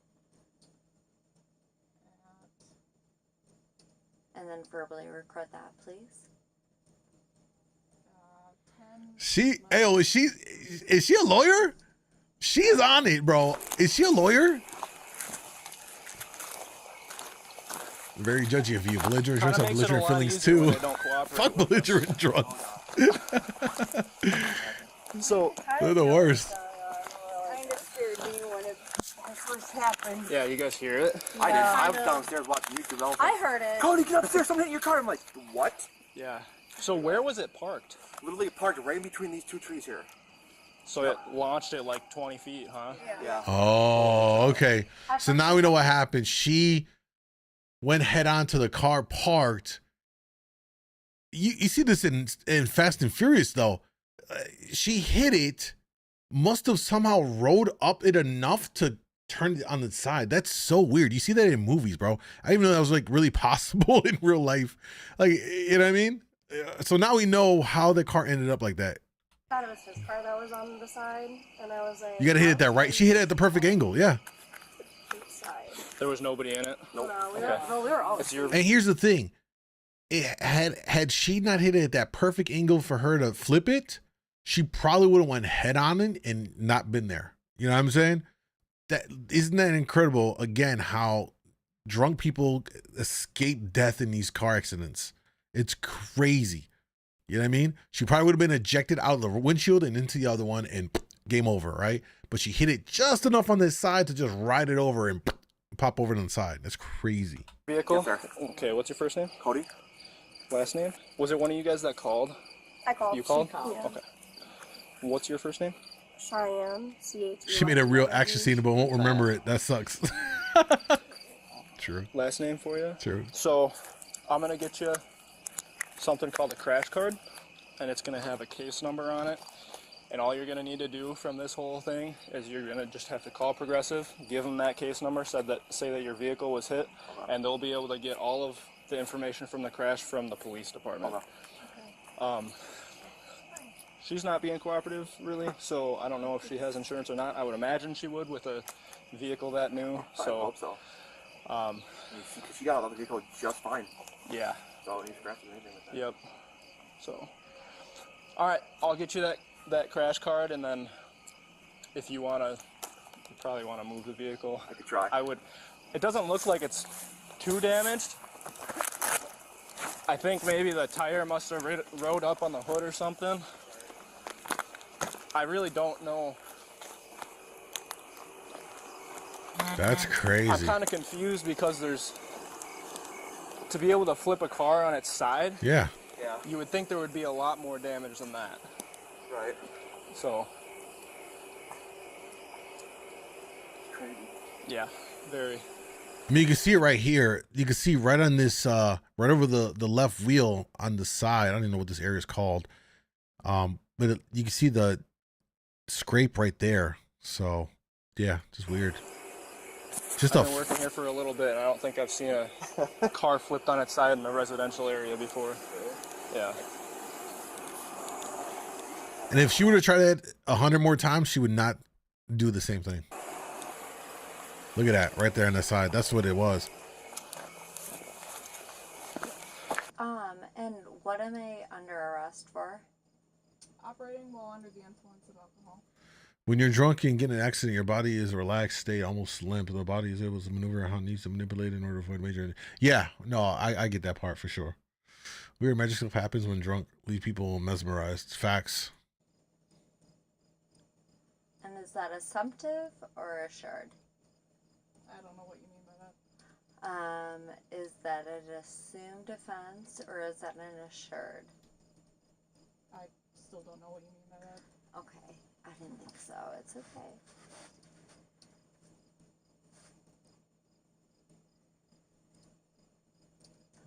And then verbally record that, please. Is she a lawyer? She is on it, bro. Is she a lawyer? Very judgy of you. Belligerent drunks have belligerent feelings too. Fuck belligerent drunks. So they're the worst. Kind of scared me when it first happened. Yeah, you guys hear it? I didn't. I was downstairs watching YouTube. I heard it. Cody, get upstairs! Someone hit your car. I'm like, what? Yeah. So where was it parked? Literally parked right in between these two trees here. So it launched it like 20 feet, huh? Yeah. Oh, okay. So now we know what happened. She went head on to the car parked. You see this in Fast and Furious though. She hit it, must have somehow rode up it enough to turn it on the side. That's so weird. You see that in movies, bro. I didn't even know that was like really possible in real life. Like, you know what I mean? So now we know how the car ended up like that. I thought it was his car that was on the side, and I was like, You gotta hit it that right. She hit it at the perfect angle. Yeah. There was nobody in it? Nope. No, we were all. It's your... And here's the thing. It had she not hit it at that perfect angle for her to flip it, she probably would have went head on it and not been there. You know what I'm saying? Isn't that incredible? Again, how drunk people escape death in these car accidents. It's crazy. You know what I mean? She probably would have been ejected out of the windshield and into the other one and game over, right? But she hit it just enough on this side to just ride it over and pop over to the side. That's crazy. Vehicle? Yes, sir. Okay, what's your first name? Cody. Last name? Was it one of you guys that called? I called. You called? She called. Yeah. Okay. What's your first name? Cheyenne. C-H-E-Y-N-E. She made a real action scene, but won't remember it. That sucks. True. Last name for you? True. So, I'm going to get you something called a crash card, and it's going to have a case number on it. And all you're going to need to do from this whole thing is you're going to just have to call Progressive, give them that case number, say that your vehicle was hit, and they'll be able to get all of the information from the crash from the police department. She's not being cooperative, really, so I don't know if she has insurance or not. I would imagine she would with a vehicle that new. I hope so. She got out of the vehicle just fine. Yeah. So any scratches or anything like that. Yep. So, all right, I'll get you that crash card, and then if you probably want to move the vehicle. I could try. I would. It doesn't look like it's too damaged. I think maybe the tire must have rode up on the hood or something. I really don't know. That's crazy. I'm kind of confused because to be able to flip a car on its side. Yeah. You would think there would be a lot more damage than that. Right. So. Crazy. Yeah, very. I mean, you can see it right here. You can see right on this, right over the left wheel on the side. I don't even know what this area is called. But you can see the scrape right there. So, yeah, just weird. Just I've been working here for a little bit, and I don't think I've seen a car flipped on its side in a residential area before. Yeah. And if she were to try that 100 more times, she would not do the same thing. Look at that right there on the side. That's what it was. And what am I under arrest for? Operating while under the influence of alcohol. When you're drunk and get in an accident, your body is a relaxed state, almost limp. The body is able to maneuver how it needs to manipulate in order to avoid major. Yeah, no, I get that part for sure. Weird magic stuff happens when drunk. Leave people mesmerized. Facts. And is that assumptive or assured? I don't know what you mean by that. Is that an assumed offense or is that an assured? I still don't know what you mean by that. Okay, I didn't think so. It's okay.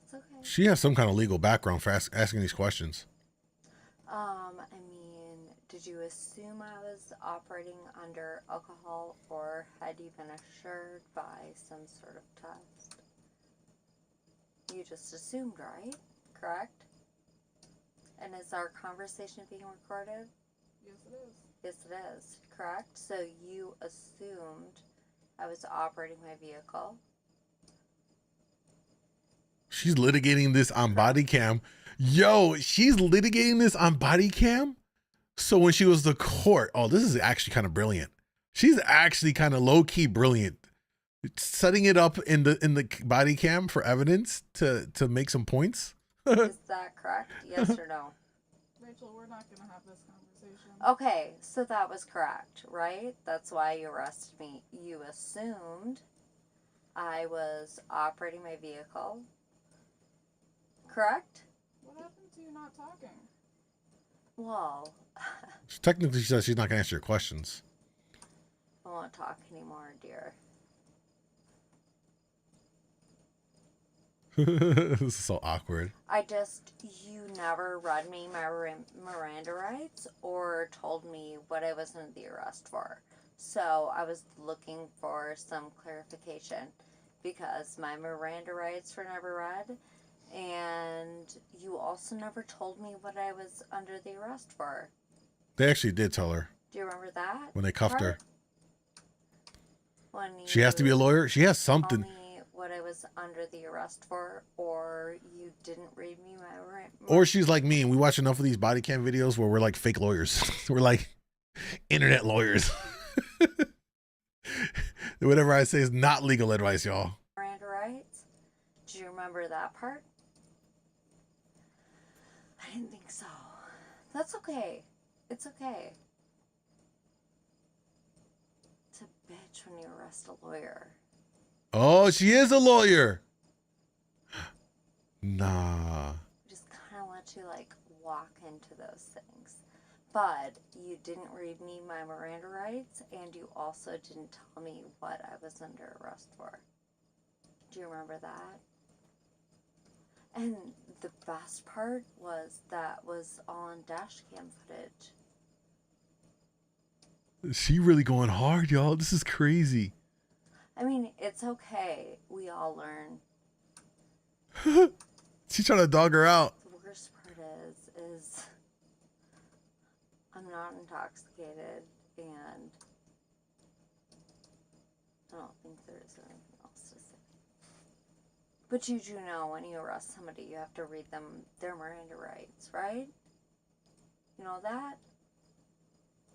It's okay. She has some kind of legal background for asking these questions. I mean, did you assume I was operating under alcohol or had you been assured by some sort of test? You just assumed, right? Correct? And is our conversation being recorded? Yes, it is. Yes, it is. Correct? So you assumed I was operating my vehicle. She's litigating this on body cam. Yo, she's litigating this on body cam? So when she was the court, oh, this is actually kind of brilliant. She's actually kind of low-key brilliant. Setting it up in the body cam for evidence to make some points. Is that correct? Yes or no? Rachel, we're not going to have this conversation. Okay, so that was correct, right? That's why you arrested me. You assumed I was operating my vehicle. Correct? What happened to you not talking? Well, Technically, she says she's not going to answer your questions. I won't talk anymore, dear. This is so awkward. You never read me my Miranda rights or told me what I was under the arrest for. So I was looking for some clarification because my Miranda rights were never read. And you also never told me what I was under the arrest for. They actually did tell her. Do you remember that? When they cuffed her. When She has to be a lawyer? She has something. Told me what I was under the arrest for, or you didn't read me my Or she's like me and we watch enough of these body cam videos where we're like fake lawyers. We're like internet lawyers. Whatever I say is not legal advice, y'all. Miranda rights. Do you remember that part? I didn't think so. That's okay. It's okay. It's a bitch when you arrest a lawyer. Oh, she is a lawyer. Nah. Just kind of let you like walk into those things. But you didn't read me my Miranda rights, and you also didn't tell me what I was under arrest for. Do you remember that? And the best part was that was all on dash cam footage. She really going hard, y'all. This is crazy. I mean, it's okay. We all learn. She's trying to dog her out. The worst part is I'm not intoxicated, and I don't think there's anything else to say. But you do know when you arrest somebody, you have to read them their Miranda rights, right? You know that?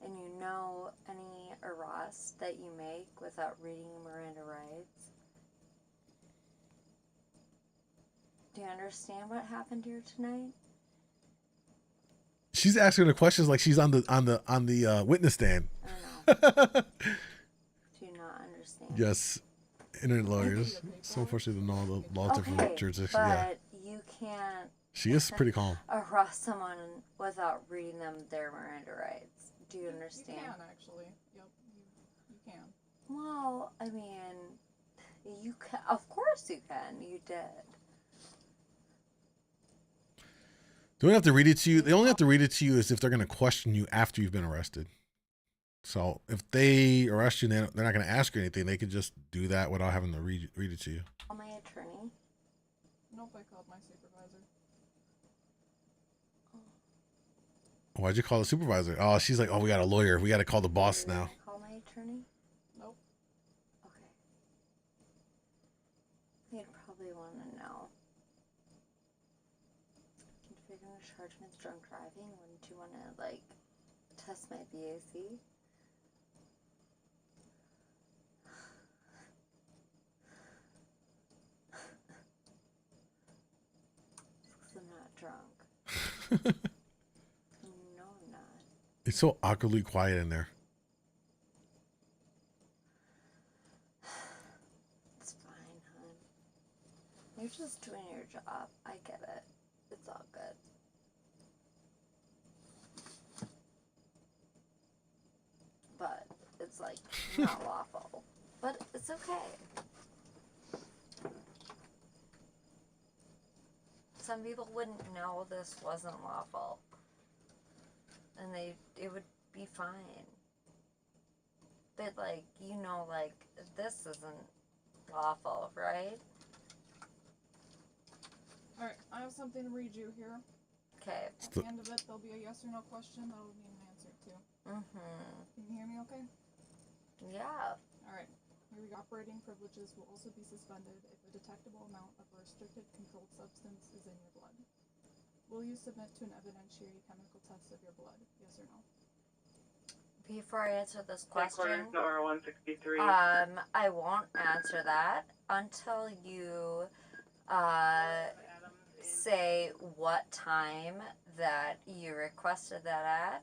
And you know any arrest that you make without reading Miranda rights. Do you understand what happened here tonight? She's asking her questions like she's on the witness stand. I know. Do you not understand? Yes, internet lawyers. So unfortunately, to know the law different jurisdictions. Yeah, But you can't she is pretty calm. arrest someone without reading them their Miranda rights. Do you understand? You can, actually. Yep, you can. Well, I mean, you can. Of course you can. You did. They don't have to read it to you. They only have to read it to you is if they're going to question you after you've been arrested. So if they arrest you, they're not going to ask you anything. They could just do that without having to read it to you. Call my attorney. Nope, I called my supervisor. Why'd you call the supervisor? Oh, she's like, oh, we got a lawyer. We got to call the boss now. Call my attorney? Nope. Okay. You'd probably want to know. If you're going to charge me with drunk driving, wouldn't you want to, like, test my BAC? Because I'm not drunk. No, I'm not. It's so awkwardly quiet in there. It's fine, hon. You're just doing your job. I get it. It's all good. But it's like not lawful. But it's okay. Some people wouldn't know this wasn't lawful. And it would be fine. But like, you know, like, this isn't lawful, right? Alright, I have something to read you here. Okay. At the end of it, there'll be a yes or no question that'll need an answer to. Can you hear me okay? Yeah. Alright. Here we go. Operating privileges will also be suspended if a detectable amount of a restricted controlled substance is in your blood. Will you submit to an evidentiary chemical test of your blood? Yes or no? Before I answer this question, Number 163. I won't answer that until you say what time that you requested that at.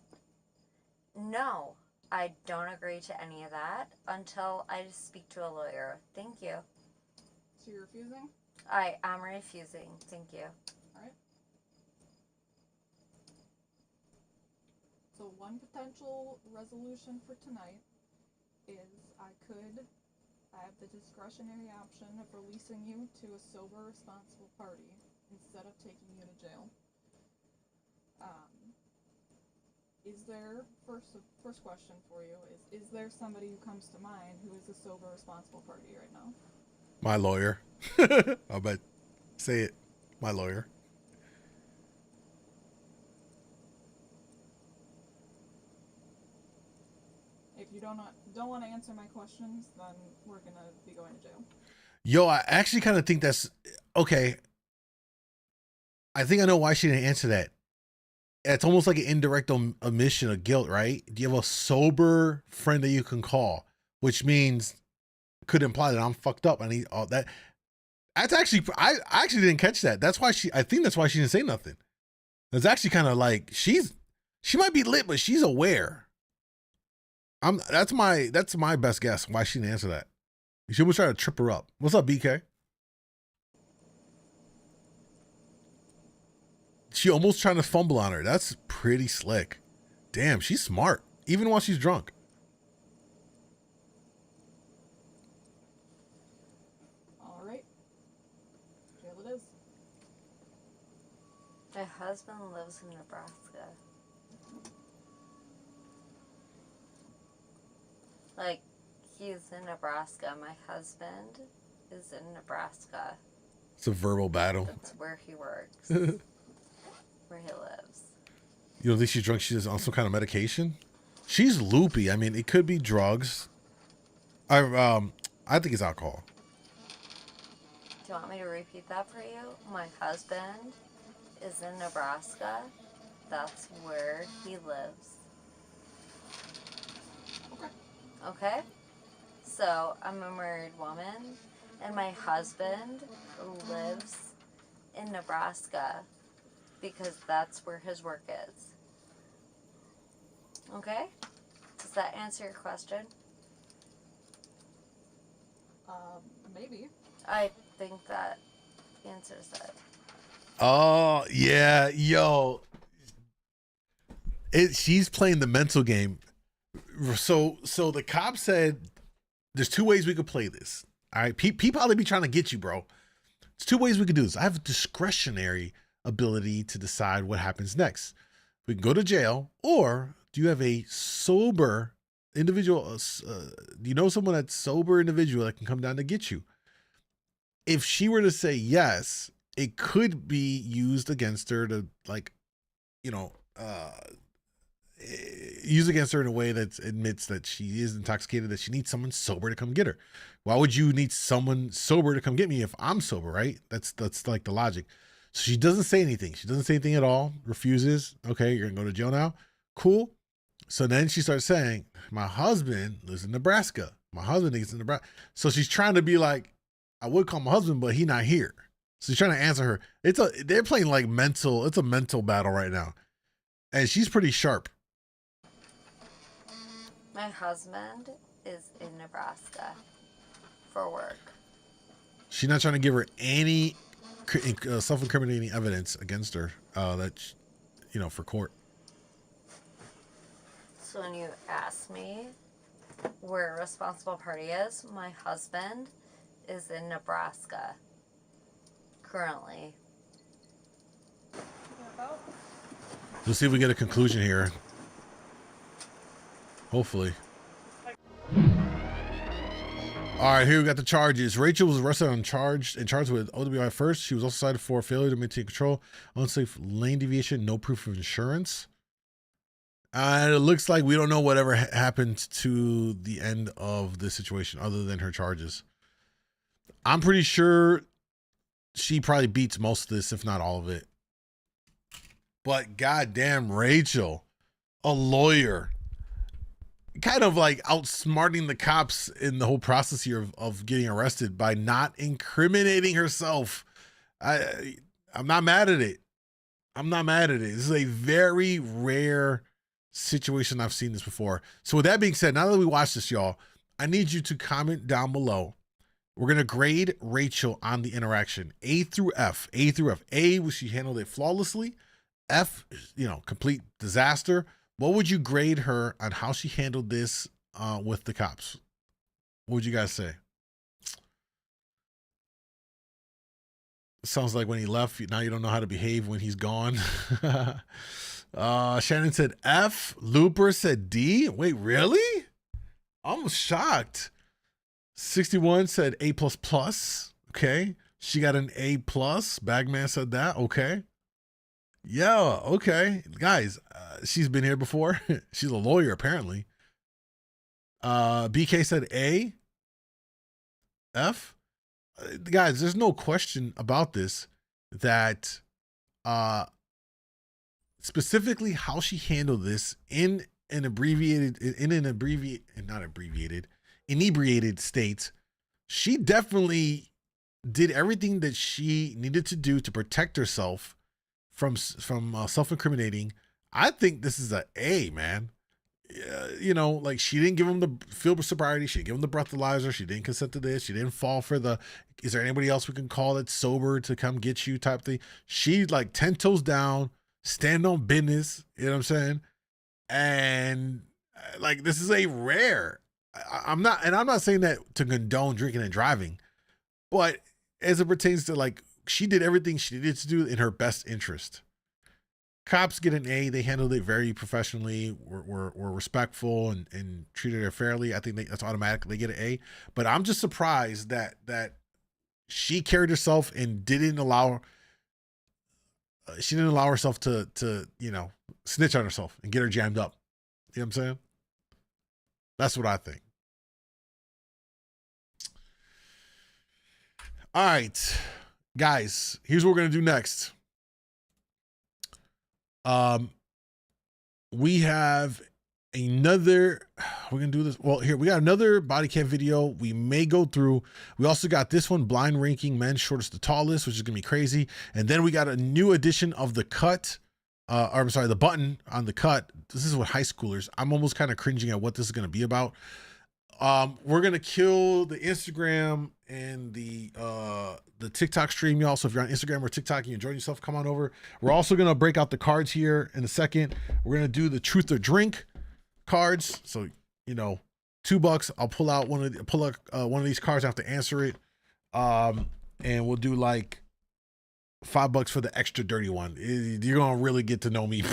No, I don't agree to any of that until I speak to a lawyer. Thank you. So you're refusing? I am refusing. Thank you. Alright. So one potential resolution for tonight is I have the discretionary option of releasing you to a sober, responsible party instead of taking you to jail. Is there, first question for you is there somebody who comes to mind who is a sober, responsible party right now? My lawyer. I'll bet. Say it. My lawyer. If you don't want to answer my questions, then we're going to be going to jail. Yo, I actually kind of think that's okay. I think I know why she didn't answer that. It's almost like an indirect omission of guilt, right? Do you have a sober friend that you can call? Which means could imply that I'm fucked up. I need all that. That's actually, I actually didn't catch that. That's why I think that's why she didn't say nothing. It's actually kind of like she might be lit, but she's aware. That's my best guess why she didn't answer that. She was trying to trip her up. What's up, BK? She almost trying to fumble on her. That's pretty slick. Damn, she's smart, even while she's drunk. All right. Jail it is. My husband lives in Nebraska. Like, he's in Nebraska. My husband is in Nebraska. It's a verbal battle. That's where he works. Where he lives. You don't think she's drunk? She's on some kind of medication? She's loopy. I mean, it could be drugs. I think it's alcohol. Do you want me to repeat that for you? My husband is in Nebraska. That's where he lives. Okay? So, I'm a married woman, and my husband lives in Nebraska because that's where his work is. Okay? Does that answer your question? Maybe. I think that answers it. Oh, yeah. Yo. She's playing the mental game. So the cop said there's two ways we could play this. All right. People probably be trying to get you, bro. There's two ways we could do this. I have a discretionary ability to decide what happens next. We can go to jail, or do you have a sober individual? Do you know someone that's sober individual that can come down to get you? If she were to say yes, it could be used against her to, like, use against her in a way that admits that she is intoxicated, that she needs someone sober to come get her. Why would you need someone sober to come get me if I'm sober, right? That's like the logic. So she doesn't say anything. She doesn't say anything at all, refuses. Okay, you're gonna go to jail now. Cool. So then she starts saying, my husband lives in Nebraska. My husband lives in Nebraska. So she's trying to be like, I would call my husband, but he's not here. So he's trying to answer her. They're playing like mental. It's a mental battle right now, and she's pretty sharp. My husband is in Nebraska for work. She's not trying to give her any self-incriminating evidence against her for court. So when you ask me where a responsible party is, my husband is in Nebraska currently. Let's see if we get a conclusion here. Hopefully. All right, here we got the charges. Rachel was arrested in charge with OWI first. She was also cited for failure to maintain control, unsafe lane deviation, no proof of insurance. And it looks like we don't know whatever happened to the end of this situation other than her charges. I'm pretty sure she probably beats most of this, if not all of it. But goddamn, Rachel, a lawyer, kind of like outsmarting the cops in the whole process here of getting arrested by not incriminating herself. I'm not mad at it. I'm not mad at it. This is a very rare situation. I've seen this before. So with that being said, now that we watched this, y'all, I need you to comment down below. We're going to grade Rachel on the interaction. A through F. A through F. A, was she handled it flawlessly? F, complete disaster. What would you grade her on how she handled this with the cops? What would you guys say? Sounds like when he left, now you don't know how to behave when he's gone. Shannon said F. Looper said D. Wait, really? I'm shocked. 61 said A++. Okay. She got an A+. Bagman said that. Okay. Yeah. Okay. Guys, she's been here before. She's a lawyer, apparently. BK said A. F. Guys, there's no question about this that specifically how she handled this in an inebriated state. She definitely did everything that she needed to do to protect herself from self-incriminating. I think this is a A, man. Like she didn't give him the field of sobriety. She didn't give him the breathalyzer. She didn't consent to this. She didn't fall for the, is there anybody else we can call that's sober to come get you type thing. She like 10 toes down, stand on business. You know what I'm saying? And like, this is a rare, I'm not saying that to condone drinking and driving, but as it pertains to like, she did everything she needed to do in her best interest. Cops get an A. They handled it very professionally, were respectful and treated her fairly. I think that's automatic. They get an A. But I'm just surprised that she carried herself and didn't allow herself to snitch on herself and get her jammed up. You know what I'm saying? That's what I think. All right, guys, here's what we're going to do next. We have another, we're going to do this. Well, here we got another body cam video we may go through. We also got this one, blind ranking men shortest to tallest, which is going to be crazy. And then we got a new edition of the cut, the button on the cut. This is what high schoolers, I'm almost kind of cringing at what this is going to be about. We're going to kill the Instagram and the TikTok stream, y'all. So if you're on Instagram or TikTok and you're enjoying yourself, come on over. We're also going to break out the cards here in a second. We're going to do the truth or drink cards. So, $2. I'll pull out one of these cards. I have to answer it. And we'll do like $5 for the extra dirty one. You're going to really get to know me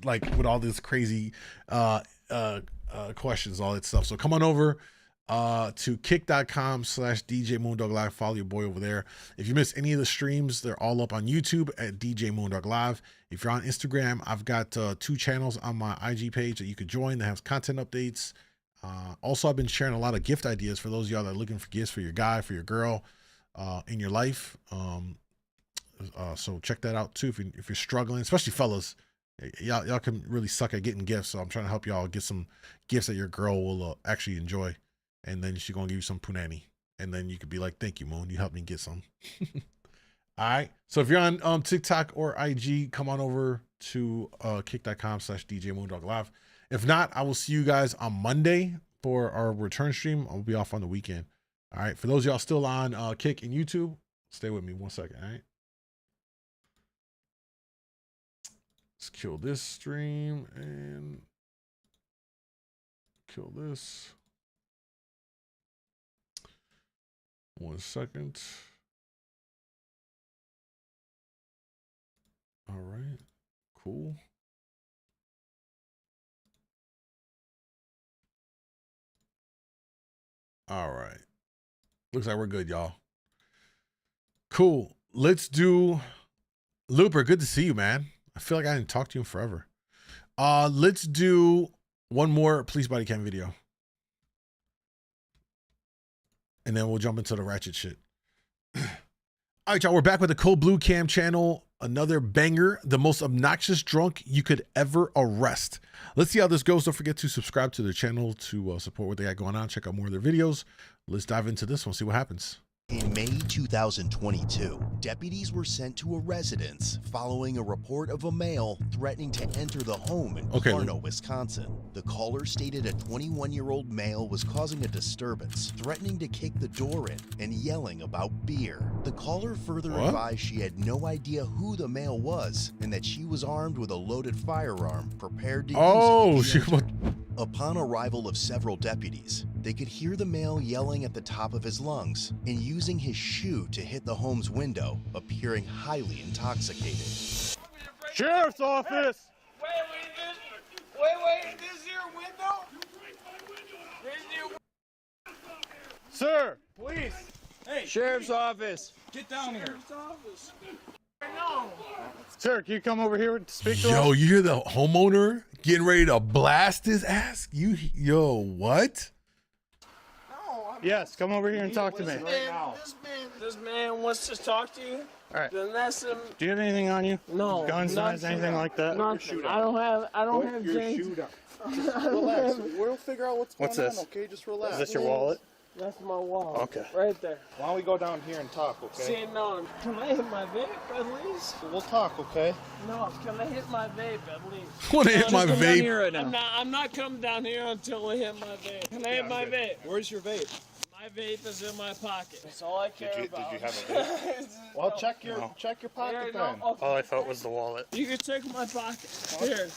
like with all this crazy, questions, all that stuff. So come on over to kick.com/djmoondawglive. Follow your boy over there. If you miss any of the streams, they're all up on YouTube at djmoondawglive. If you're on Instagram, I've got 2 channels on my IG page that you could join that have content updates. Also, I've been sharing a lot of gift ideas for those of y'all that are looking for gifts for your guy, for your girl in your life. So check that out too if you're struggling, especially fellas. Y'all can really suck at getting gifts, so I'm trying to help y'all get some gifts that your girl will actually enjoy, and then she's gonna give you some punani, and then you could be like, "Thank you, Moon, you helped me get some." All right. So if you're on TikTok or IG, come on over to kick.com/djmoondawglive. If not, I will see you guys on Monday for our return stream. I'll be off on the weekend. All right. For those of y'all still on Kick and YouTube, stay with me 1 second. All right. Let's kill this stream and kill this. 1 second. All right, cool. All right. Looks like we're good, y'all. Cool. Let's do Looper. Good to see you, man. I feel like I didn't talk to you in forever. Let's do one more Police Body Cam video. And then we'll jump into the ratchet shit. All right, y'all. We're back with the Cold Blue Cam channel. Another banger. The most obnoxious drunk you could ever arrest. Let's see how this goes. Don't forget to subscribe to their channel to support what they got going on. Check out more of their videos. Let's dive into this one. See what happens. In May 2022, deputies were sent to a residence following a report of a male threatening to enter the home in Clarno, Wisconsin. The caller stated a 21-year-old male was causing a disturbance, threatening to kick the door in and yelling about beer. The caller further advised she had no idea who the male was and that she was armed with a loaded firearm prepared to use it if he entered. Upon arrival of several deputies, they could hear the male yelling at the top of his lungs and using his shoe to hit the home's window, appearing highly intoxicated. Sheriff's office! Wait, this here window? Sir, police! Hey, Sheriff's office! Get down here. Sheriff's office. Sir, can you come over here to speak to us? Yo, you hear the homeowner getting ready to blast his ass? Yo, what? Yes, come over here and talk to me. This man wants to talk to you. All right. Then that's him. Do you have anything on you? No. Guns, knives, anything like that? Nothing. I don't have James. Relax. We'll figure out What's going this? on, okay? Just relax. Is this your wallet? That's my wallet. Okay. Right there. Why don't we go down here and talk, okay? See, no. Can I hit my vape at least? We'll talk, okay? No, can I hit my vape at least? Wanna hit my vape? I'm not coming down here until I hit my vape. Can I hit my vape? Where's your vape? My vape is in my pocket. That's all I care about. Did you have a vape? Well, check your pocket then. Okay. All I felt was the wallet. You can check my pocket. Here.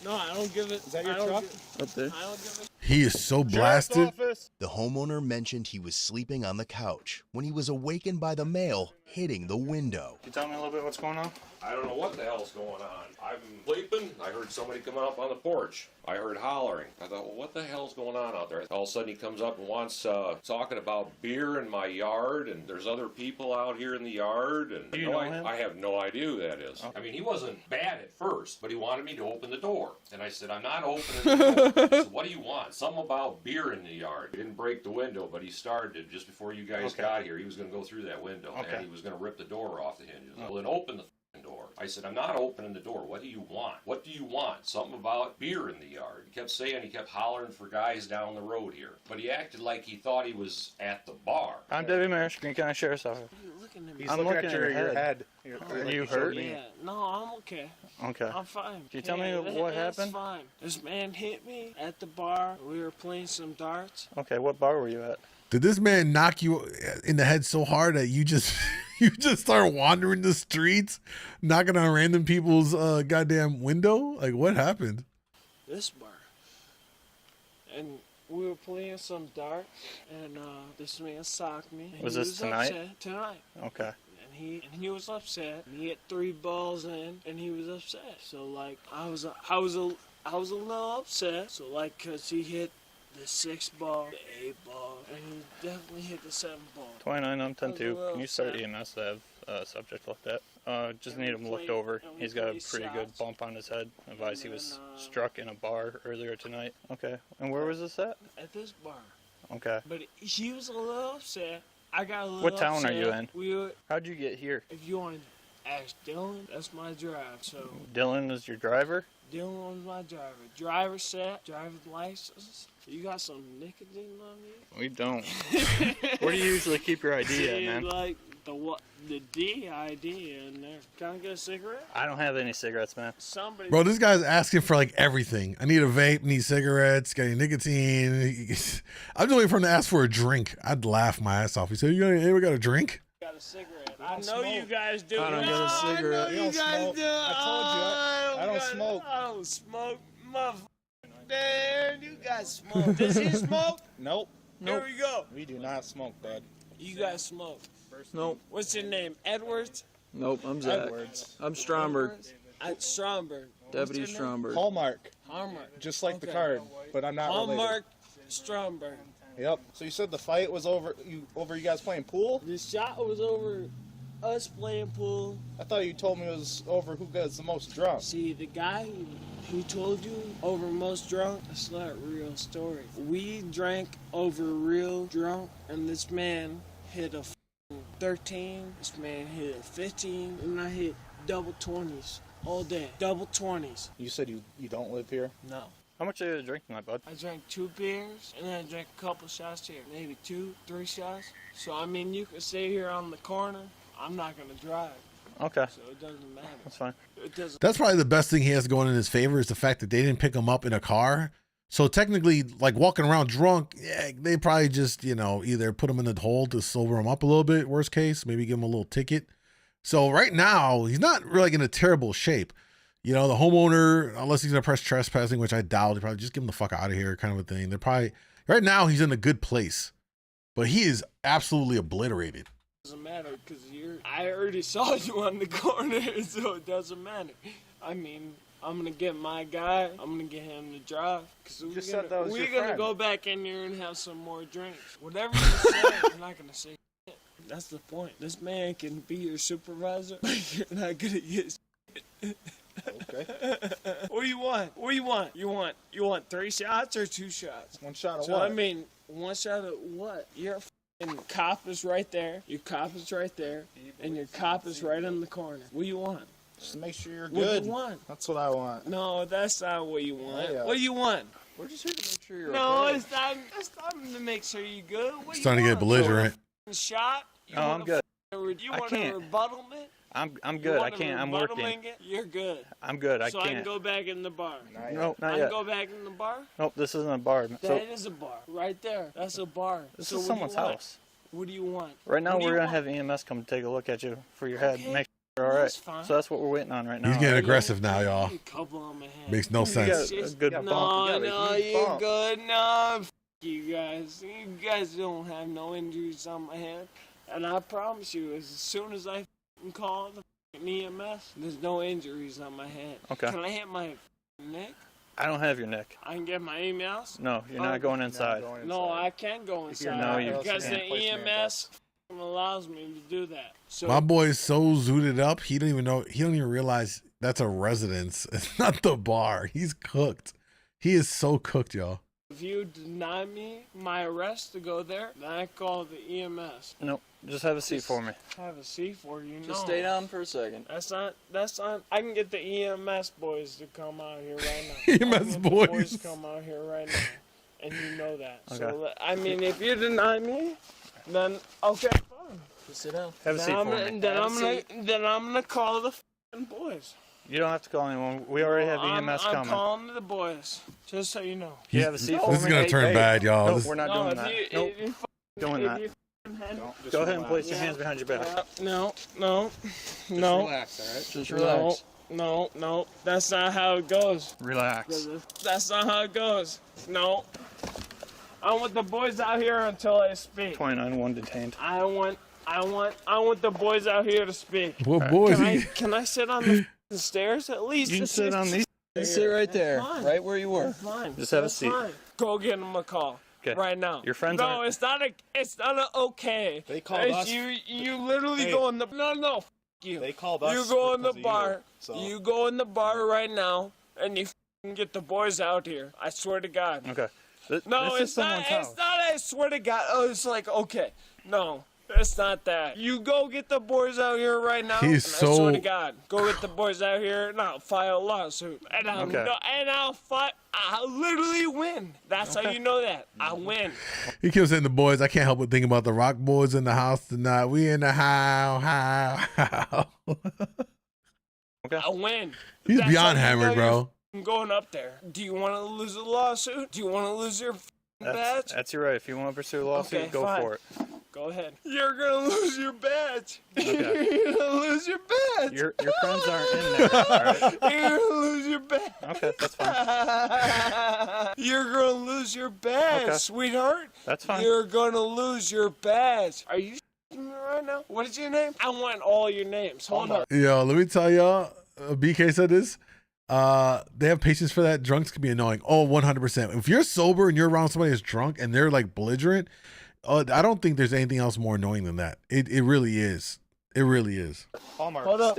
No, I don't give it. Is that your truck? Up there. I don't give it. He is so blasted. The homeowner mentioned he was sleeping on the couch when he was awakened by the male hitting the window. Can you tell me a little bit what's going on? I don't know what the hell's going on. I'm sleeping. I heard somebody coming up on the porch. I heard hollering. I thought, well, what the hell's going on out there? All of a sudden he comes up and wants talking about beer in my yard, and there's other people out here in the yard. And Do you know him? I have no idea who that is. I mean, he wasn't bad at first, but he wanted me to open the door. And I said, I'm not opening the door. He said, what do you want? Something about beer in the yard. He didn't break the window, but he started just before you guys got here. He was going to go through that window, and he was going to rip the door off the hinges. Well, then open the door. I said, I'm not opening the door. What do you want? What do you want? Something about beer in the yard. He kept saying, he kept hollering for guys down the road here. But he acted like he thought he was at the bar. I'm Debbie Mayer, Green County Sheriff's Office. I'm looking at your head. Are you hurt? Yeah. No, I'm okay. Okay. I'm fine. Can you tell me what happened? It's fine. This man hit me at the bar. We were playing some darts. Okay, what bar were you at? Did this man knock you in the head so hard that you just you just start wandering the streets, knocking on random people's goddamn window? Like, what happened? This bar. And we were playing some darts, and this man socked me. Was this tonight? Upset. Tonight. Okay. And he was upset. He hit 3 balls in, and he was upset. So like I was a little upset. So like, cause he hit the 6th ball, the 8th ball, and he definitely hit the 7th ball. 29 on 10-2. Can you start EMS to have a subject looked at? Just need him looked over. He's got a pretty good bump on his head. Advise he was struck in a bar earlier tonight. Okay. And where was this at? At this bar. Okay. But he was a little upset. I got a little What town upset. are you in? How'd you get here? If you want to ask Dylan, that's my drive. So Dylan is your driver? Dylan was my driver. Driver set, driver's license. You got some nicotine on you? We don't. Where do you usually keep your ID at, man? Like the what? The D.I.D. in there. Can I get a cigarette? I don't have any cigarettes, man. Somebody. Bro, this guy's asking for like everything. I need a vape, need cigarettes, got any nicotine. I'm just waiting for him to ask for a drink. I'd laugh my ass off. He said, "You got a drink?" Got a cigarette. I know you guys do. I don't get a cigarette. I know you guys smoke. do. I told you, I don't smoke. I don't smoke, man, you guys smoke. Does he smoke? Nope. Here we go. We do not smoke, bud. You guys smoke. Nope. What's your name? Edwards? Nope, I'm Zach. Edwards. I'm Stromberg. Stromberg. Deputy Stromberg. Hallmark. Hallmark. Just like the card, but I'm not Hallmark related. Stromberg. Yep. So you said the fight was over you guys playing pool? The shot was over us playing pool. I thought you told me it was over who gets the most drunk. See, the guy who told you over most drunk, that's not a real story. We drank over real drunk, and this man hit a 13, this man hit a 15, and I hit double 20s all day. Double 20s. You said you don't live here? No. How much are you drinking, my bud? I drank 2 beers, and then I drank a couple shots here. Maybe 2, 3 shots. So, I mean, you can stay here on the corner. I'm not going to drive. Okay. So it doesn't matter. That's fine. It doesn't. That's probably the best thing he has going in his favor is the fact that they didn't pick him up in a car. So technically, like walking around drunk, yeah, they probably just, either put him in the hole to sober him up a little bit, worst case, maybe give him a little ticket. So right now, he's not really in a terrible shape. The homeowner, unless he's going to press trespassing, which I doubt, they probably just give him the fuck out of here kind of a thing. They're probably, right now, he's in a good place. But he is absolutely obliterated. Doesn't matter because I already saw you on the corner, so it doesn't matter. I mean, I'm gonna get my guy. I'm gonna get him to drive. Cause we're gonna go back in here and have some more drinks. Whatever you say, you're not gonna say shit. That's the point. This man can be your supervisor, but you're not gonna get shit. Okay. What do you want? What do you want? You want 3 shots or 2 shots? 1 shot of so, what? I mean, 1 shot of what? Your cop is right there. Your cop is right there, and your cop is right in the corner. What do you want? Just to make sure you're What good. do you want? That's what I want. No, that's not what you want. Yeah. What do you want? We're just here to make sure you're No, okay. it's not. That's not to make sure you're good. What It's do starting you to get want? belligerent. Shot? No, I'm good. You I want can't. a rebuttlement? I'm good. I can't. I'm working. You're good. I'm good. I So can't. I can go back in the bar. No, not I yet. can go back in the bar? Nope, this isn't a bar. That is a bar. Right there. That's a bar. This So is what do someone's you want? house. What do you want? Right now, What do we're you going to want? have EMS come take a look at you for your head. Okay. Make sure you're all right. That's fine. So that's what we're waiting on right now. He's getting all right? aggressive now, y'all. A couple on my head. Makes no sense. You got a good bump. No, You got a no, huge you're bump. good. No, f you guys. You guys don't have no injuries on my head. And I promise you, as soon as I call the EMS, there's no injuries on my head. Okay. Can I hit my neck? I don't have your neck. I can get my EMS? No, you're not going inside. No, I can go inside. No, you because can't. the EMS allows me to do that. So My boy's so zooted up, he don't even realize that's a residence. It's not the bar. He's cooked. He is so cooked, y'all. if you deny me my arrest to go there, then I call the EMS. Nope. Just have a seat for me. Have a seat for you. Just stay down for a second. That's not. I can get the EMS boys to come out here right now. EMS boys. Boys come out here right now, and you know that. Okay. So I mean, if you deny me, then okay, fine. Just sit down. Have a seat for me. Then I'm gonna call the f***ing boys. You don't have to call anyone. We already have EMS I'm coming. calling the boys, just so you know. You have a seat for me. This is gonna turn bad, y'all. Nope, This- we're not No, doing if that. you- Nope. if you doing that. Go ahead and place your hands behind your back. No. Just relax, all right? Just relax. No. That's not how it goes. Relax. That's not how it goes. No. I want the boys out here until I speak. 29-1 detained. I want the boys out here to speak. What boys? Can I sit on the f***ing stairs at least? You can sit on these. Sit right there, Fine. right where you were. That's fine. Just have a That's seat. fine. Go get them a call. Okay. Right now. Your friends No, aren't- it's not a okay. They called It's us. You literally go in the no. F you. They called us. You go in the because of bar. you, so. You go in the bar right now, and you f***ing get the boys out here. I swear to God. Okay. No, this is it's not. someone's house. It's not. I swear to God. Oh, it's like okay. No. It's not that. You go get the boys out here right now. He's I swear to God, go get the boys out here and I'll file a lawsuit. And I'll literally win. That's how you know that. I win. He keeps saying the boys. I can't help but think about the Rock Boys in the house tonight. We in the how. Okay. I win. He's That's beyond how you hammered, know bro. you're going up there. Do you want to lose a lawsuit? Do you want to lose your badge? That's your right. If you want to pursue a lawsuit, Okay, go fine. for it. Go ahead. You're gonna lose your badge. Okay. You're gonna lose your badge. Your friends aren't in there. All right? You're gonna lose your badge. Okay, that's fine. You're gonna lose your badge, Okay. sweetheart. That's fine. You're gonna lose your badge. Are you me right now? What is your name? I want all your names. Hold on. Yo, let me tell y'all. BK said this. They have patience for that. Drunks can be annoying. Oh, 100%. If you're sober and you're around somebody that's drunk and they're like belligerent, I don't think there's anything else more annoying than that. It really is. It really is. Hold up.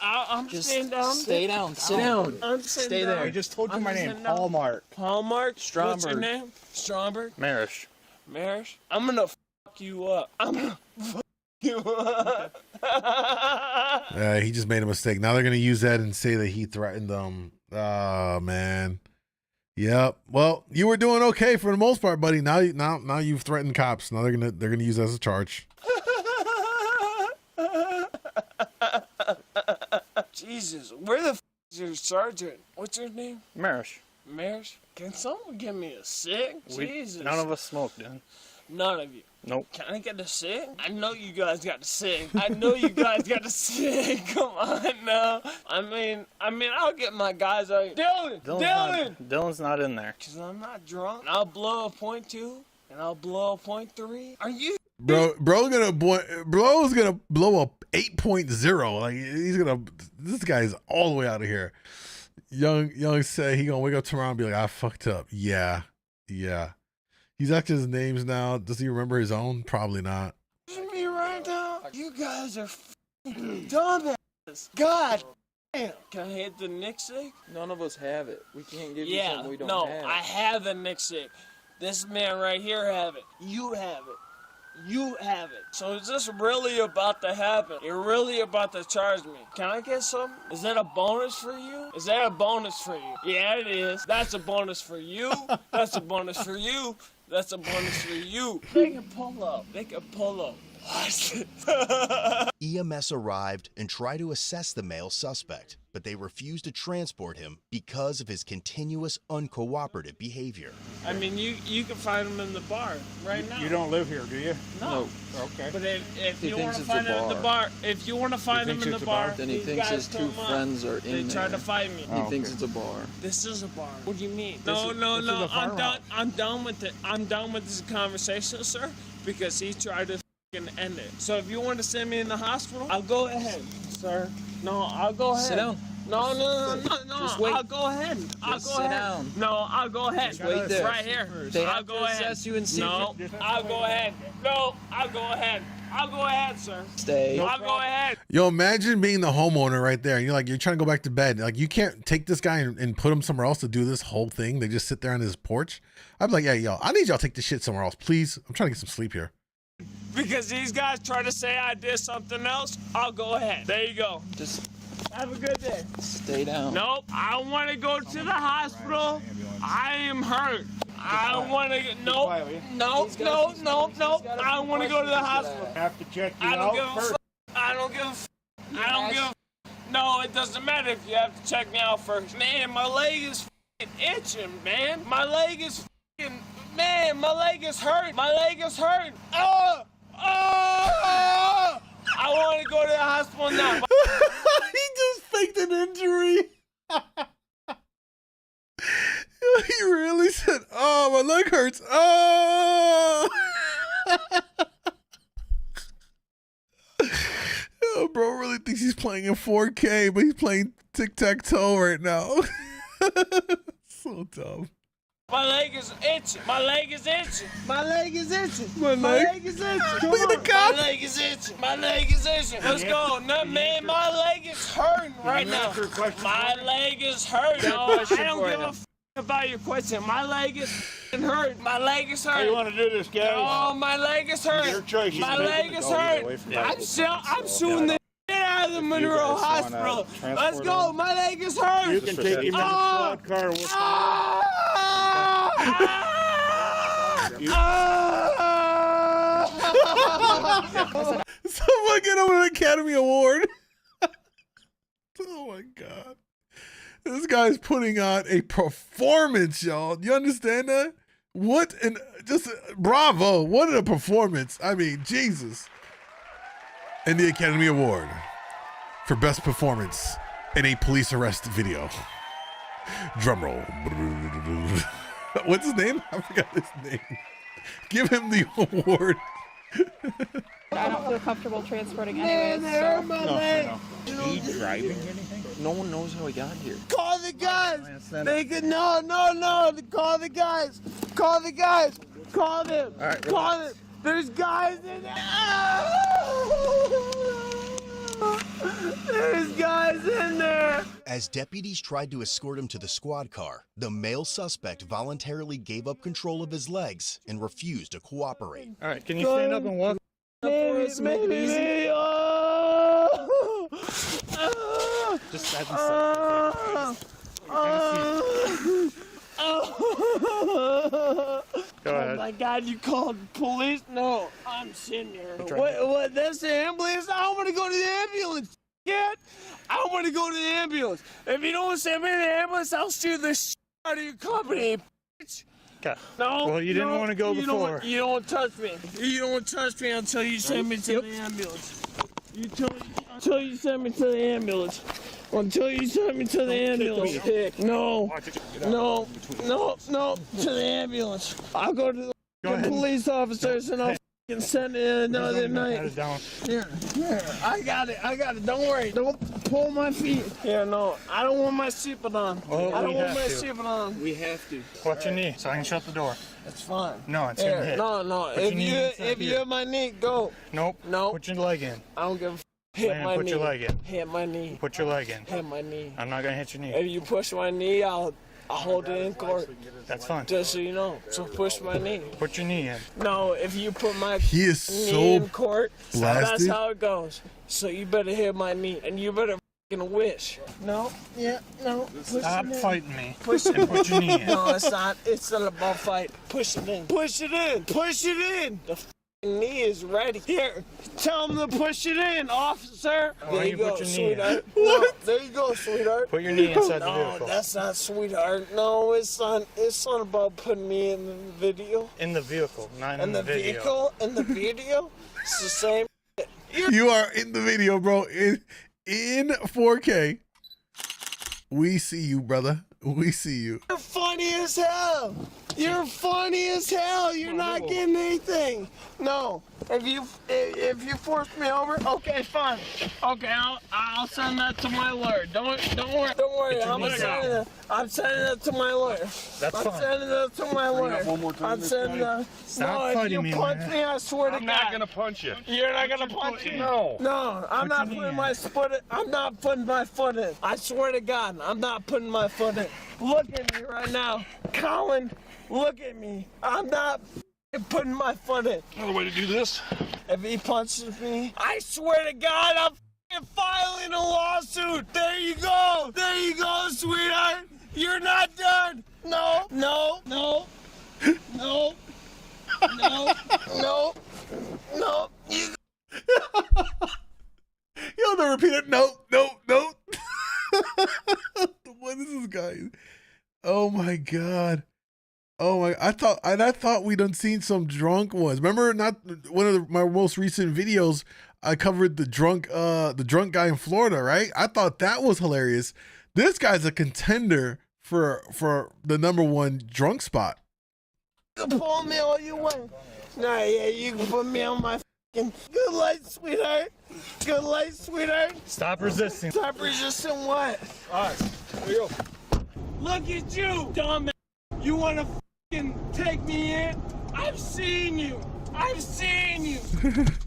I'm Just staying down. stay down. Sit down. I'm sitting Stay down. there. I just told you my name. Hallmark. Hallmark? What's your Stromberg. name? Stromberg? Marish. Marish? I'm gonna fuck you up. I'm gonna fuck you up. He just made a mistake. Now they're gonna use that and say that he threatened them. Oh man. Yep. Well, you were doing okay for the most part, buddy. Now you've threatened cops. Now they're gonna use that as a charge. Jesus, where the f is your sergeant? What's your name? Marish. Marish? Can someone give me a cig? Jesus. None of us smoke, dude. None of you. Nope. Can I get the cig? I know you guys got the cig. I know you guys got the cig. Come on now. I mean, I'll get my guys out here. Dylan's not in there. Because I'm not drunk. And I'll blow a .2 and I'll blow a .3. Are you? Bro's gonna blow up 8.0. Like this guy's all the way out of here. Young said he gonna wake up tomorrow and be like, I fucked up. Yeah. He's after his names now. Does he remember his own? Probably not. Me right now. You guys are f***ing dumbasses. God damn. Can I hit the Nick sig? None of us have it. We can't give you something we don't have. I have the Nick sig. This man right here have it. You have it. You have it. So is this really about to happen? You're really about to charge me. Can I get some? Is that a bonus for you? Is that a bonus for you? Yeah, it is. That's a bonus for you. That's a bonus for you. That's a bonus for you. They can pull up. Watch it. EMS arrived and tried to assess the male suspect, but they refused to transport him because of his continuous uncooperative behavior. I mean, you can find him in the bar right now. You don't live here, do you? No. Okay. But if you want to find him in the bar, if you want to find him in the bar, then he thinks his two friends are in there. They tried to fight me. He thinks it's a bar. This is a bar. What do you mean? No. I'm done. I'm done with it. I'm done with this conversation, sir, because he tried to end it. So if you want to send me in the hospital, I'll go ahead, sir. No, I'll go ahead. Sit down. No. Just wait. I'll go ahead. Sit down. No, I'll go ahead. Just wait there. Right here. They I'll have go to ahead. assess you and see. No, I'll go ahead. No, I'll go ahead. I'll go ahead, sir. Stay. I'll go ahead. Yo, imagine being the homeowner right there. And you're trying to go back to bed. Like, you can't take this guy and put him somewhere else to do this whole thing. They just sit there on his porch. I'd be like, yeah, yo, I need y'all to take this shit somewhere else, please. I'm trying to get some sleep here. Because these guys try to say I did something else, I'll go ahead. There you go. Just have a good day. Stay down. Nope. I want to go to the hospital. I am hurt. I want to get no. I want to go to the hospital. Have to check you out first. I don't give a f. No, it doesn't matter if you have to check me out first. Man, my leg is itching, man. My leg is man, my leg is hurt. My leg is hurt. I want to go to the hospital now. He just faked an injury. He really said, oh, my leg hurts. Oh. Oh, bro really thinks he's playing in 4K, but he's playing tic-tac-toe right now. So dumb. My leg is itching. My leg is itching. My leg is itching. My leg is itching. Look at the cop. My leg is itching. My leg is itching. Let's go. No, man, my leg is hurting right now. My leg is hurting. No, I don't give a f. about your question. My leg is hurt. My leg is hurt. How you want to do this, guys? Oh, my leg is hurt. Your choice. My leg is hurt. I'm suing the shit out of the Monroe Hospital. Let's go. My leg is hurt. You can take him in the squad car. Someone get him an Academy Award. Oh my God. This guy's putting on a performance, y'all. You understand that? What an just bravo. What a performance. I mean, Jesus. And the Academy Award for best performance in a police arrest video. Drum roll. What's his name? I forgot his name. Give him the award. I don't feel comfortable transporting anyways. So. No. He driving anything? No one knows how he got here. Call the guys. Make it no. Call the guys. Call the guys. Call them. All right, call them. There's guys in there. There's guys in there. As deputies tried to escort him to the squad car, the male suspect voluntarily gave up control of his legs and refused to cooperate. All right, can you stand up and walk? Maybe. Just Go ahead. Oh my God, you called police? No, I'm sitting here. What? That's the ambulance? I want to go to the ambulance. I want to go to the ambulance. If you don't send me to the ambulance, I'll sue the shit out of your company. Okay. No. Well, you didn't want to go before. You don't touch me. You don't touch me until you send me to the ambulance. Until you send me to the ambulance. Until you send me to the ambulance. No. To the ambulance. I'll go to the police officers and I'll send it another night. Here. I got it. Don't worry. Don't pull my feet. Here, no. I don't want my seatbelt on. I don't want my seatbelt on. We have to. Watch your knee so I can shut the door. That's fine. No, it's gonna hit. No. If you hit my knee, go. Nope. Put your leg in. I don't give a hit my knee. Put your leg in. Hit my knee. Put your leg in. Hit my knee. I'm not gonna hit your knee. If you push my knee, I'll hold it in court. That's fine. Just so you know. So push my knee. Put your knee in. No, if you put my knee in court, blasted. That's how it goes. So you better hit my knee, and you better f***ing wish. No. Stop fighting me. Push it. And put your knee in. No, it's not. It's not about fight. Push it in. Push it in. Push it in. The f***ing knee is ready. Here, tell him to push it in, officer. Why There you go, put your knee in? sweetheart. No, there you go, sweetheart. Put your knee inside the No, vehicle. that's not sweetheart. No, it's not. It's not about putting me in the video. In the vehicle, not In the video. vehicle, in the video, it's the same. You are in the video, bro. In 4K. We see you, brother. We see you. You're funny as hell. You're funny as hell. You're not getting anything. No. If you force me over, okay, fine. Okay, I'll send that to my lawyer. Don't worry. I'm sending that to my lawyer. That's fine. I'm sending that to my lawyer. I'm sending that. Stop fighting me, If you punch man. me, I swear to God. I'm not gonna punch you. You're not gonna punch me? No. No, I'm not putting my foot in. I'm not putting my foot in. I swear to God, I'm not putting my foot in. Look at me right now. Colin, look at me. I'm not putting my foot in. Another way to do this. If he punches me, I swear to God, I'm filing a lawsuit. There you go. There you go, sweetheart. You're not done. No. Yo, the repeater. No. What is this guy? Oh my God. Oh my! I thought we done seen some drunk ones. Remember, not one of my most recent videos. I covered the drunk guy in Florida, right? I thought that was hilarious. This guy's a contender for the #1 drunk spot. You can pull me all you want. Nah, yeah, you can put me on my fucking good light, sweetheart. Good light, sweetheart. Stop resisting. Stop resisting what? All right, here we go. Look at you, dumbass. You want to fucking take me in? I've seen you.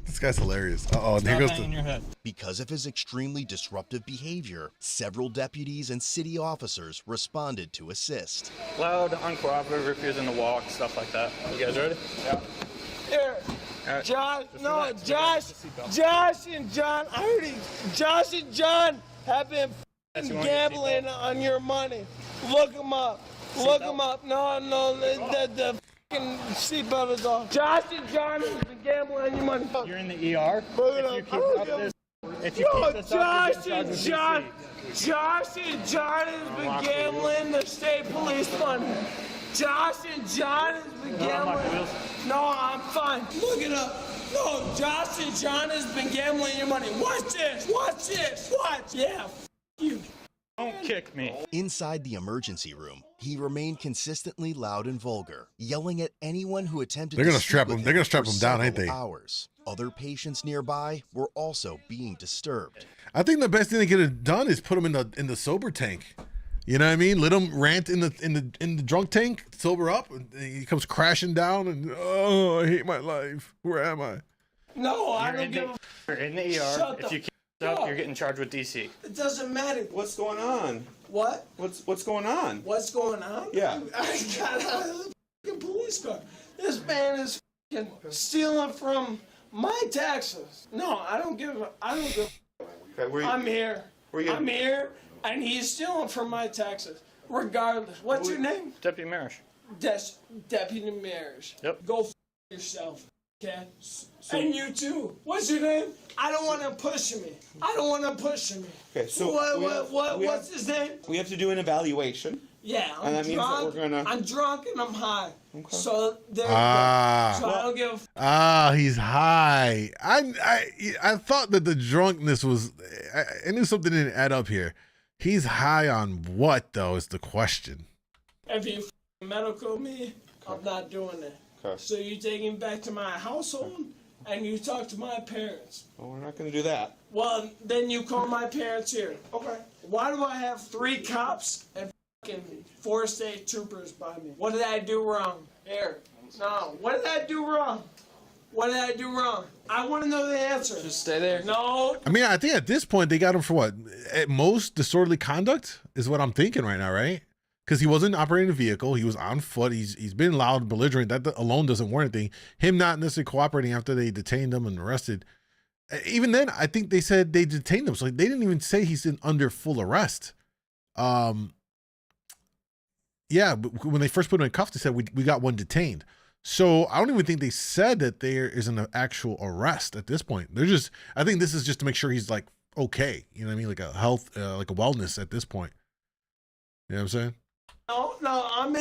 This guy's hilarious. Uh-oh, and there goes the... Because of his extremely disruptive behavior, several deputies and city officers responded to assist. Loud, uncooperative, refusing to walk, stuff like that. You guys ready? Yeah. Here, Right. Josh, no, Josh and John, I heard it. Josh and John have been gambling on your money. Look them up. Look them up. No, the fucking seatbelt is off. Josh and John have been gambling on your money. You're in the ER. Look it If up. you keep up this, if you keep this up, you're getting charged with DC. Josh and John has been gambling the state police money. Josh and John has been gambling. No, I'm fine. Look it up. No, Josh and John has been gambling your money. Watch this. Watch this. Watch. Yeah. You. Don't kick me. Inside the emergency room, he remained consistently loud and vulgar, yelling at anyone who attempted They're gonna to strap speak him. with They're gonna strap for him down, ain't several they? Hours. Other patients nearby were also being disturbed. I think the best thing they could have done is put him in the sober tank. You know what I mean? Let him rant in the drunk tank, sober up, and he comes crashing down, and oh, I hate my life. Where am I? No, I don't give a. You're in the ER. Shut If the you keep this up, you're getting charged with DC. It doesn't matter. What's going on? What? What's going on? What's going on? Yeah. I got out of the fucking police car. This man is fucking stealing from my taxes. No, I don't give a. Okay, I'm here. I'm here, and he's stealing from my taxes. Regardless. What's your name? Deputy Marish. Deputy Marish. Yep. Go yourself. Okay? And you too. What's your name? I don't want to push me. I don't want to push me. Okay, so what's his name? We have to do an evaluation. Yeah, And that means that drunk. we're gonna. I'm drunk and I'm high. Okay. So there you Ah. go. So I don't give a He's high. I thought that the drunkenness was. I knew something didn't add up here. He's high on what though? Is the question. If you medical me, I'm not doing it. Okay. So you take him back to my household and you talk to my parents. Well, we're not gonna do that. Well, then you call my parents here. Okay. Why do I have 3 cops and fucking 4 state troopers by me? What did I do wrong? Here. No. What did I do wrong? What did I do wrong? I want to know the answer. Just stay there. No. I mean, I think at this point they got him for what? At most disorderly conduct is what I'm thinking right now, right? Because he wasn't operating a vehicle. He was on foot. He's been loud, belligerent. That alone doesn't warrant anything. Him not necessarily cooperating after they detained him and arrested. Even then, I think they said they detained him. So they didn't even say he's under full arrest. Yeah, but when they first put him in cuffs, they said we got one detained. So I don't even think they said that there is an actual arrest at this point. They're just, I think this is just to make sure he's like okay. You know what I mean? Like a health, like a wellness at this point. You know what I'm saying? No, I'm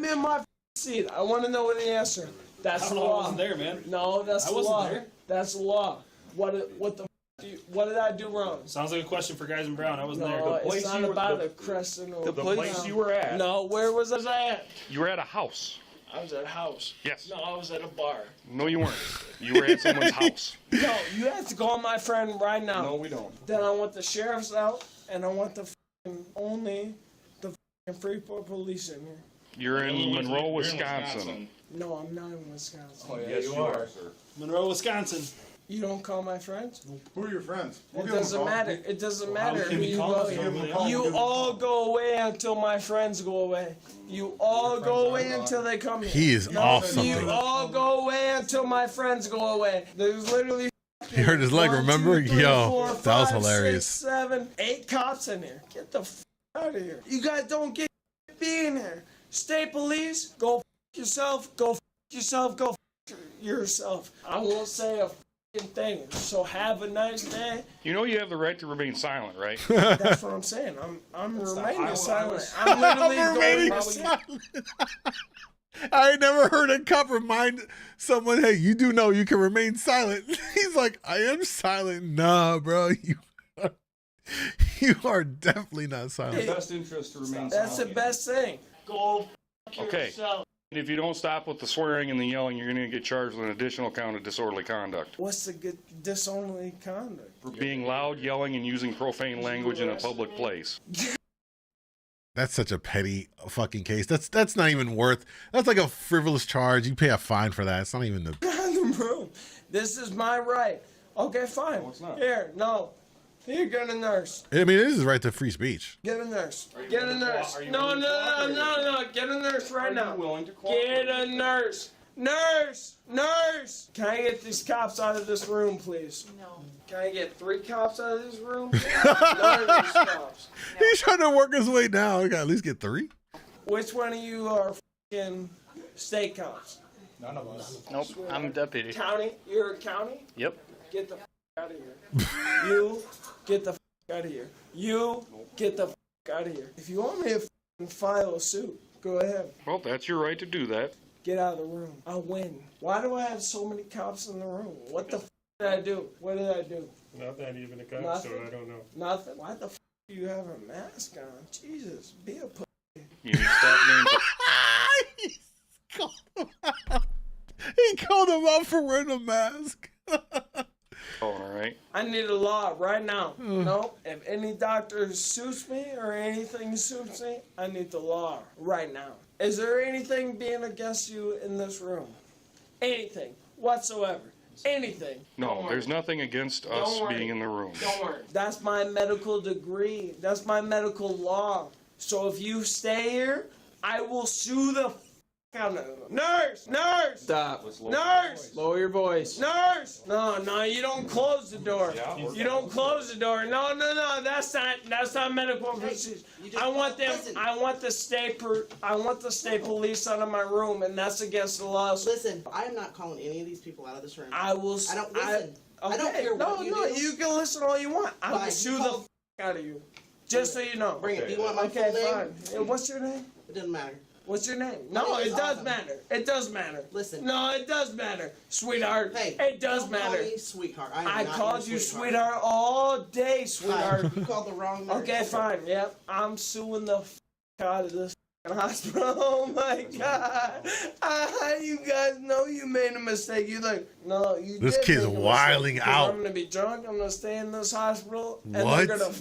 in my seat. I want to know the answer. That's the law. I wasn't there, man. No, that's the law. There. That's the law. What did I do wrong? Sounds like a question for guys in brown. I wasn't there. No, it's not about the crescent or the place you were at. No, where was I at? You were at a house. I was at a house. Yes. No, I was at a bar. No, you weren't. You were at someone's house. No, you have to call my friend right now. No, we don't. Then I want the sheriffs out, and I want only the Freeport police in here. You're in Monroe, Wisconsin. No, I'm not in Wisconsin. Oh, yes, you are, sir. Monroe, Wisconsin. You don't call my friends? Who are your friends? It doesn't matter. It doesn't matter. can we call them? You all go away until my friends go away. You all go away until they come here. He is off You something. all go away until my friends go away. There's literally He hurt his leg, 1, remember? 2, 3, Yo, 4, that was 5, hilarious. 6, 7, 8 cops in here. Get the out of here. You guys don't get being here. State police, go yourself. Go yourself. Go yourself. I won't say a thing. So have a nice day. You know you have the right to remain silent, right? That's what I'm saying. I'm remaining silent. I'm literally going silent. I ain't never heard a cop remind someone, hey, you do know you can remain silent. He's like, I am silent. Nah, bro, you are definitely not silent. Best interest to remain That's silent. the best thing. Go Okay. yourself. If you don't stop with the swearing and the yelling, you're going to get charged with an additional count of disorderly conduct. What's the good disorderly conduct? For being loud, yelling, and using profane language in a public place. That's such a petty fucking case. That's not even worth. That's like a frivolous charge. You pay a fine for that. It's not even the. the room. This is my right. Okay, fine. No, it's not. Here, no. Here, get a nurse. I mean, this is right to free speech. Get a nurse. Get a nurse. No. Get a nurse right now. Get a nurse. Nurse. Can I get these cops out of this room, please? No. Can I get 3 cops out of this room? None of these cops. He's trying to work his way down. We got to at least get 3. Which one of you are f***ing state cops? None of us. Nope, I'm a deputy. County? You're a county? Yep. Get the f*** out of here. You get the f*** out of here. You get the f*** out of here. If you want me to f***ing file a suit, go ahead. Well, that's your right to do that. Get out of the room. I'll win. Why do I have so many cops in the room? What the f*** did I do? What did I do? Not that even a cop, Nothing? so I don't know. Nothing. Why the f*** do you have a mask on? Jesus, be a pussy. You need to stop being... He called him out for wearing a mask. All right. I need a law right now. No, if any doctor suits me or anything suits me, I need the law right now. Is there anything being against you in this room? Anything whatsoever? Anything? No, there's nothing against us being in the room. Don't worry. That's my medical degree. That's my medical law. So if you stay here, I will sue the out of you. Nurse! Stop. Nurse! Lower your voice. Nurse! No, you don't close the door. You don't close the door. No, that's not medical procedure. I want the state police out of my room, and that's against the law. Listen, I am not calling any of these people out of this room. I will. I don't listen. I don't care what you do. You can listen all you want. I will sue the out of you. Just so you know. Bring it. Do you want my full name? Fine. Yeah, what's your name? It doesn't matter. What's your name? No, it does matter. It does matter. Listen. No, it does matter, sweetheart. Hey, it does don't matter. Call me sweetheart. I called you sweetheart all day, sweetheart. You called the wrong nurse. Okay, fine. Yep, I'm suing the out of this hospital. Oh my God! You guys know you made a mistake. You like, no, you. This did kid's make a wilding mistake, out. I'm gonna be drunk. I'm gonna stay in this hospital, and What? they're gonna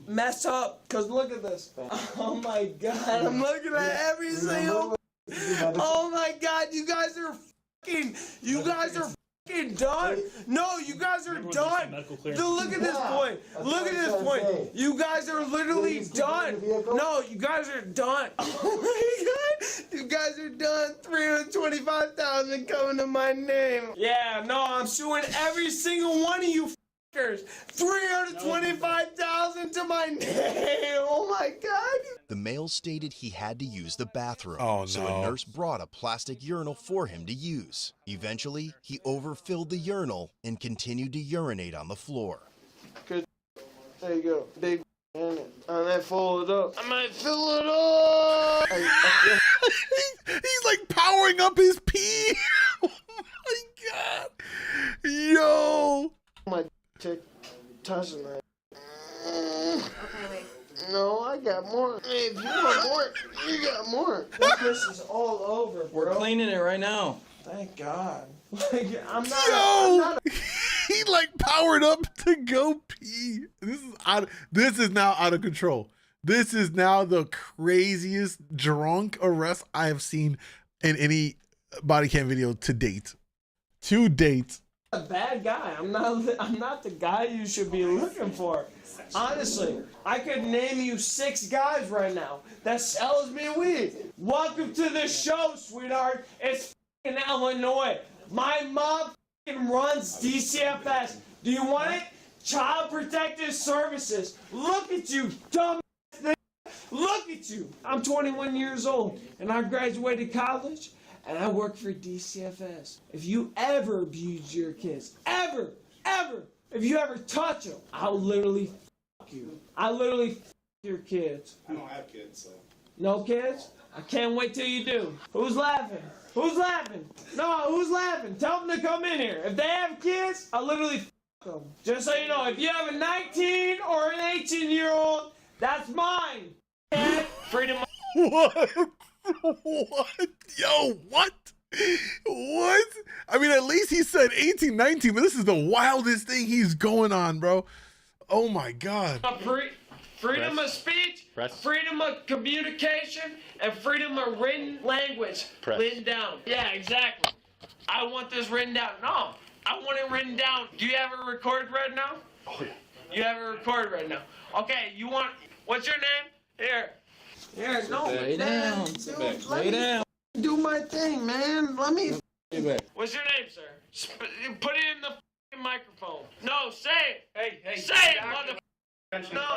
mess up. Cause look at this. Oh my God! I'm looking at every single. Oh my God! You guys are fucking done. No, you guys are done. Look at this point. Look at this point. You guys are literally done. No, you guys are done. Oh my God! You guys are done. $325,000 coming to my name. Yeah, no, I'm suing every single one of you. $325,000 to my name. Oh my God. The male stated he had to use the bathroom, Oh, so no. a nurse brought a plastic urinal for him to use. Eventually, he overfilled the urinal and continued to urinate on the floor. Good. There you go. Big in it. I might fill it up. I might fill it up. He's like powering up his pee. Oh my God. Yo. My dick touching that. No, I got more. Hey, if you want more, you got more. This is all over, bro. We're cleaning it right now. Thank God. Like, I'm not. Yo. He like powered up to go pee. This is now out of control. This is now the craziest drunk arrest I have seen in any body cam video to date. To date. A bad guy. I'm not the guy you should be looking for. Honestly, I could name you 6 guys right now that sells me weed. Welcome to the show, sweetheart. It's f***ing Illinois. My mom f***ing runs DCFS. Do you want it? Child Protective Services. Look at you, dumb. Look at you. I'm 21 years old and I graduated college. And I work for DCFS. If you ever abuse your kids, ever, if you ever touch them, I'll literally f*** you. I literally f*** your kids. I don't have kids, so. No kids? I can't wait till you do. Who's laughing? Who's laughing? No, who's laughing? Tell them to come in here. If they have kids, I'll literally f*** them. Just so you know, if you have a 19 or an 18-year-old, that's mine. And freedom. What? What? Yo, what? What? I mean, at least he said 18, 19, but this is the wildest thing he's going on, bro. Oh my God. Freedom of speech, freedom of communication, and freedom of written language. Written down. Yeah, exactly. I want this written down. No, I want it written down. Do you have it recorded right now? Oh, yeah. You have it recorded right now. Okay, you want, what's your name? Here. Here, no. Lay down. Sit Dude, back. Lay down. Do my thing, man. Let me. What's your name, sir? Put it in the f***ing microphone. No, say it. Hey, say it, mother. No.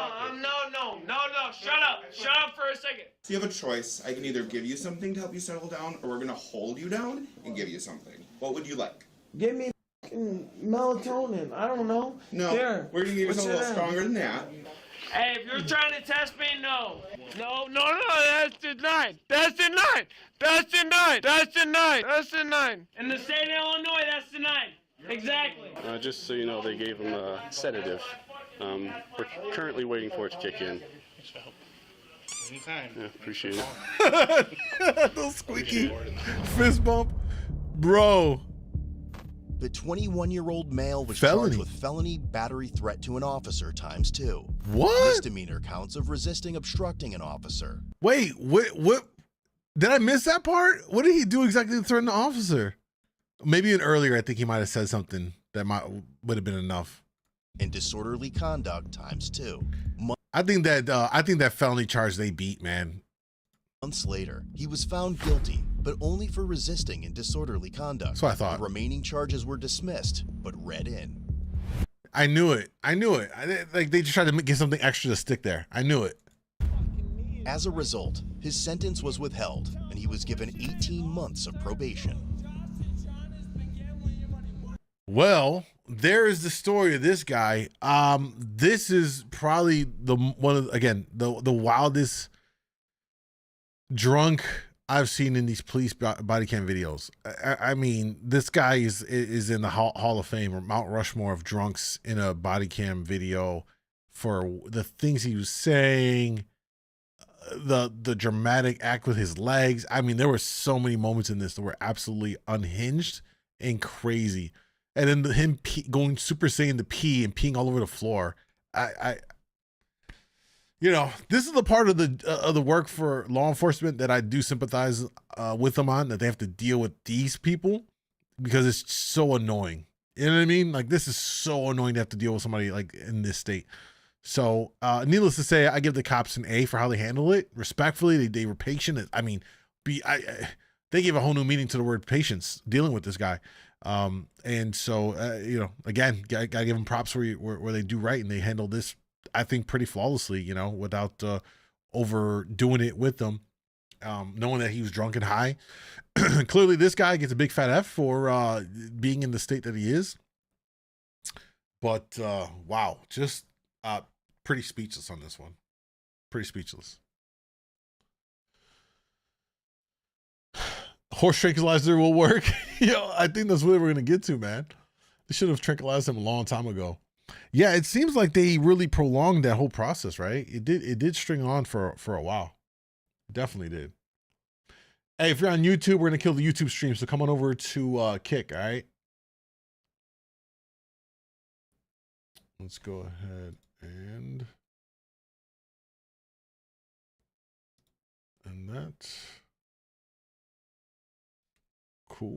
Shut up. Shut up for a second. So you have a choice. I can either give you something to help you settle down, or we're gonna hold you down and give you something. What would you like? Give me melatonin. I don't know. No, Here. we're gonna give you something a little stronger than that. Hey, if you're trying to test me, no. No, that's denied. That's denied. That's denied. That's denied. That's denied. In the state of Illinois, that's denied. Exactly. Just so you know, they gave him a sedative. We're currently waiting for it to kick in. Anytime. Yeah, appreciate it. Those squeaky fist bump. Bro. The 21-year-old male was Felony. charged with felony battery threat to an officer ×2. What? Misdemeanor counts of resisting obstructing an officer. Wait, what? Did I miss that part? What did he do exactly to threaten the officer? Maybe earlier, I think he might have said something that would have been enough. And disorderly conduct ×2. I think that felony charge they beat, man. Months later, he was found guilty, but only for resisting and disorderly conduct. That's what I thought. The remaining charges were dismissed, but read in. I knew it. Like they just tried to get something extra to stick there. I knew it. As a result, his sentence was withheld, and he was given 18 months of probation. Well, there is the story of this guy. This is probably the wildest drunk I've seen in these police body cam videos. I mean, this guy is in the Hall of Fame or Mount Rushmore of drunks in a body cam video for the things he was saying, the dramatic act with his legs. I mean, there were so many moments in this that were absolutely unhinged and crazy. And then him going Super Saiyan to pee and peeing all over the floor. This is the part of the work for law enforcement that I do sympathize with them on, that they have to deal with these people because it's so annoying. You know what I mean? Like, this is so annoying to have to deal with somebody like in this state. So, needless to say, I give the cops an A for how they handle it. Respectfully, they were patient. I mean, they gave a whole new meaning to the word patience dealing with this guy. And so, again, gotta give them props where they do right, and they handle this, I think, pretty flawlessly, without overdoing it with them, knowing that he was drunk and high. Clearly, this guy gets a big fat F for being in the state that he is. But, wow, just pretty speechless on this one. Pretty speechless. Horse tranquilizer will work. I think that's what we're going to get to, man. They should have tranquilized him a long time ago. Yeah, it seems like they really prolonged that whole process, right? It did string on for a while. Definitely did. Hey, if you're on YouTube, we're going to kill the YouTube stream, so come on over to Kick, all right? Let's go ahead and that.